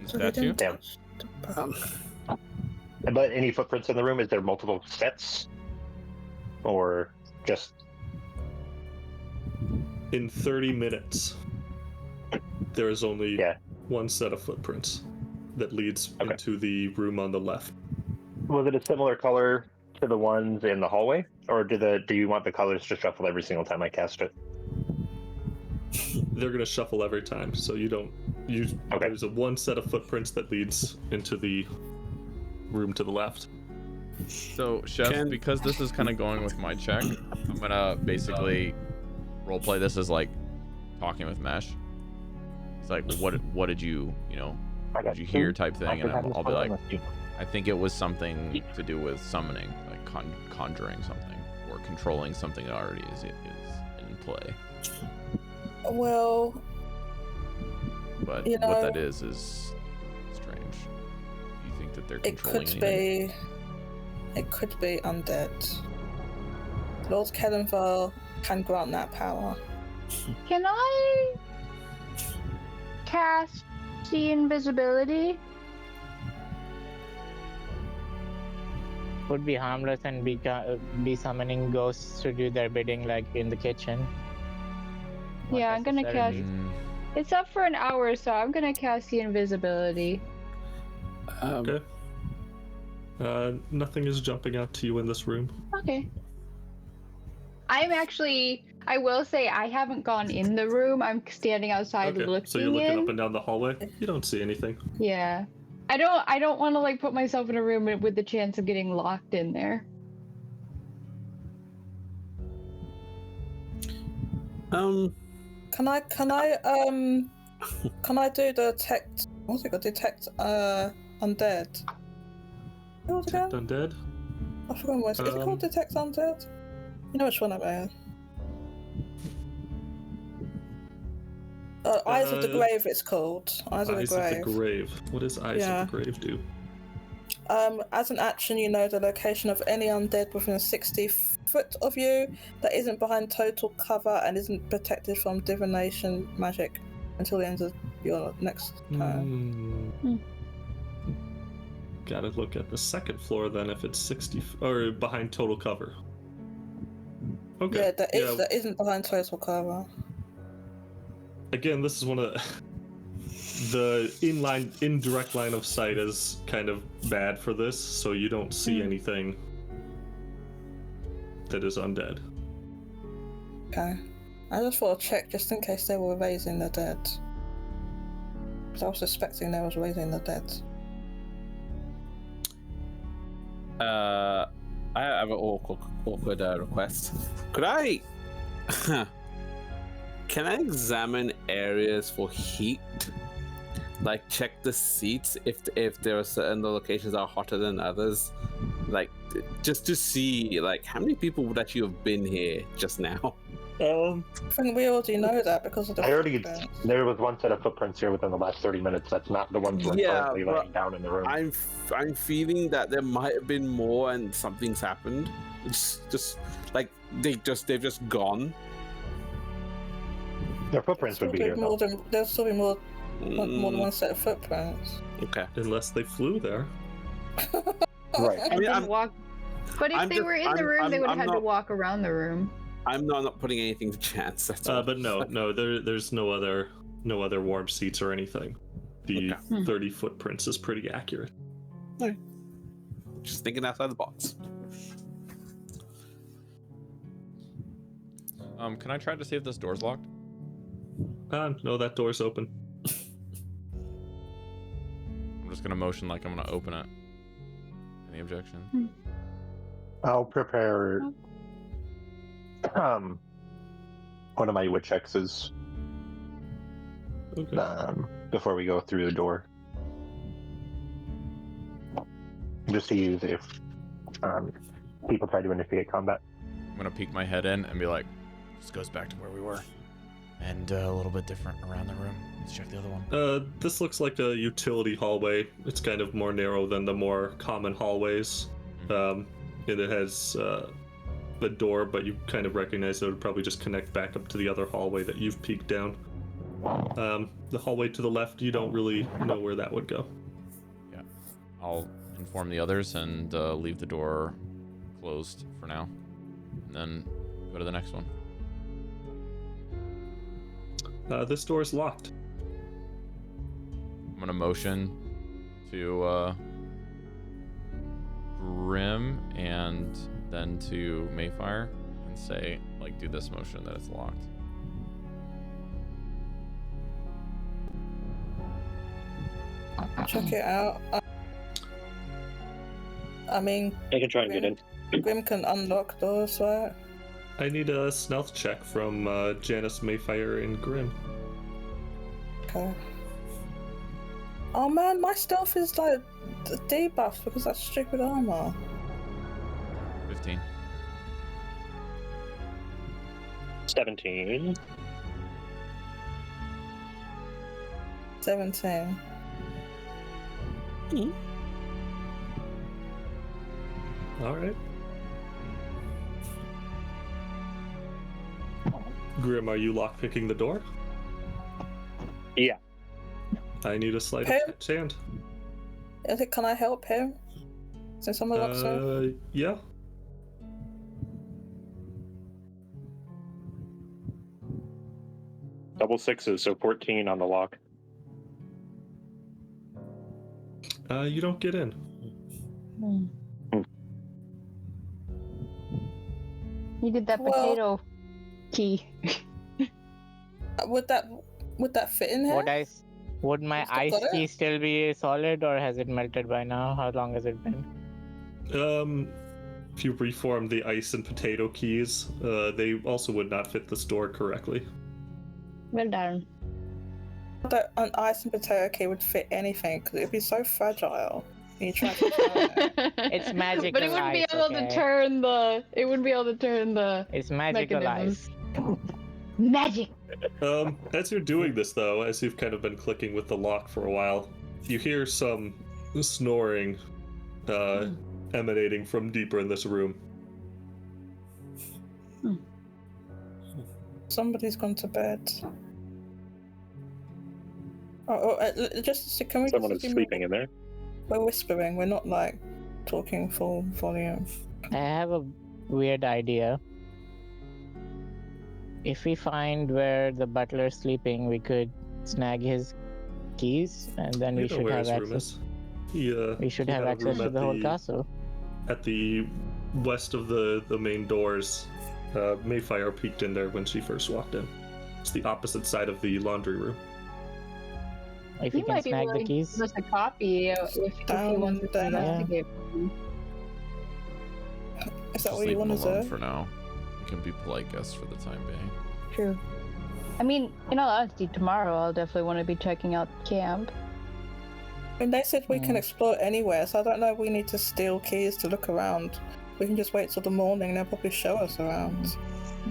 Is So we that you? didn't Damn. touch the book. But any footprints in the room? Is there multiple sets? Or just... In 30 minutes, there is only Yeah. one set of footprints that leads Okay. into the room on the left. Was it a similar color to the ones in the hallway? Or do you want the colors to shuffle every single time I cast it? They're gonna shuffle every time, so you don't. Okay. There's a one set of footprints that leads into the room to the left. So, Chef, because this is kind of going with my check, I'm gonna basically roleplay this as like talking with Mesh. It's like, well, what did you, what did you hear type thing, and I'll be like, I think it was something to do with summoning, like conjuring something or controlling something that already is in play. Well, But You what know, that is strange. You think that they're it controlling could anything? be undead. Lord Kellenville can grant that power. Can I cast see invisibility? Would be harmless and be summoning ghosts to do their bidding, like in the kitchen. Not Yeah, I'm gonna necessarily. Mm, It's up for an hour, so I'm gonna cast the invisibility. Okay. Nothing is jumping out to you in this room. Okay. I will say I haven't gone in the room. I'm standing outside Okay, looking so you're looking in. up and down the hallway. You don't see anything. Yeah. I don't want to like put myself in a room with the chance of getting locked in there. Can I do the detect? What's it called? Detect undead. What was it Detect again? undead. I forgot what it's Is it called detect undead? You know which one I mean. Eyes of the Grave. It's called Eyes of the Grave. What does Eyes of the Grave do? As an action, you know the location of any undead within 60 foot of you that isn't behind total cover and isn't protected from divination magic until the end of your next turn. Gotta look at the second floor then if it's 60 or behind total cover. Okay. Yeah, that isn't behind total cover. Again, this is one of the indirect line of sight is kind of bad for this, so you don't see anything that is undead. Okay. I just thought I'd check just in case they were raising the dead. Because I was suspecting they was raising the dead. I have an awkward request. Could I... Can I examine areas for heat? Like check the seats if there are certain locations that are hotter than others? like just to see like how many people would actually have been here just now. I think we already know that because of the footprints. There was one set of footprints here within the last 30 minutes. That's not the ones who are currently laying down in the room. I'm feeling that there might have been more and something's happened. It's just like they've just gone. Their footprints would be here. There'll still be more than one set of footprints. Okay. Unless they flew there. Right. And then walk. But if they were in the room, they would have had to walk around the room. I'm not putting anything to chance. That's all. But no, there's no other warm seats or anything. The 30 footprints is pretty accurate. Right. Just thinking outside the box. Can I try to see if this door's locked? No, that door's open. I'm just gonna motion like I'm gonna open it. Any objection? I'll prepare one of my witch hexes before we go through the door. Just to use if people try to initiate combat. I'm gonna peek my head in and be like, this goes back to where we were. And a little bit different around the room. Let's check the other one. This looks like a utility hallway. It's kind of more narrow than the more common hallways. And it has a door, but you kind of recognize it would probably just connect back up to the other hallway that you've peeked down. The hallway to the left, you don't really know where that would go. Yeah. I'll inform the others and leave the door closed for now. And then go to the next one. This door is locked. I'm gonna motion to Grim and then to Maefyre and say, like, do this motion that it's locked. Check it out. I mean, I can try and get in. Grim can unlock doors, right? I need a stealth check from Janus, Maefyre, and Grim. Okay. Oh man, my stealth is like debuffed because that's stupid armor. 15. 17. 17. All right. Grim, are you lockpicking the door? Yeah. I need a sleight Okay. of hand. Can I help him? Since I'm a locksmith? Yeah. Double sixes, so 14 on the lock. You don't get in. You did that potato key. Would that fit in here? Would my Still ice got it? key still be solid, or has it melted by now? How long has it been? If you reform the ice and potato keys, they also would not fit this door correctly. Well done. That an ice and potato key would fit anything because it'd be so fragile. You try to turn it. It's magical But it wouldn't be ice, able okay? to turn the. It wouldn't be able to turn the. It's magical mechanisms. ice. Magic. As you're doing this, though, as you've kind of been clicking with the lock for a while, you hear some snoring emanating from deeper in this room. Somebody's gone to bed. Can we Someone just is sleeping in there. We're whispering. We're not like talking full volume. I have a weird idea. If we find where the butler's sleeping, we could snag his keys, and then we should have access. We should have access to the whole castle. At the west of the main doors, Maefyre peeked in there when she first walked in. It's the opposite side of the laundry room. If He you can might be snag the willing to keys. give us a copy if he wants to investigate. Is that Just what you leave want them to alone do? for now. We can be polite guests for the time being. True. I mean, in all honesty, tomorrow I'll definitely want to be checking out camp. And they said we can explore anywhere, so I don't know if we need to steal keys to look around. We can just wait till the morning and they'll probably show us around.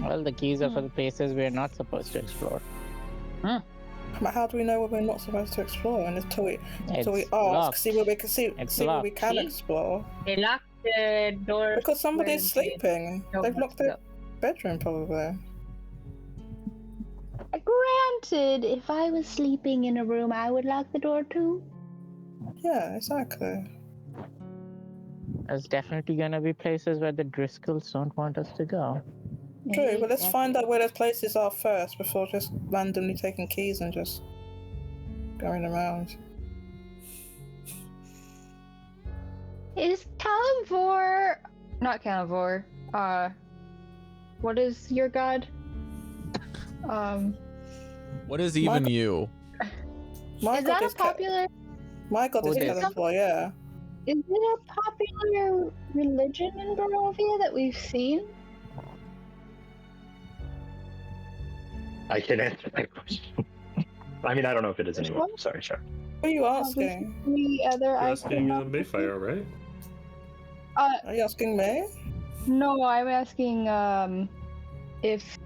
Well, the keys are for the places we're not supposed to explore. But how do we know what we're not supposed to explore? And until we ask, locked. see where we can see where we can See? explore. They locked the door. Because somebody's where they sleeping. don't They've want locked to their go. bedroom probably. Granted, if I was sleeping in a room, I would lock the door too. Yeah, exactly. There's definitely gonna be places where the Driscolls don't want us to go. True, but let's find Exactly. out where those places are first before just randomly taking keys and just going around. Is Calivor... Not Calivor. What is your god? What is even Michael- you? My is god that a is popular... My god is What is- Calibor, yeah. Is it a popular religion in Barovia that we've seen? I can answer that question. I mean, I don't know if it is anymore. Sorry, sure. Who are you Have we asking? seen any other You're asking iconography? Maefyre, right? Are you asking me? No, I'm asking if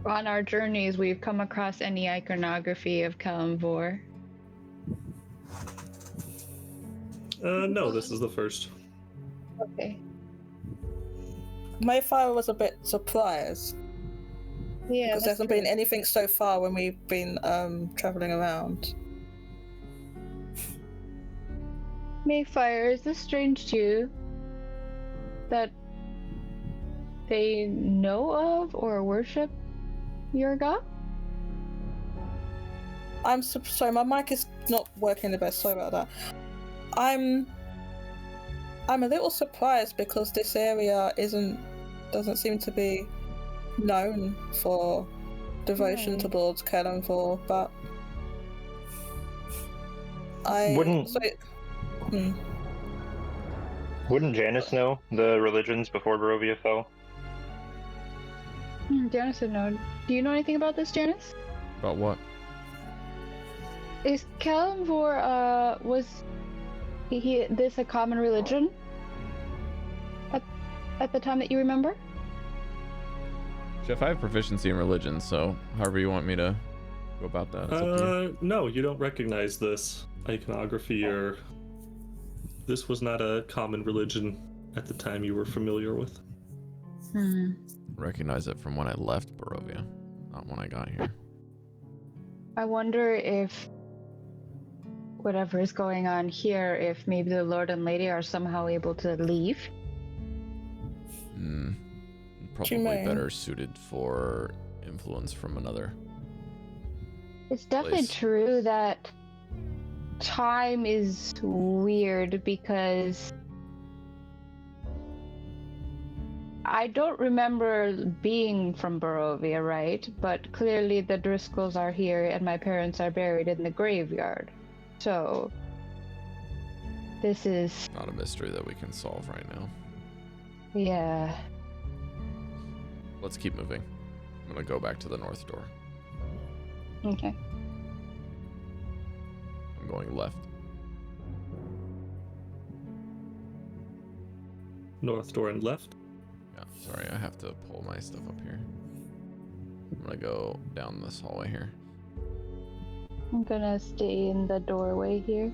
on our journeys we've come across any iconography of Kalimvor. No, this is the first. Okay. Maefyre was a bit surprised Yeah. because there hasn't been anything so far when we've been traveling around. Maefyre, is this strange to you? That they know of or worship your god? Sorry, my mic is not working the best. Sorry about that. I'm a little surprised because this area doesn't seem to be known for devotion to Lord Kalimvor, but Wouldn't Janus know the religions before Barovia fell? Janus would know. Do you know anything about this, Janus? About what? Is Kalimvor, was this a common religion? At the time that you remember? Chef, I have proficiency in religion, so however you want me to go about that. It's up to you. No, you don't recognize this iconography, or this was not a common religion at the time you were familiar with. Recognize it from when I left Barovia, not when I got here. I wonder if whatever is going on here, if maybe the Lord and Lady are somehow able to leave. Probably may. better suited for influence from another. It's definitely place. true that time is weird because I don't remember being from Barovia, right? But clearly the Driscolls are here and my parents are buried in the graveyard. So this is, Not a mystery that we can solve right now. yeah. Let's keep moving. I'm gonna go back to the north door. Okay. I'm going left. North door and left. Yeah, sorry, I have to pull my stuff up here. I'm gonna go down this hallway here. I'm gonna stay in the doorway here.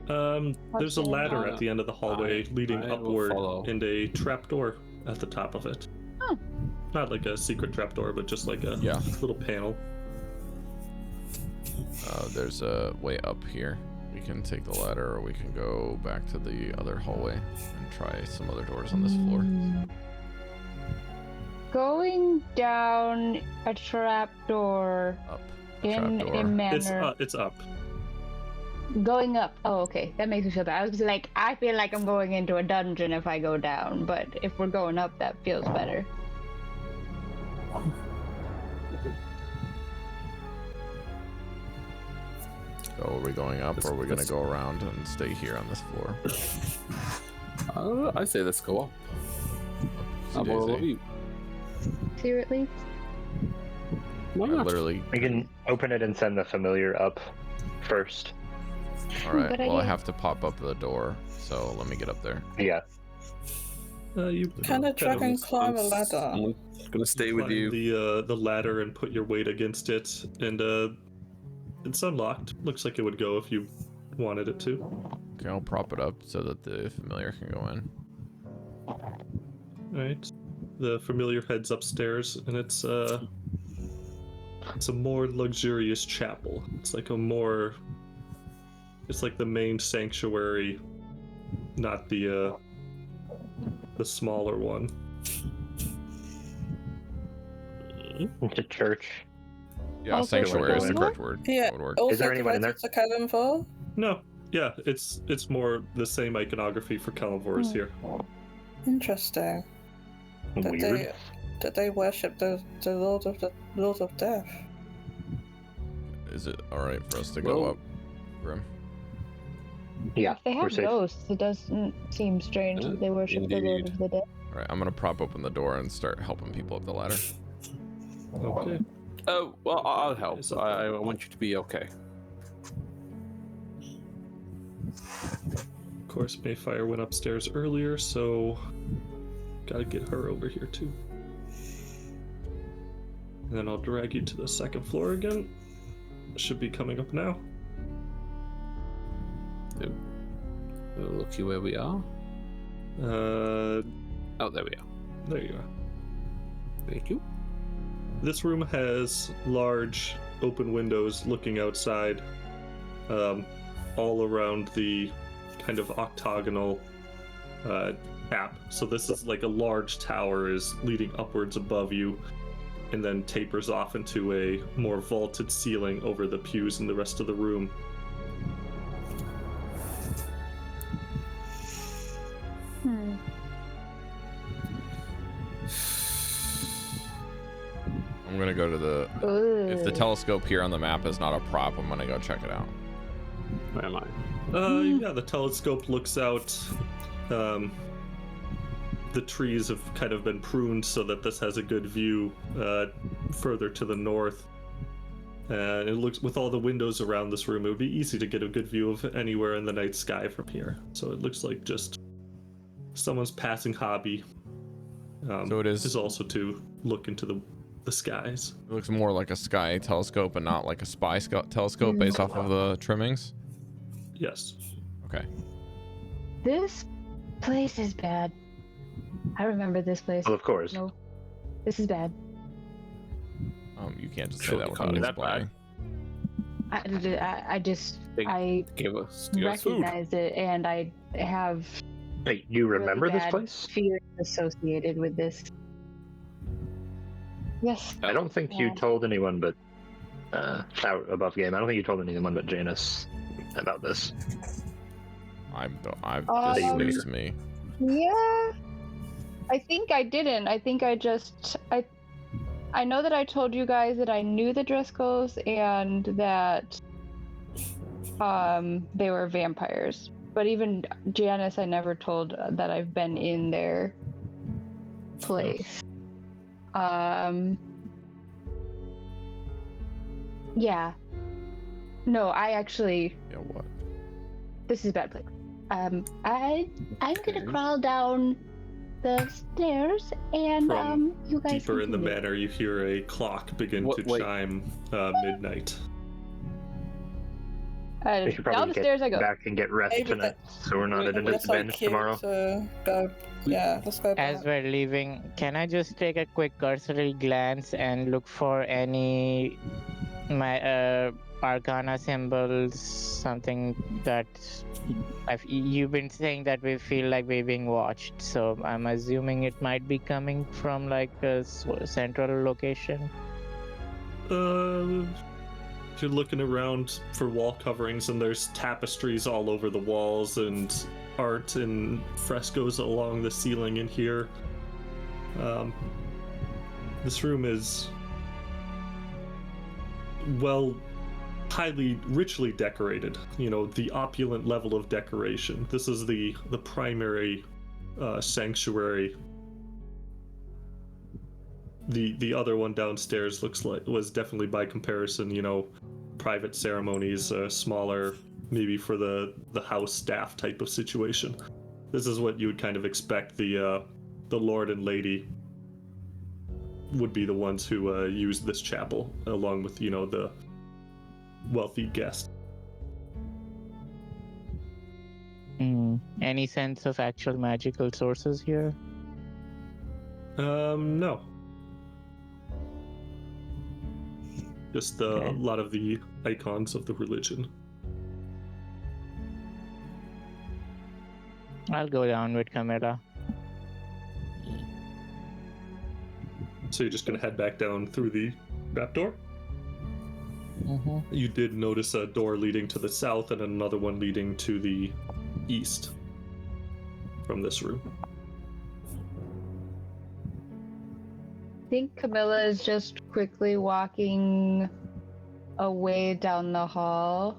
There's a Okay. ladder at the end of the hallway leading I will upward follow. and a trapdoor at the top of it. Oh. Not like a secret trapdoor, but just like a little panel. There's a way up here. We can take the ladder, or we can go back to the other hallway and try some other doors on this floor. Going down a trapdoor Up. in Trapdoor. a manner. It's up. Going up. Oh, okay. That makes me feel bad. I was like, I feel like I'm going into a dungeon if I go down, but if we're going up, that feels better. So are we going up, or are we gonna go around and stay here on this floor? I say let's go up. Oopsie daisy. See where it leads? Why I not? literally. We can open it and send the familiar up first. All right. Good Well, I idea. have to pop up the door, so let me get up there. Yeah. You Can a dragon climb a It's- ladder? I'm gonna stay with climb you. the ladder and put your weight against it, and it's unlocked. Looks like it would go if you wanted it to. Okay, I'll prop it up so that the familiar can go in. Right. The familiar heads upstairs, and it's a more luxurious chapel. It's like the main sanctuary, not the smaller one. It's a church. Yeah, Also, sanctuary is the going correct word. Yeah. That would work. Also Is there anyone in there? devoted to Kalimdor? No, yeah, it's more the same iconography for Kalimdor is here. Interesting. Weird. That they worship the Lord of Death. Is it all right for us to go Well- up, Grim? Yeah, If they we're have safe. ghosts, it doesn't seem strange that they worship the Lord Indeed. of the Dead. All right, I'm gonna prop open the door and start helping people up the ladder. Okay. Oh, well, I'll help. I want you to be okay. Of course, Maefyre went upstairs earlier, so gotta get her over here too. And then I'll drag you to the second floor again. Should be coming up now. Looky where we are. Oh, there we are. There you are. Thank you. This room has large open windows looking outside, all around the kind of octagonal cap. So this is like a large tower is leading upwards above you, and then tapers off into a more vaulted ceiling over the pews in the rest of the room. I'm gonna go to the. If the telescope here on the map is not a prop, I'm gonna go check it out. Where am I? Yeah, the telescope looks out. The trees have kind of been pruned so that this has a good view further to the north. And it looks, with all the windows around this room, it would be easy to get a good view of anywhere in the night sky from here. So it looks like just someone's passing hobby. So it is also to look into the skies. It looks more like a sky telescope and not like a spy telescope based off of the trimmings. Yes. Okay. This place is bad. I remember this place. Well, of course. No, this is bad. You can't just say Sure, that it can't without be that explaining. I Give us food. recognize it, and I have Wait, you remember really this bad place? feelings associated with this. Yes. I don't think you Yeah. told anyone but out above game. I don't think you told anyone but Janus about this. This is news to me. Yeah. I think I didn't. I think I know that I told you guys that I knew the Driscolls and that they were vampires. But even Janus, I never told that I've been in their place. Yeah. No, I actually. Yeah, what? This is a bad place. I'm gonna crawl down the stairs and From you guys. Deeper in the continue. manor, you hear a clock begin to Wait. chime midnight. We should Down probably the stairs I get go. back and get rest Maybe tonight, so we're not at a Maybe that's like disadvantage cute tomorrow. to go. Yeah, let's go. As back. we're leaving, can I just take a quick cursory glance and look for any arcana symbols, something that you've been saying that we feel like we're being watched, so I'm assuming it might be coming from like a central location. You're looking around for wall coverings, and there's tapestries all over the walls and art and frescoes along the ceiling in here. This room is highly richly decorated. You know, the opulent level of decoration. This is the primary sanctuary. The other one downstairs was definitely by comparison, you know, private ceremonies, smaller maybe for the house staff type of situation. This is what you would kind of expect. The lord and lady would be the ones who use this chapel, along with the wealthy guest. Any sense of actual magical sources here? No. Just a lot of the icons of the religion. I'll go down with Chamilla. So you're just gonna head back down through the trapdoor? Mm-hmm. You did notice a door leading to the south and another one leading to the east from this room. I think Chamilla is just quickly walking away down the hall.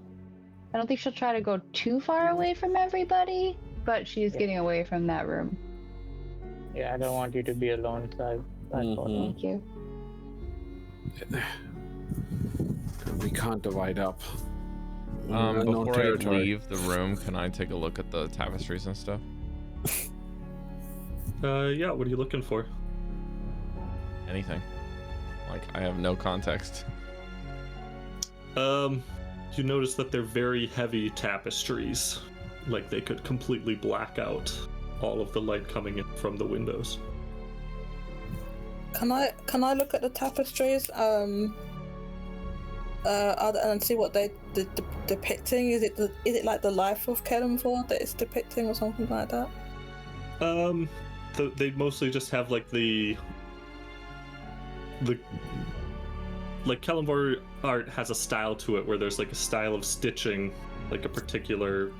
I don't think she'll try to go too far away from everybody, but she's getting away from that room. Yeah, I don't want you to be alone, so Thank you. We can't divide up. Before I leave the room, can I take a look at the tapestries and stuff? Yeah, what are you looking for? Anything. Like, I have no context. You notice that they're very heavy tapestries. Like they could completely black out all of the light coming in from the windows. Can I look at the tapestries? And see what they depicting? Is it like the life of Kelemvor that it's depicting or something like that? They mostly just have like the like Kelemvor art has a style to it where there's like a style of stitching, like a particular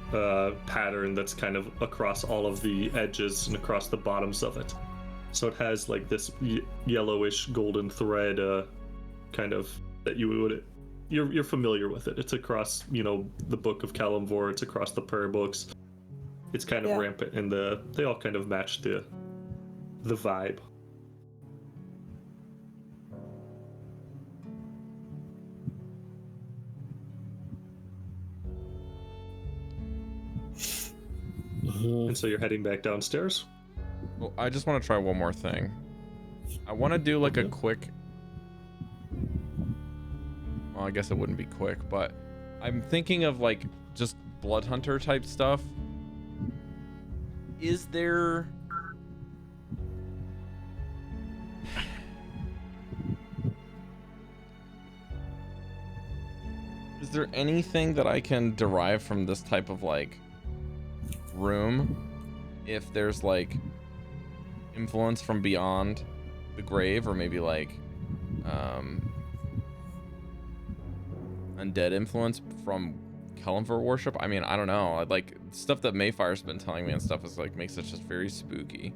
pattern that's kind of across all of the edges and across the bottoms of it. So it has like this yellowish golden thread kind of that you're familiar with it. It's across, the Book of Kelemvor, it's across the prayer books. It's kind of rampant, and they all kind of match the vibe. And so you're heading back downstairs? Well, I just want to try one more thing. I want to do like a quick... Well, I guess it wouldn't be quick, but I'm thinking of like just Bloodhunter type stuff. Is there... Is there anything that I can derive from this type of like room, if there's like influence from beyond the grave, or maybe like undead influence from Kelemvor worship? I mean, I don't know. Like stuff that Maefyre's been telling me and stuff is like makes it just very spooky.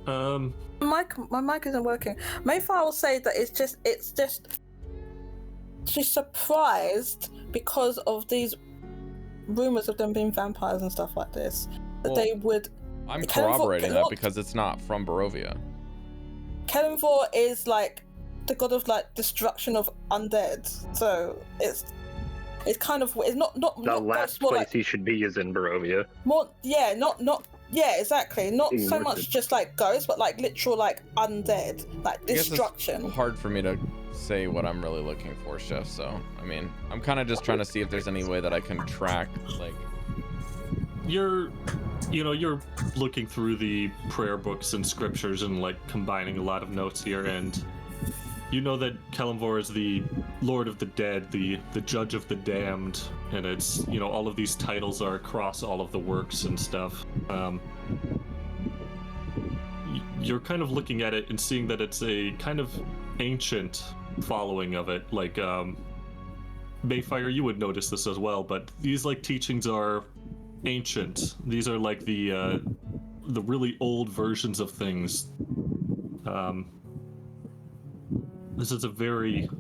My mic isn't working. Maefyre will say that it's just she's surprised because of these rumors of them being vampires and stuff like this, that Well, they would... I'm corroborating that because it's not from Barovia. Kelemvor is like the god of like destruction of undead, so it's kind of, it's not The last place he should be is in Barovia. Exactly, not so much just like ghosts, but like literal like undead, like destruction. It's hard for me to say what I'm really looking for, Chef, so I mean, I'm kind of just trying to see if there's any way that I can track, like... You're looking through the prayer books and scriptures and like combining a lot of notes here, and you know that Kelemvor is the Lord of the Dead, the Judge of the Damned, and it's, all of these titles are across all of the works and stuff. You're kind of looking at it and seeing that it's a kind of ancient following of it. Like, Maefyre, you would notice this as well, but these like teachings are ancient. These are like the really old versions of things. This is a very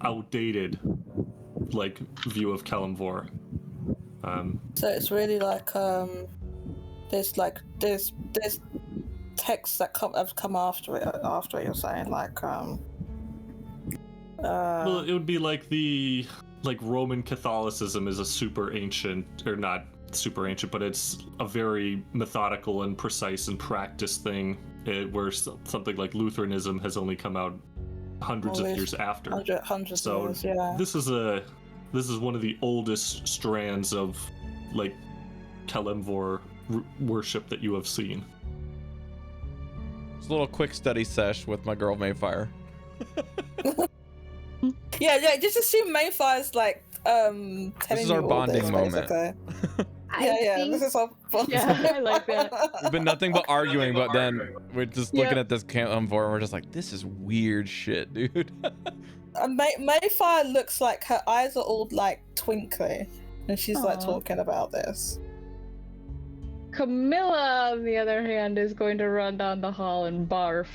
outdated like view of Kelemvor. So it's really like there's texts that have come after it. You're saying like Well, it would be like Roman Catholicism is a super ancient, or not super ancient, but it's a very methodical and precise and practiced thing, where something like Lutheranism has only come out hundreds of years after. Hundreds of years, yeah. This is one of the oldest strands of like Kelemvor worship that you have seen. It's a little quick study sesh with my girl Maefyre. Yeah, just assume Maefyre's like This is our bonding moment. This is our bonding. Yeah, I like that. We've been nothing but arguing, but then we're just looking at this Kelemvor and we're just like, this is weird shit, dude. Maefyre looks like her eyes are all like twinkly and she's like talking about this. Chamilla, on the other hand, is going to run down the hall and barf.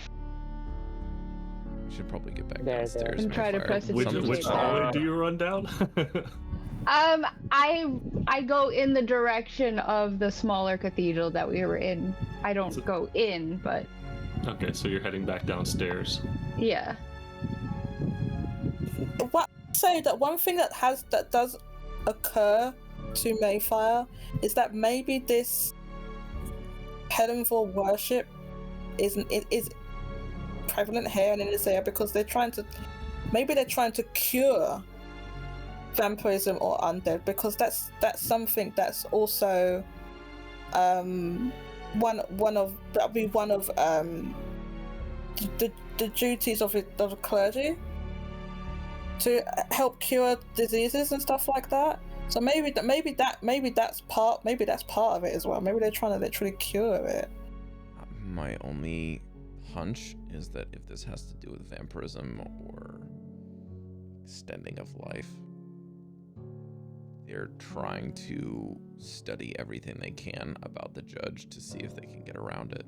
We should probably get back There, downstairs. And try to Maefyre. press it Which hallway do you run down? I go in the direction of the smaller cathedral that we were in. I don't go in, but Okay, so you're heading back downstairs. yeah. What say that one thing that does occur to Maefyre is that maybe this Kelemvor worship is prevalent here and in this area because they're trying to cure vampirism or undead, because that's something that's also one of the duties of the clergy, to help cure diseases and stuff like that. So maybe that's part of it as well. Maybe they're trying to literally cure it. My only hunch is that if this has to do with vampirism or extending of life, they're trying to study everything they can about the judge to see if they can get around it.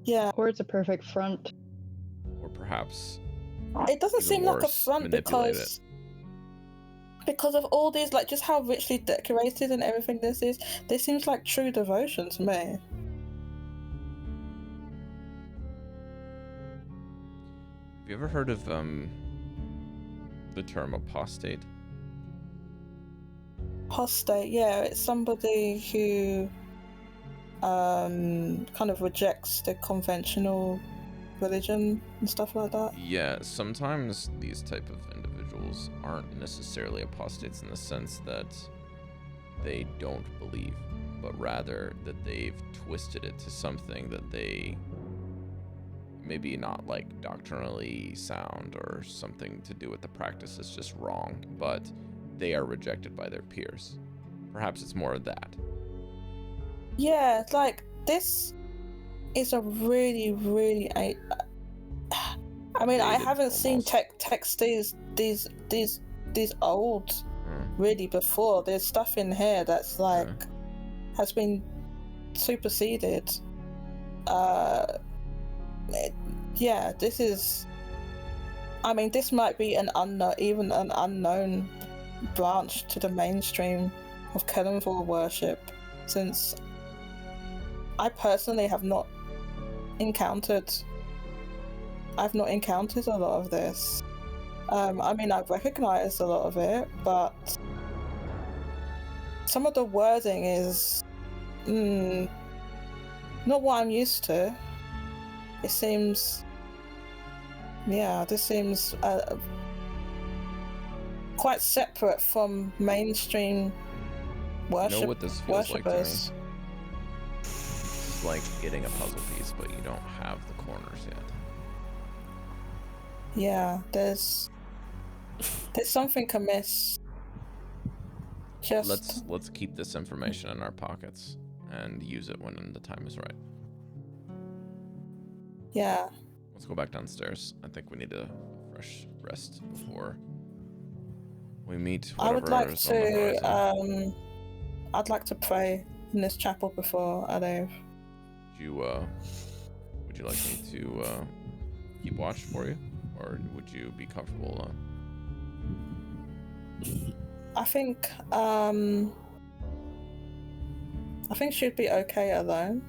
Yeah. Or it's a perfect front. Or perhaps It doesn't even seem like a worse, front manipulate because of all these, like, just how richly decorated and everything this is. This seems like true devotion to me. Have you ever heard of the term apostate? Apostate, yeah, it's somebody who kind of rejects the conventional religion and stuff like that. Yeah, sometimes these type of individuals aren't necessarily apostates in the sense that they don't believe, but rather that they've twisted it to something that they maybe not like doctrinally sound or something to do with the practice is just wrong, but they are rejected by their peers. Perhaps it's more of that. Yeah, like, this is a really, really... I mean, I haven't seen text these old really before. There's stuff in here that's like has been superseded. Yeah, this is... I mean, this might be an unknown branch to the mainstream of Kelemvor worship, since I personally have not encountered a lot of this. I mean, I've recognized a lot of it, but some of the wording is not what I'm used to. It seems, this seems quite separate from mainstream worship. You know what this feels like to me? worshippers. It's like getting a puzzle piece, but you don't have the corners yet. Yeah, there's something amiss. Just Let's keep this information in our pockets and use it when the time is right. yeah. Let's go back downstairs. I think we need a fresh rest before we meet. I would like is on the horizon. I'd like to pray in this chapel before I leave. Would you like me to keep watch for you, or would you be comfortable alone? I think she'd be okay alone.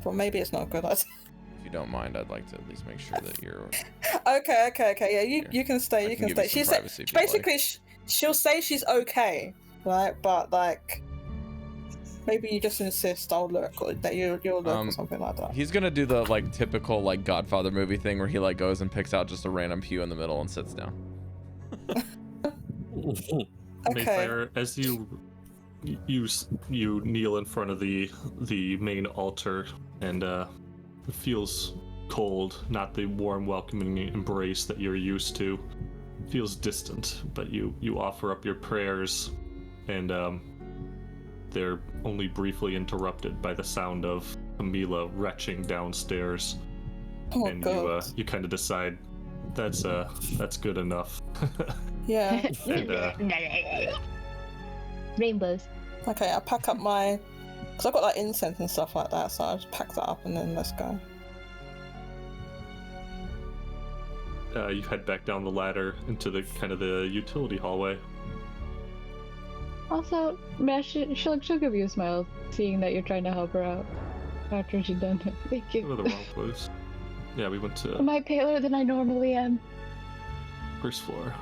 But maybe it's not a good idea. If you don't mind, I'd like to at least make sure that you're. Okay. Yeah, you can stay. I You can can give stay. you some She said privacy if you'd like. basically she'll say she's okay, right? But like maybe you just insist I'll look or that you'll look or something like that. He's gonna do the like typical like Godfather movie thing where he like goes and picks out just a random pew in the middle and sits down. Okay. Maefyre, as you kneel in front of the main altar, and it feels cold, not the warm, welcoming embrace that you're used to. It feels distant, but you offer up your prayers, and they're only briefly interrupted by the sound of Chamilla retching downstairs. Oh and god. you kind of decide that's good enough. Yeah. And Rainbows. Okay, I pack up my, because I've got like incense and stuff like that, so I just pack that up and then let's go. you head back down the ladder into the kind of the utility hallway. Also, Mesh, she'll give you a smile, seeing that you're trying to help her out after she's done it. Thank Go to you. the wrong place. Yeah, we went to Am I paler than I normally am? first floor.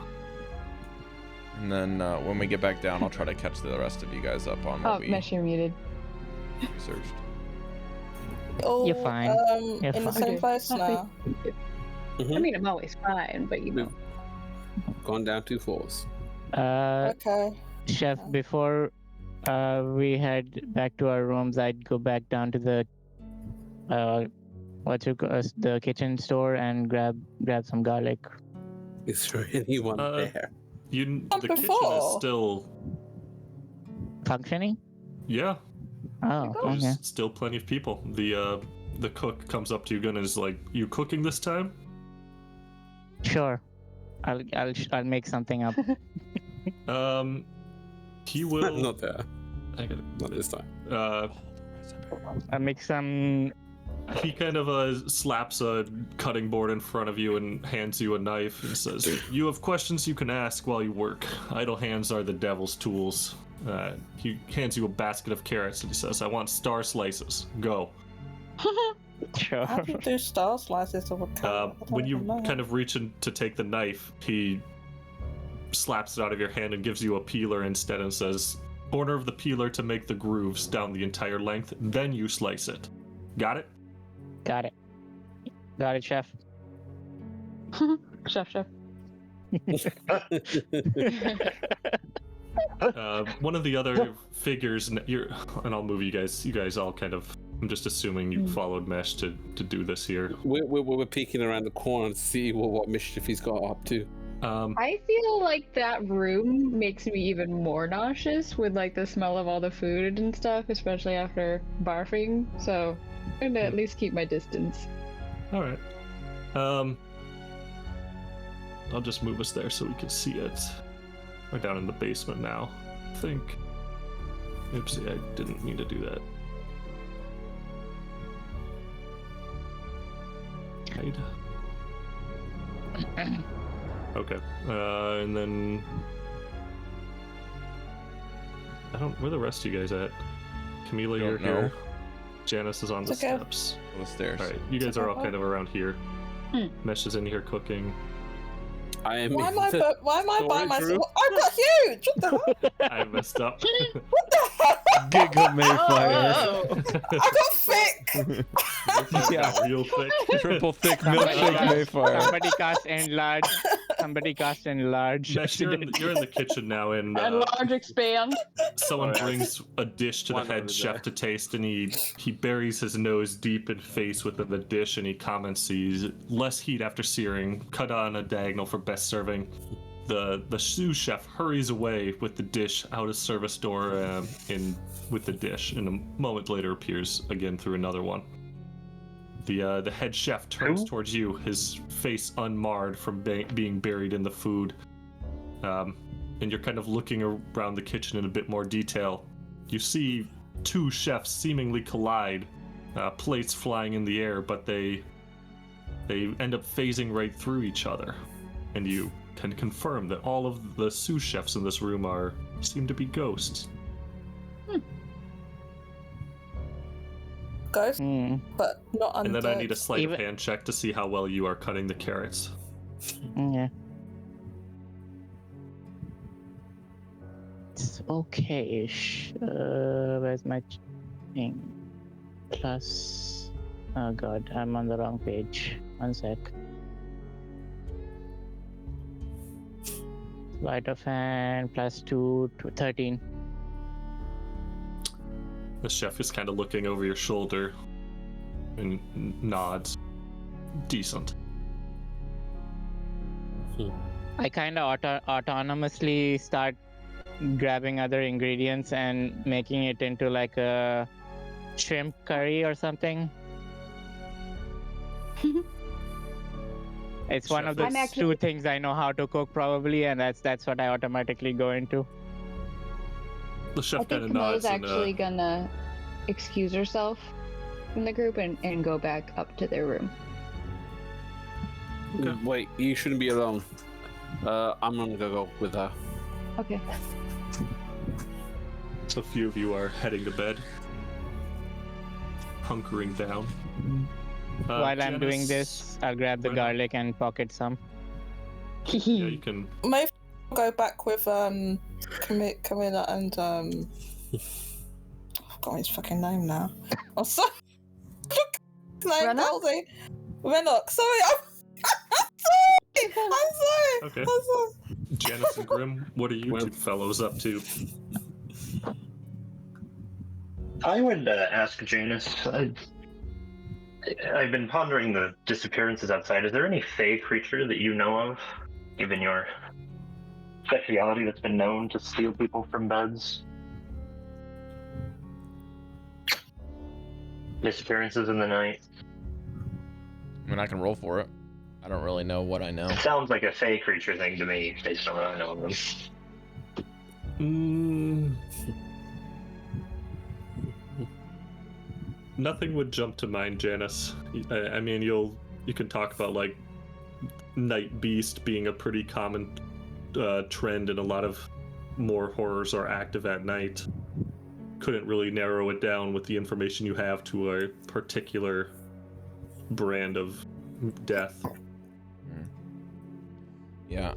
And then when we get back down, I'll try to catch the rest of you guys up on what Oh, we Mesh, you're muted. researched. Oh, You're fine. You're in the fine. same place Okay. now. I mean, I'm always fine, but you know. Gone down 2 floors. Okay. Chef, before we head back to our rooms, I'd go back down to the the kitchen store and grab some garlic. Is there anyone there? The kitchen is before. still, Functioning? yeah, Oh, there's okay. still plenty of people. The cook comes up to you and is like, "You cooking this time?" Sure. I'll make something up. He will. Not there. I got Not this time. I'll make some. He kind of slaps a cutting board in front of you and hands you a knife and says, "You have questions you can ask while you work. Idle hands are the devil's tools." He hands you a basket of carrots and he says, "I want star slices. Go." Sure. How do you do star slices of a carrot? I When you don't know. kind of reach in to take the knife, he slaps it out of your hand and gives you a peeler instead and says, "Corner of the peeler to make the grooves down the entire length, then you slice it. Got it?" Got it. Got it, chef. Chef. One of the other figures, and I'll move you guys. You guys all kind of. I'm just assuming you followed Mesh to do this here. We're peeking around the corner to see what mischief he's got up to. I feel like that room makes me even more nauseous with like the smell of all the food and stuff, especially after barfing. So I'm gonna at least keep my distance. All right. I'll just move us there so we can see it. We're down in the basement now. I think. Oopsie, I didn't mean to do that. Hide. Okay. And then where are the rest of you guys at? Chamilla, you're Don't know. here. Janus is on the It's okay. steps. On the stairs. Alright, you guys are all kind of around here. Mesh is in here cooking. I am. Why am in I the by storage room. myself? I'm not huge! What the hell? I messed up. What the hell? Giggle Maefyre. Oh, I got thick! Yeah. Real thick. Triple thick milkshake Maefyre. Somebody cast enlarge. Somebody cast enlarge. Mesh, you're in the kitchen now, and and large expand. someone brings a dish to the One head over chef there. to taste, and he buries his nose deep in face within the dish, and he comments, "He's less heat after searing. Cut on a diagonal for best serving." The sous chef hurries away with the dish out of service door with the dish, and a moment later appears again through another one. The head chef turns Who? towards you, his face unmarred from being buried in the food. And you're kind of looking around the kitchen in a bit more detail. You see 2 chefs seemingly collide, plates flying in the air, but they end up phasing right through each other. And you can confirm that all of the sous chefs in this room seem to be ghosts. ghost, but not undead. And then I need a sleight Even- of hand check to see how well you are cutting the carrots. Yeah. It's okay-ish. Where's my thing? Plus... Oh god, I'm on the wrong page. One sec. Sleight of hand plus 2 to 13. The chef is kind of looking over your shoulder and nods. Decent. I kind of autonomously start grabbing other ingredients and making it into like a shrimp curry or something. It's one of the I'm actually- two things I know how to cook probably, and that's what I automatically go into. The I chef kind think of Camilla's nods and actually gonna excuse herself from the group and go back up to their room. Okay. Wait, you shouldn't be alone. I'm gonna go with her. Okay. a few of you are heading to bed, hunkering down. While I'm doing Janus, this, I'll grab the Renok. garlic and pocket some. Yeah, you can. Maefyre will go back with Camilla and I've got his fucking name now. Oh, sorry. Name Renok? Goldy. Renok. Sorry, I'm sorry. I'm Okay. sorry. Janus and Grim, what are you two fellows up to? I would ask Janus. I've been pondering the disappearances outside. Is there any fey creature that you know of, given your speciality, that's been known to steal people from beds? Disappearances in the night. I mean, I can roll for it. I don't really know what I know. It sounds like a fey creature thing to me, based on what I know of them. Nothing would jump to mind, Janus. I mean, you can talk about like night beast being a pretty common trend, and a lot of more horrors are active at night. Couldn't really narrow it down with the information you have to a particular brand of death. Yeah,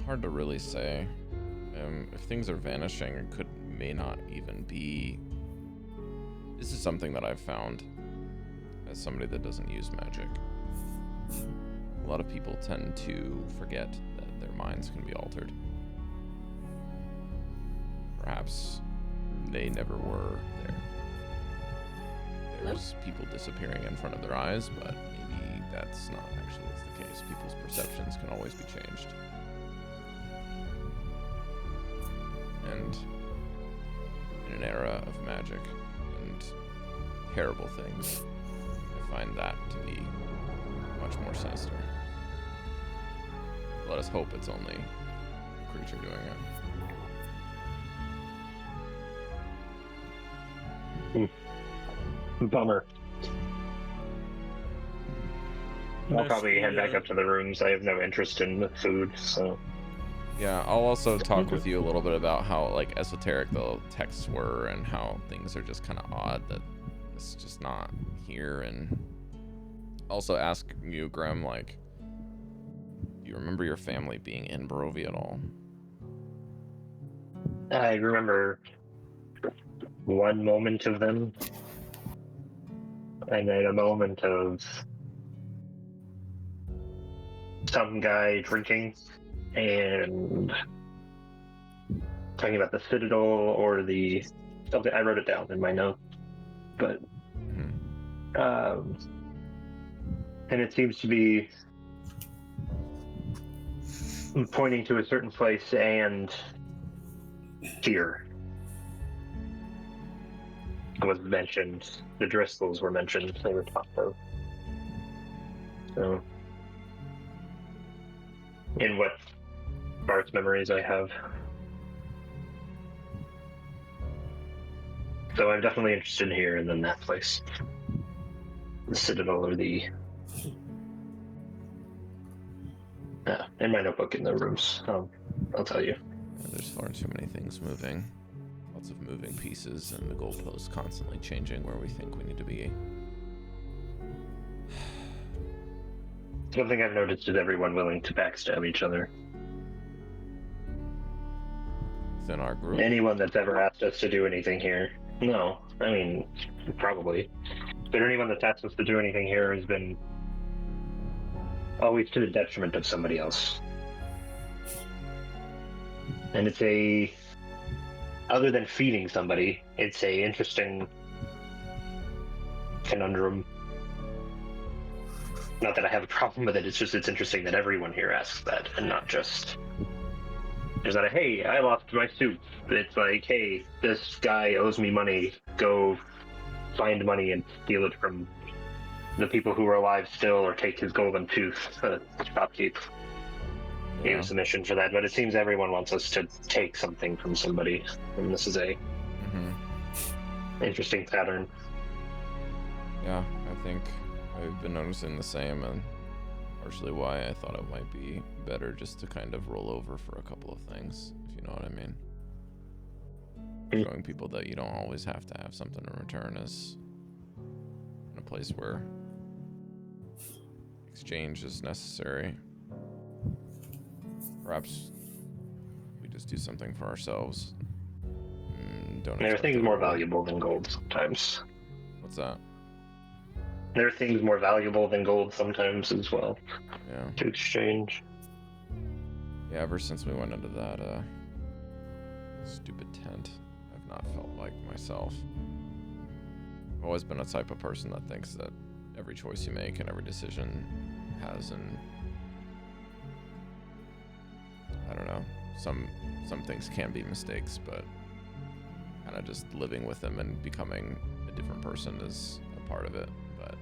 hard to really say. If things are vanishing, it may not even be. This is something that I've found as somebody that doesn't use magic. A lot of people tend to forget that their minds can be altered. Perhaps they never were there. There's people disappearing in front of their eyes, but maybe that's not actually the case. People's perceptions can always be changed. And in an era of magic and terrible things, I find that to be much more sinister. Let us hope it's only a creature doing it. Bummer. I'll probably head back up to the rooms. I have no interest in the food, so... Yeah, I'll also talk with you a little bit about how like esoteric the texts were and how things are just kind of odd that it's just not here, and also ask you, Grim, like, do you remember your family being in Barovia at all? I remember one moment of them, and then a moment of some guy drinking and talking about the Citadel or the something. I wrote it down in my note, but and it seems to be pointing to a certain place and fear was mentioned. The Driscolls were mentioned. They were talked of. So, in what sparse memories I have. So I'm definitely interested here and then that place. The Citadel or the... in my notebook in the rooms. I'll tell you. There's far too many things moving. Lots of moving pieces and the goalposts constantly changing where we think we need to be. Something I've noticed is everyone willing to backstab each other. Within our group. Anyone that's ever asked us to do anything here. No, I mean, probably. But anyone that's asked us to do anything here has been always to the detriment of somebody else. And it's other than feeding somebody, it's a interesting conundrum. Not that I have a problem with it, it's interesting that everyone here asks that, and not just... There's not a, hey, I lost my suit. It's like, hey, this guy owes me money, go find money and steal it from the people who are alive still, or take his golden tooth, shopkeep. Gave us a mission for that, but it seems everyone wants us to take something from somebody, and this is a interesting pattern. Yeah, I think I've been noticing the same, and partially why I thought it might be better just to kind of roll over for a couple of things, if you know what I mean. Showing people that you don't always have to have something in return is in a place where exchange is necessary. Perhaps we just do something for ourselves. There are things more valuable than gold sometimes. What's that? There are things more valuable than gold sometimes as well. Yeah. To exchange. Yeah, ever since we went into that stupid tent, I've not felt like myself. I've always been a type of person that thinks that every choice you make and every decision has an... I don't know, some things can be mistakes, but kind of just living with them and becoming a different person is a part of it, but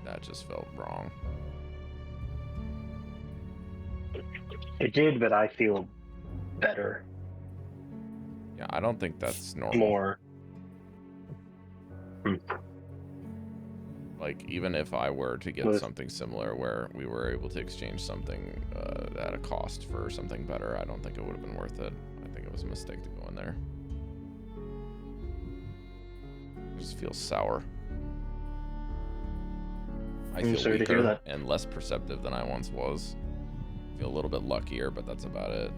that just felt wrong. It did, but I feel better. Yeah, I don't think that's normal. More. Like, even if I were to get something similar where we were able to exchange something at a cost for something better, I don't think it would have been worth it. I think it was a mistake to go in there. It just feels sour. I feel weaker and less perceptive than I once was. I feel a little bit luckier, but that's about it.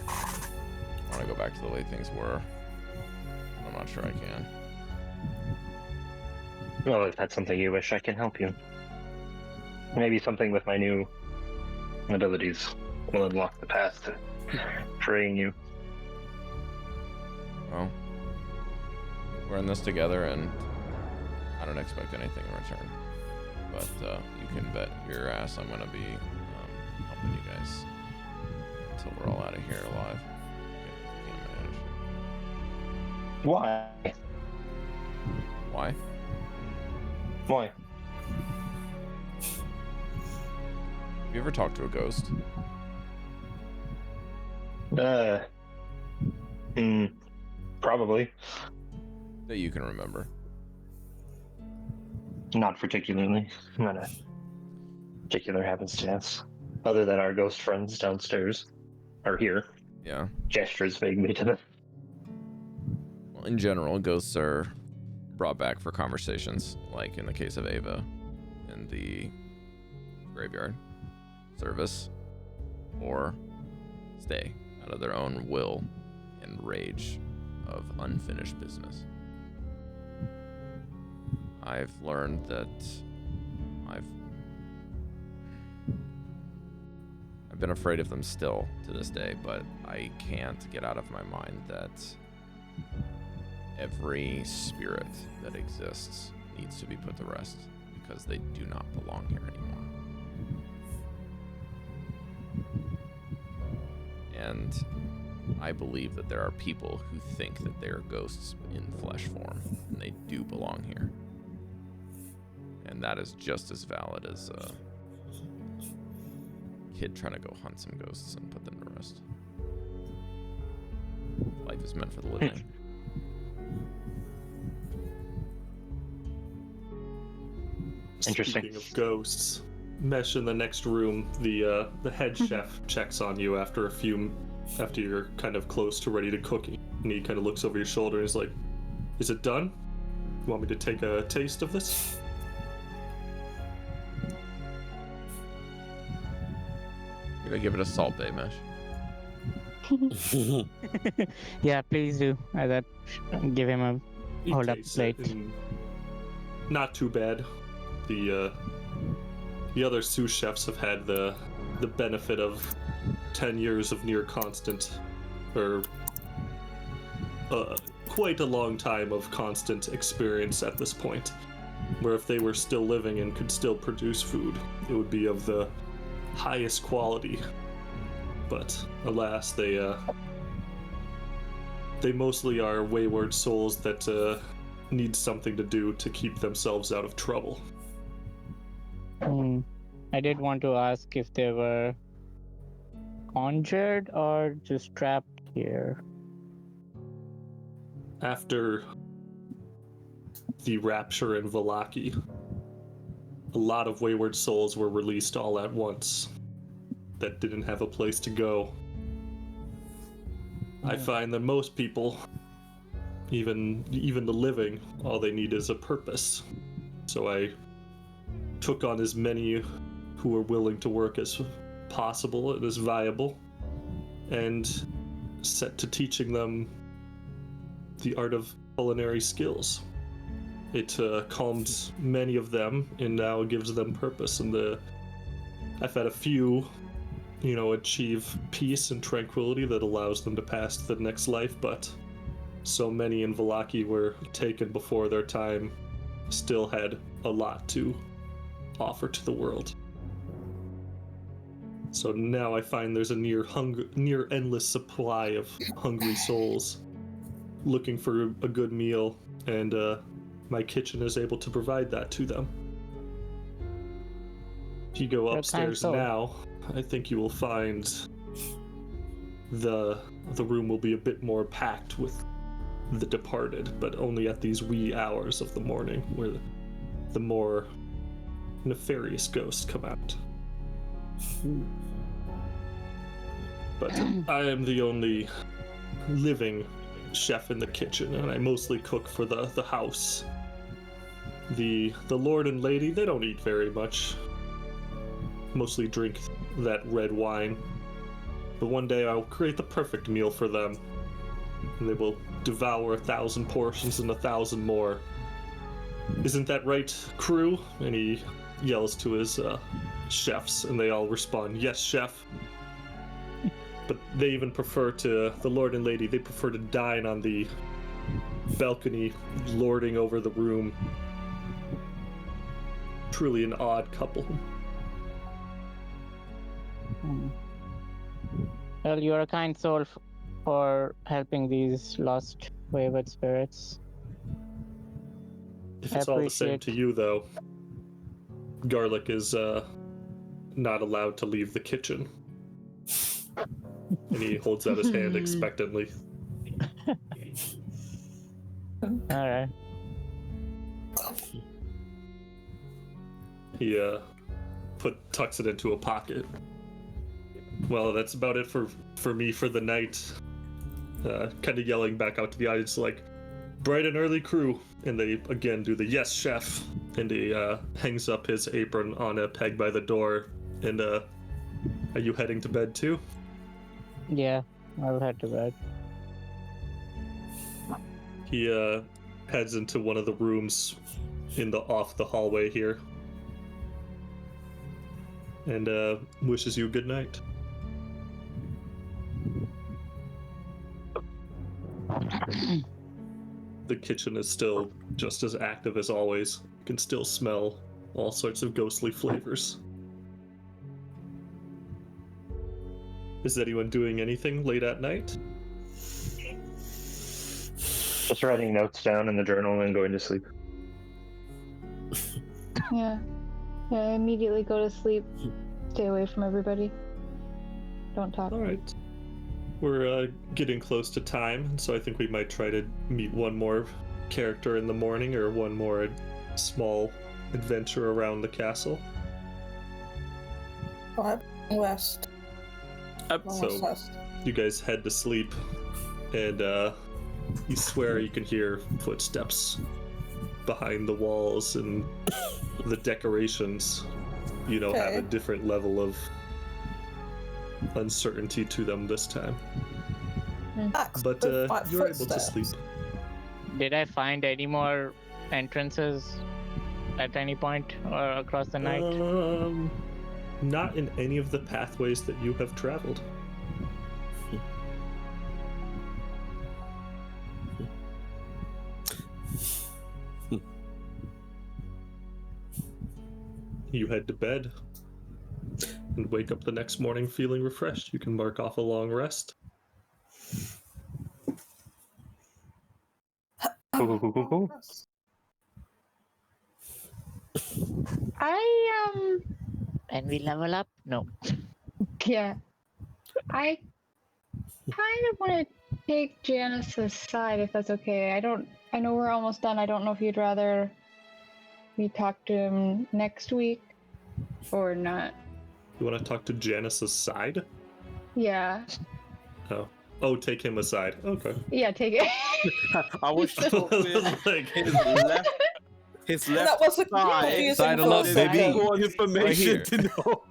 I want to go back to the way things were. I'm not sure I can. Well, if that's something you wish, I can help you. Maybe something with my new abilities will unlock the path to freeing you. Well, we're in this together, and I don't expect anything in return. But you can bet your ass I'm going to be helping you guys until we're all out of here alive. Can't manage. Why? Why? Why? Have you ever talked to a ghost? Probably. That you can remember? Not particularly. Not a particular happenstance. Other than our ghost friends downstairs. Or here. Yeah. Gestures vaguely to them. Well, in general, ghosts are brought back for conversations, like in the case of Ava in the graveyard service, or stay out of their own will and rage of unfinished business. I've learned that I've been afraid of them still to this day, but I can't get out of my mind that every spirit that exists needs to be put to rest because they do not belong here anymore. And I believe that there are people who think that they are ghosts in flesh form, and they do belong here. And that is just as valid as a kid trying to go hunt some ghosts and put them to rest. Life is meant for the living. Interesting. Speaking of ghosts, Mesh in the next room, the head chef checks on you after a few after you're kind of close to ready to cook, and he kind of looks over your shoulder and is like, "Is it done? You want me to take a taste of this?" I'm gonna give it a Salt Bay Mesh. Yeah, please do. Give him a He hold up tastes it, plate. and not too bad. The other sous chefs have had the benefit of 10 years of near constant, or quite a long time of constant experience at this point, where if they were still living and could still produce food, it would be of the highest quality. But alas, they mostly are wayward souls that need something to do to keep themselves out of trouble. I did want to ask if they were conjured or just trapped here. After the rapture in Vallaki, a lot of wayward souls were released all at once that didn't have a place to go. I find that most people, even the living, all they need is a purpose. So I took on as many who were willing to work as possible and as viable, and set to teaching them the art of culinary skills. It calmed many of them and now gives them purpose. And I've had a few, achieve peace and tranquility that allows them to pass to the next life, but so many in Vallaki were taken before their time, still had a lot to offer to the world. So now I find there's a near endless supply of hungry souls looking for a good meal, and my kitchen is able to provide that to them. If you go upstairs now, I think you will find the room will be a bit more packed with the departed, but only at these wee hours of the morning where the more nefarious ghosts come out. But I am the only living chef in the kitchen, and I mostly cook for the house. The lord and lady, they don't eat very much. Mostly drink that red wine. But one day I'll create the perfect meal for them, and they will devour 1,000 portions and 1,000 more. Isn't that right, crew? And he yells to his chefs, and they all respond, "Yes, chef." But they even prefer the lord and lady, they prefer to dine on the balcony, lording over the room. Truly an odd couple. Well, you're a kind soul for helping these lost wayward spirits. If it's all the same to you, though, Garlic is not allowed to leave the kitchen. And he holds out his hand expectantly. Alright. He tucks it into a pocket. Well, that's about it for me for the night. Kind of yelling back out to the audience like, "Bright and early, crew!" And they again do the "Yes, chef!" And he hangs up his apron on a peg by the door. And are you heading to bed too? Yeah, I'll head to bed. He heads into one of the rooms off the hallway here. And wishes you a good night. The kitchen is still just as active as always. You can still smell all sorts of ghostly flavors. Is anyone doing anything late at night? Just writing notes down in the journal and going to sleep. Yeah. Yeah, immediately go to sleep. Stay away from everybody. Don't talk. All right. We're getting close to time, so I think we might try to meet one more character in the morning, or one more small adventure around the castle. West. So you guys head to sleep, and you swear you can hear footsteps behind the walls, and the decorations, you know, have a different level of uncertainty to them this time. But you're able to sleep. Did I find any more entrances at any point or across the night? Not in any of the pathways that you have traveled. You head to bed and wake up the next morning feeling refreshed. You can mark off a long rest. Cool. And we level up? No. Yeah. I kind of want to take Janus aside if that's okay. I know we're almost done. I don't know if you'd rather we talk to him next week or not. You want to talk to Janus's side? Yeah. Oh, take him aside. Okay. Yeah, take it. I wish to talk to Like, his That left was a side. confusing Side for a alone, second. baby. More information Right to know.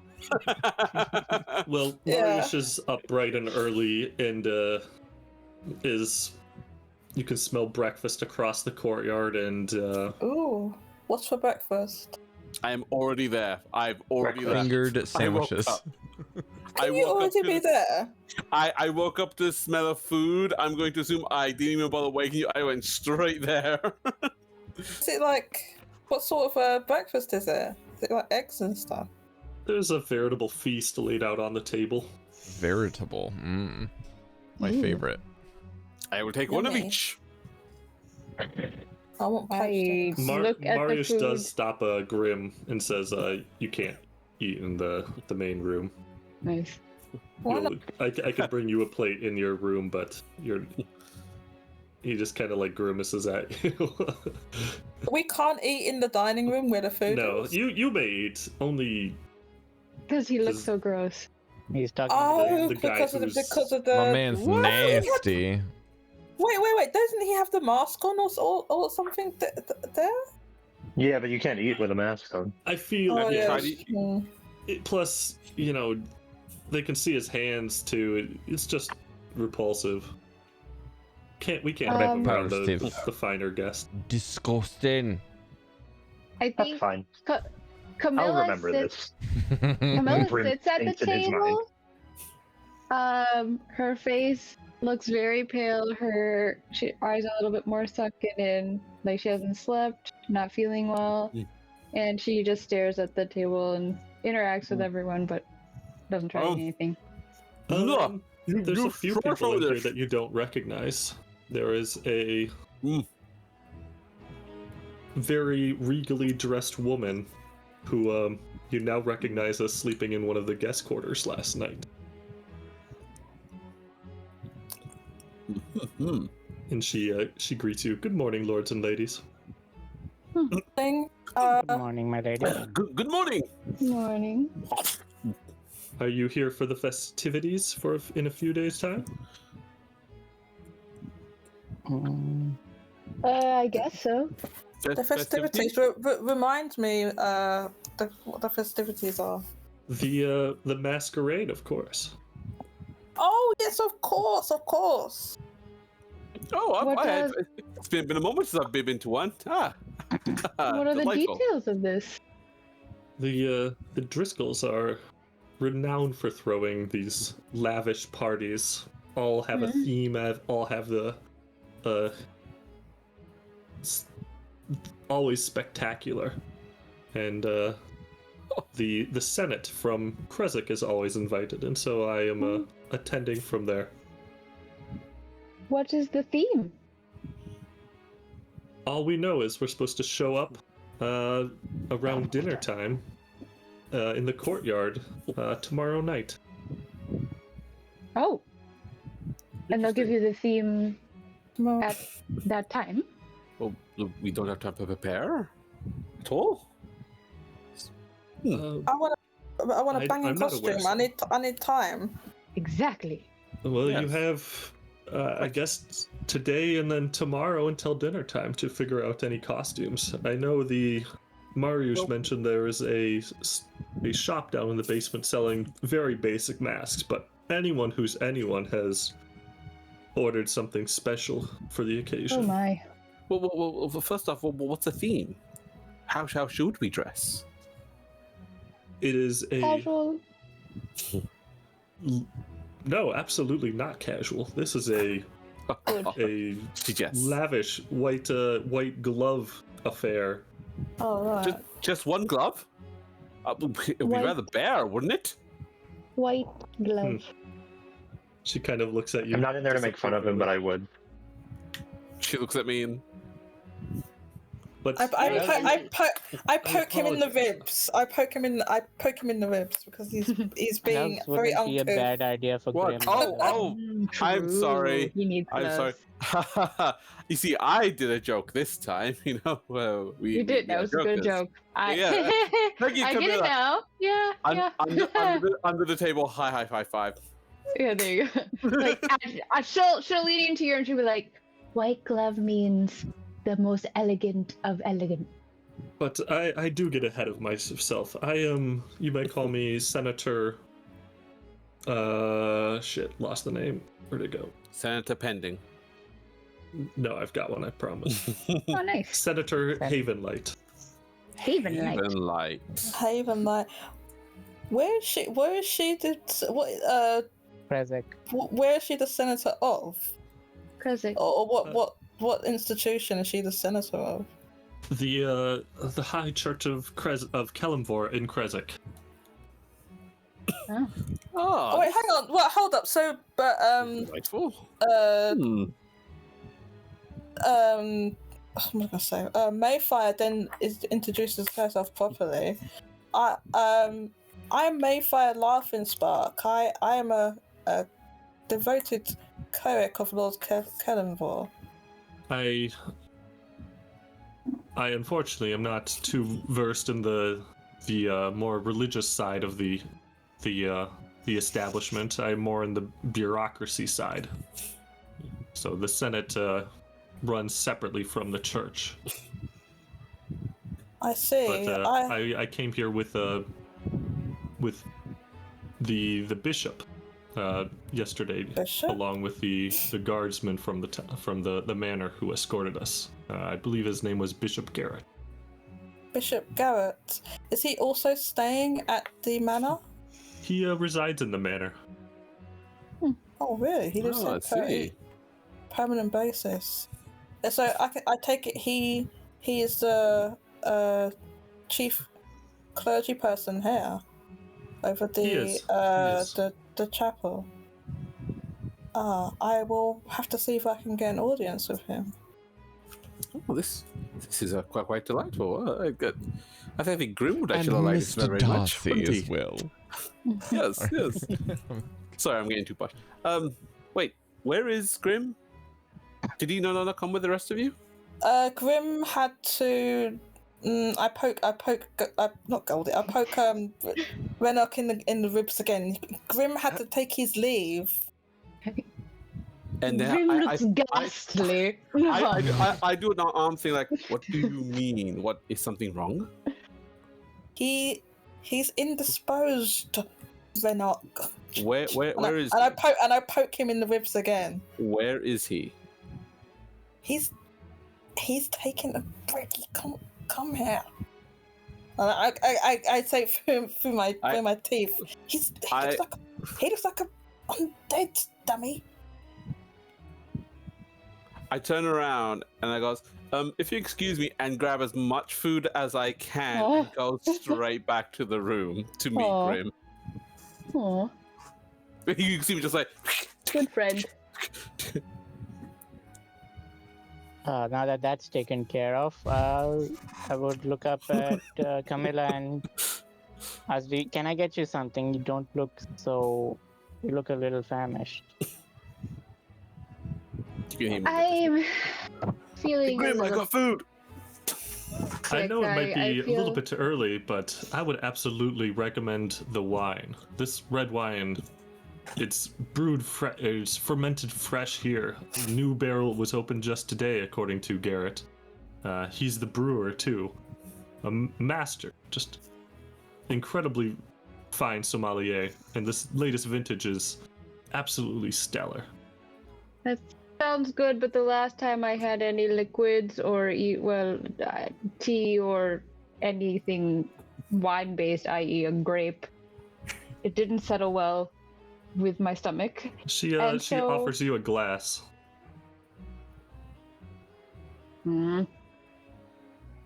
well, Yeah. Marius is up bright and early, and you can smell breakfast across the courtyard, and Ooh, what's for breakfast? I am already there. I've already left. Fingered sandwiches. Can you already be there? I woke up to the smell of food. I'm going to assume I didn't even bother waking you. I went straight there. Is it like, what sort of breakfast is it? Is it like eggs and stuff? there's a veritable feast laid out on the table. Veritable. My favorite. I will take one of Yummy. each. I want I pasta. look at Marius the food. does stop Grim and says, you can't eat in the main room. Nice. Why not? I could bring you a plate in your room, but he just kind of like grimaces at you. We can't eat in the dining room where the food No, is. you may eat. Only Because he looks Does- so gross. He's talking Oh, the guy because of the. My man's What? nasty. Wait! Doesn't he have the mask on or something there? Yeah, but you can't eat with a mask on. I feel Oh yeah. tried plus, they can see his hands too. It's just repulsive. We can't have him around the finer guest. Disgusting. I That's think fine. Camilla I'll remember sits, this. Camilla Grim sits at the thinks in his table. Her face looks very pale. Her eyes are a little bit more sunken in, like she hasn't slept, not feeling well, and she just stares at the table and interacts with everyone, but doesn't try anything. No, There's you a few throw people in here this. that you don't recognize. There is a very regally dressed woman who you now recognize as sleeping in one of the guest quarters last night. And she greets you. Good morning, lords and ladies. Thing. Good morning, my lady. Good morning. Morning. Are you here for the festivities in a few days' time? I guess so. The festivities. Remind me what the festivities are. The masquerade, of course. Oh yes, of course. Oh, What it's been a moment since I've been to one. What are the delightful. details of this? The Driscolls are renowned for throwing these lavish parties. All have a theme. All have the always spectacular, and the Senate from Crescent is always invited, and so I am attending from there. What is the theme? All we know is we're supposed to show up around dinner time in the courtyard tomorrow night. Oh. And they'll give you the theme at that time? Well, we don't have time to prepare at all. I want a banging I'm not aware, costume. sir. I need time. Exactly. Well, you Yes. have, I guess, today and then tomorrow until dinner time to figure out any costumes. I know the Mariusz mentioned there is a shop down in the basement selling very basic masks, but anyone who's anyone has ordered something special for the occasion. Oh my. Well, first off, what's the theme? How should we dress? It is a Casual. no, absolutely not casual. This is a Yes. lavish white glove affair. Oh, right. Just one glove? It'd be White. rather bare, wouldn't it? White glove. She kind of looks at you. I'm not in there to make fun of him, but I would. She looks at me and But I poke him in the ribs. I poke him in the ribs because he's being Gloves very wouldn't be a uncouth. bad idea for What? Grim. Oh, I'm True. sorry. He needs I'm gloves. sorry. You see, I did a joke this time. You know, well, we. You did. That was a good joke. Yeah. Thank you, I get it Camilla. now. Yeah. Yeah. Under the table, high five. Yeah, there you go. Like, she'll lean into you and she'll be like, "White glove means the most elegant of elegant." But I do get ahead of myself. I am, you might call me Senator. Lost the name. Where'd it go? Senator Pending. No, I've got one. I promise. Oh, nice. Senator Havenlight. Haven light. Even light. Haven like, where is she? Where is she? Prezek. Where is she the senator of? Crazy. Or what institution is she the senator of? The High Church of Kelemvor in Krezek. Oh. Oh wait, hang on. Well, hold up. So, but Delightful. what am I gonna say? Maefyre then introduces herself properly. I'm Maefyre Laughing Spark. I am a devoted cleric of Lord Kelemvor. I unfortunately am not too versed in the more religious side of the establishment. I'm more in the bureaucracy side. So the Senate runs separately from the church. I see. But I came here with the bishop yesterday, Bishop? along with the guardsman from the manor who escorted us. I believe his name was Bishop Garrett. Bishop Garrett. Is he also staying at the manor? He resides in the manor. Oh, really? He lives Oh, I at see. a permanent basis. So I take it he is the chief clergy person here over He is. the chapel. I will have to see if I can get an audience with him. Oh, this is quite delightful. Good. I think Grim would And actually like this Mr. very much. Darcy wouldn't he? as well. Yes, yes. Sorry, I'm getting too posh. Wait, where is Grim? Did he not come with the rest of you? Grim had to. I poke. Not Goldy. I poke Renok in the ribs again. Grim had to take his leave. And then Grim I looks ghastly. I do an arm thing like, what do you mean? What is something wrong? He's indisposed, Renok. Where is and I poke him in the ribs again. where is he? He's taking a break. Come here. And I say through my teeth. He looks like a undead dummy. I turn around and I goes, if you excuse me, and grab as much food as I can and go straight back to the room to meet Aw. Grim. Aw, You see me just like, good friend. Now that that's taken care of, I would look up at Chamilla and ask, can I get you something? You don't look so... You look a little famished. you can hear me. I'm feeling. Grim, I got food. I know it might I be a feel- little bit too early, but I would absolutely recommend the wine. This red wine It's brewed it's fermented fresh here. A new barrel was opened just today, according to Garrett. He's the brewer too, a master, just incredibly fine sommelier, and this latest vintage is absolutely stellar. That sounds good, but the last time I had any liquids or tea or anything wine-based, i.e. a grape, it didn't settle well with my stomach. She offers you a glass.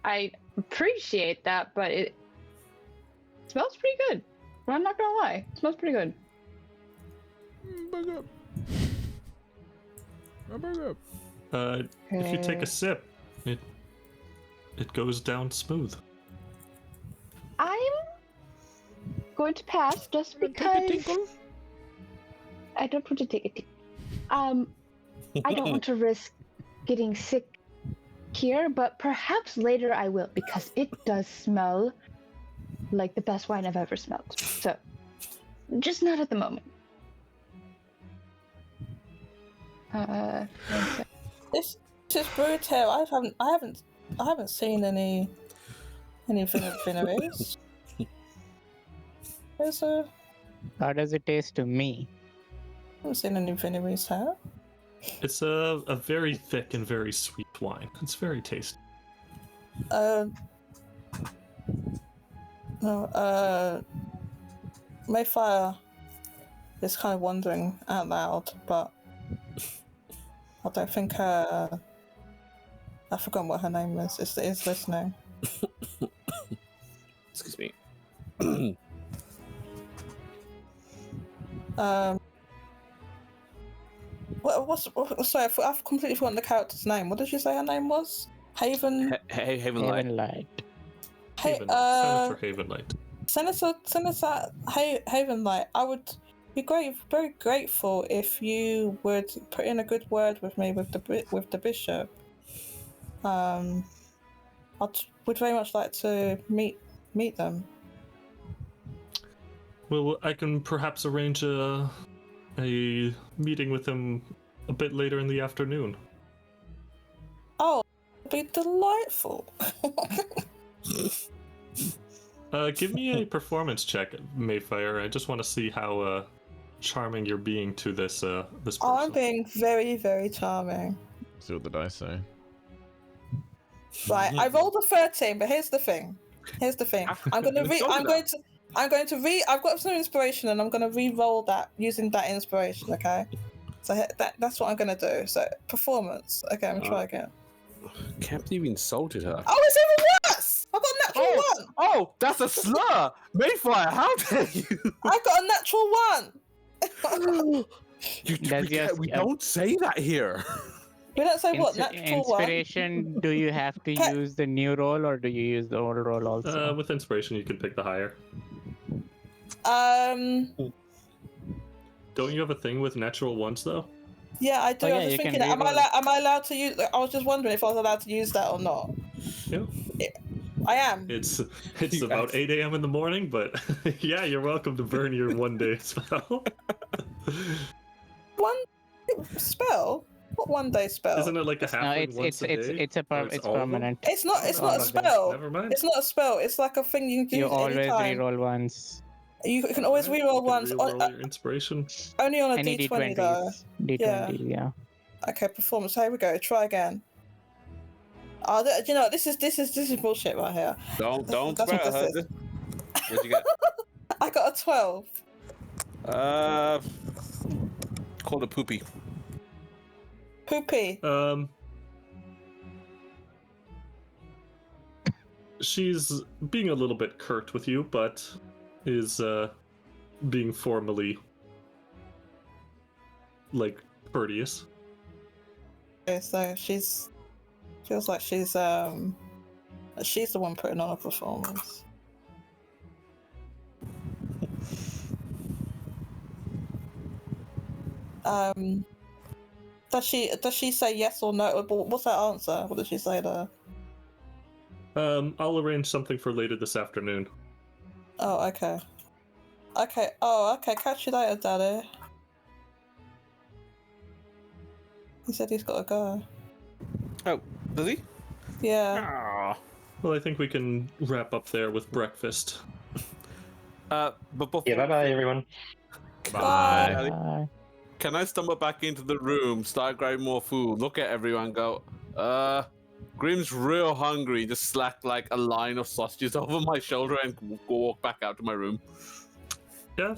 I appreciate that, but it smells pretty good. I'm not gonna lie, it smells pretty good. If you take a sip, it goes down smooth. I'm going to pass just because I don't want to take a tinkle. I don't want to risk getting sick here, but perhaps later I will, because it does smell like the best wine I've ever smelled. So, just not at the moment. This is brutal. I haven't seen any vinegars. How does it taste to me? I haven't seen any vinegars here. It's a very thick and very sweet wine. It's very tasty. Maefyre is kind of wondering out loud, but I don't think I've forgotten what her name is. Is listening. Excuse me. Sorry, I've completely forgotten the character's name. What did you say her name was? Haven. Havenlight. Senator Havenlight. Senator Havenlight. I would be very grateful if you would put in a good word with me with the bishop. I would very much like to meet them. Well, I can perhaps arrange a meeting with him a bit later in the afternoon. Oh, it'd be delightful. Give me a performance check, Maefyre. I just want to see how charming you're being to this person. Oh, I'm being very, very charming. See what the dice say. Right, I rolled a 13, but here's the thing. I'm going to I've got some inspiration, and I'm going to re-roll that using that inspiration. Okay, so that's what I'm going to do. So performance. Okay, I'm gonna try again. Can't believe you insulted her. Oh, it's even worse! I got a natural one. Oh, that's a slur! Maefyre, how dare you? I got a natural one. We don't say that here. We don't say what natural inspiration. One. Do you have to use the new roll, or do you use the old roll also? With inspiration, you can pick the higher. Don't you have a thing with natural ones though? Yeah, I do. I was just thinking, am I allowed to use? I was just wondering if I was allowed to use that or not. Yeah. I am. It's about 8 a.m. in the morning, but yeah, you're welcome to burn your one-day spell. One spell? What one-day spell? Isn't it like a halfling once a day? It's permanent. It's not a spell. Never mind. It's not a spell. It's like a thing you can do always anytime. reroll once. You can always reroll once. Reroll your inspiration. Only on a Any D20 though. D20, yeah. Okay, performance. Here we go. Try again. Oh, you know, this is bullshit right here. Don't That's what swear. this is. What'd you get? I got a 12. Called a poopy. Poopy. She's being a little bit curt with you, but is being formally courteous. Okay, so feels like she's the one putting on a performance. Does she say yes or no? What's her answer? What did she say there? I'll arrange something for later this afternoon. Oh, okay. Okay. Oh, okay. Catch you later, Daddy. He said he's got to go. Oh, does he? Yeah. Ah. Well, I think we can wrap up there with breakfast. But before, Yeah, bye-bye, everyone. Bye. Can I stumble back into the room, start grabbing more food, look at everyone, go, Grim's real hungry, just slack like a line of sausages over my shoulder and go walk back out to my room. Yeah.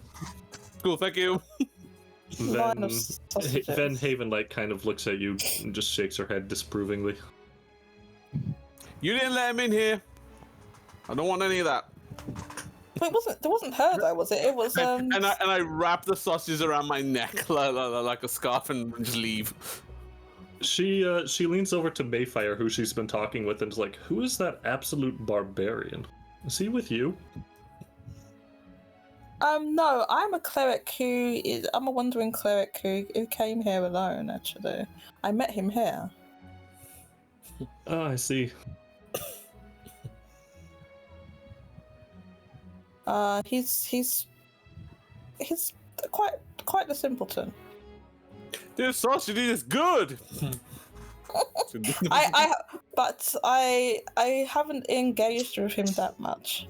Cool, thank you. Line of sausages. Then Havenlight kind of looks at you and just shakes her head disapprovingly. You didn't let him in here. I don't want any of that. But it wasn't her though, was it? It was And I wrap the sausages around my neck like a scarf and just leave. She leans over to Maefyre, who she's been talking with, and is like, "Who is that absolute barbarian? Is he with you?" No, I'm a cleric I'm a wandering cleric who came here alone, actually. I met him here. Oh, I see. He's quite the simpleton. This sausage is good. I haven't engaged with him that much,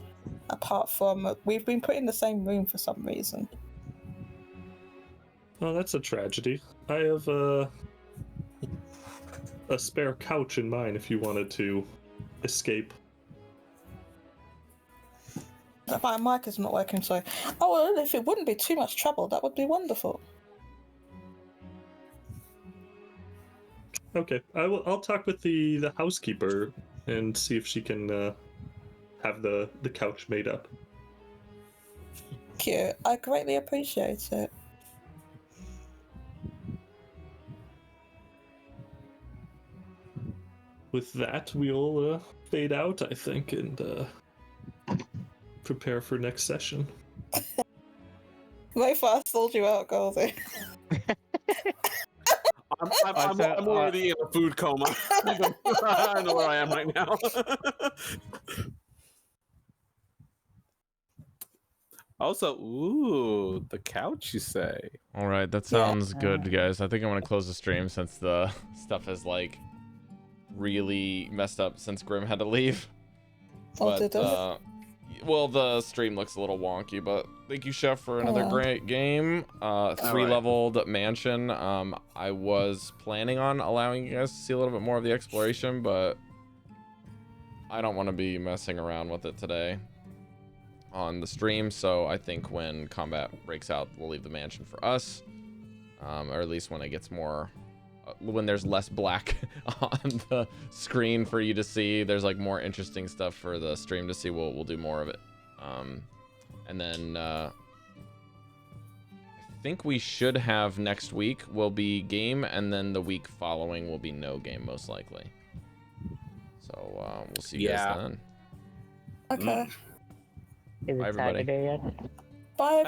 apart from we've been put in the same room for some reason. Oh, that's a tragedy. I have a spare couch in mine if you wanted to escape. My mic is not working, so. Oh, well, if it wouldn't be too much trouble, that would be wonderful. Okay, I'll talk with the housekeeper and see if she can have the couch made up. Cute. I greatly appreciate it. With that, we'll fade out, I think, and prepare for next session. Maefyre sold you out, Goldy. I'm already in a food coma. I know where I am right now. Also, ooh, the couch, you say? All right, that sounds good, guys. I think I'm gonna close the stream since the stuff has like really messed up since Grim had to leave. Well, the stream looks a little wonky, but thank you, Chef, for another great game. 3-leveled mansion. I was planning on allowing you guys to see a little bit more of the exploration, but I don't want to be messing around with it today on the stream, so I think when combat breaks out, we'll leave the mansion for us, or at least when it gets more, when there's less black on the screen for you to see, there's like more interesting stuff for the stream to see. We'll do more of it, and then I think we should have next week will be game, and then the week following will be no game most likely. So we'll see you guys then. Okay. Is it Bye, everybody. Saturday yet? Bye.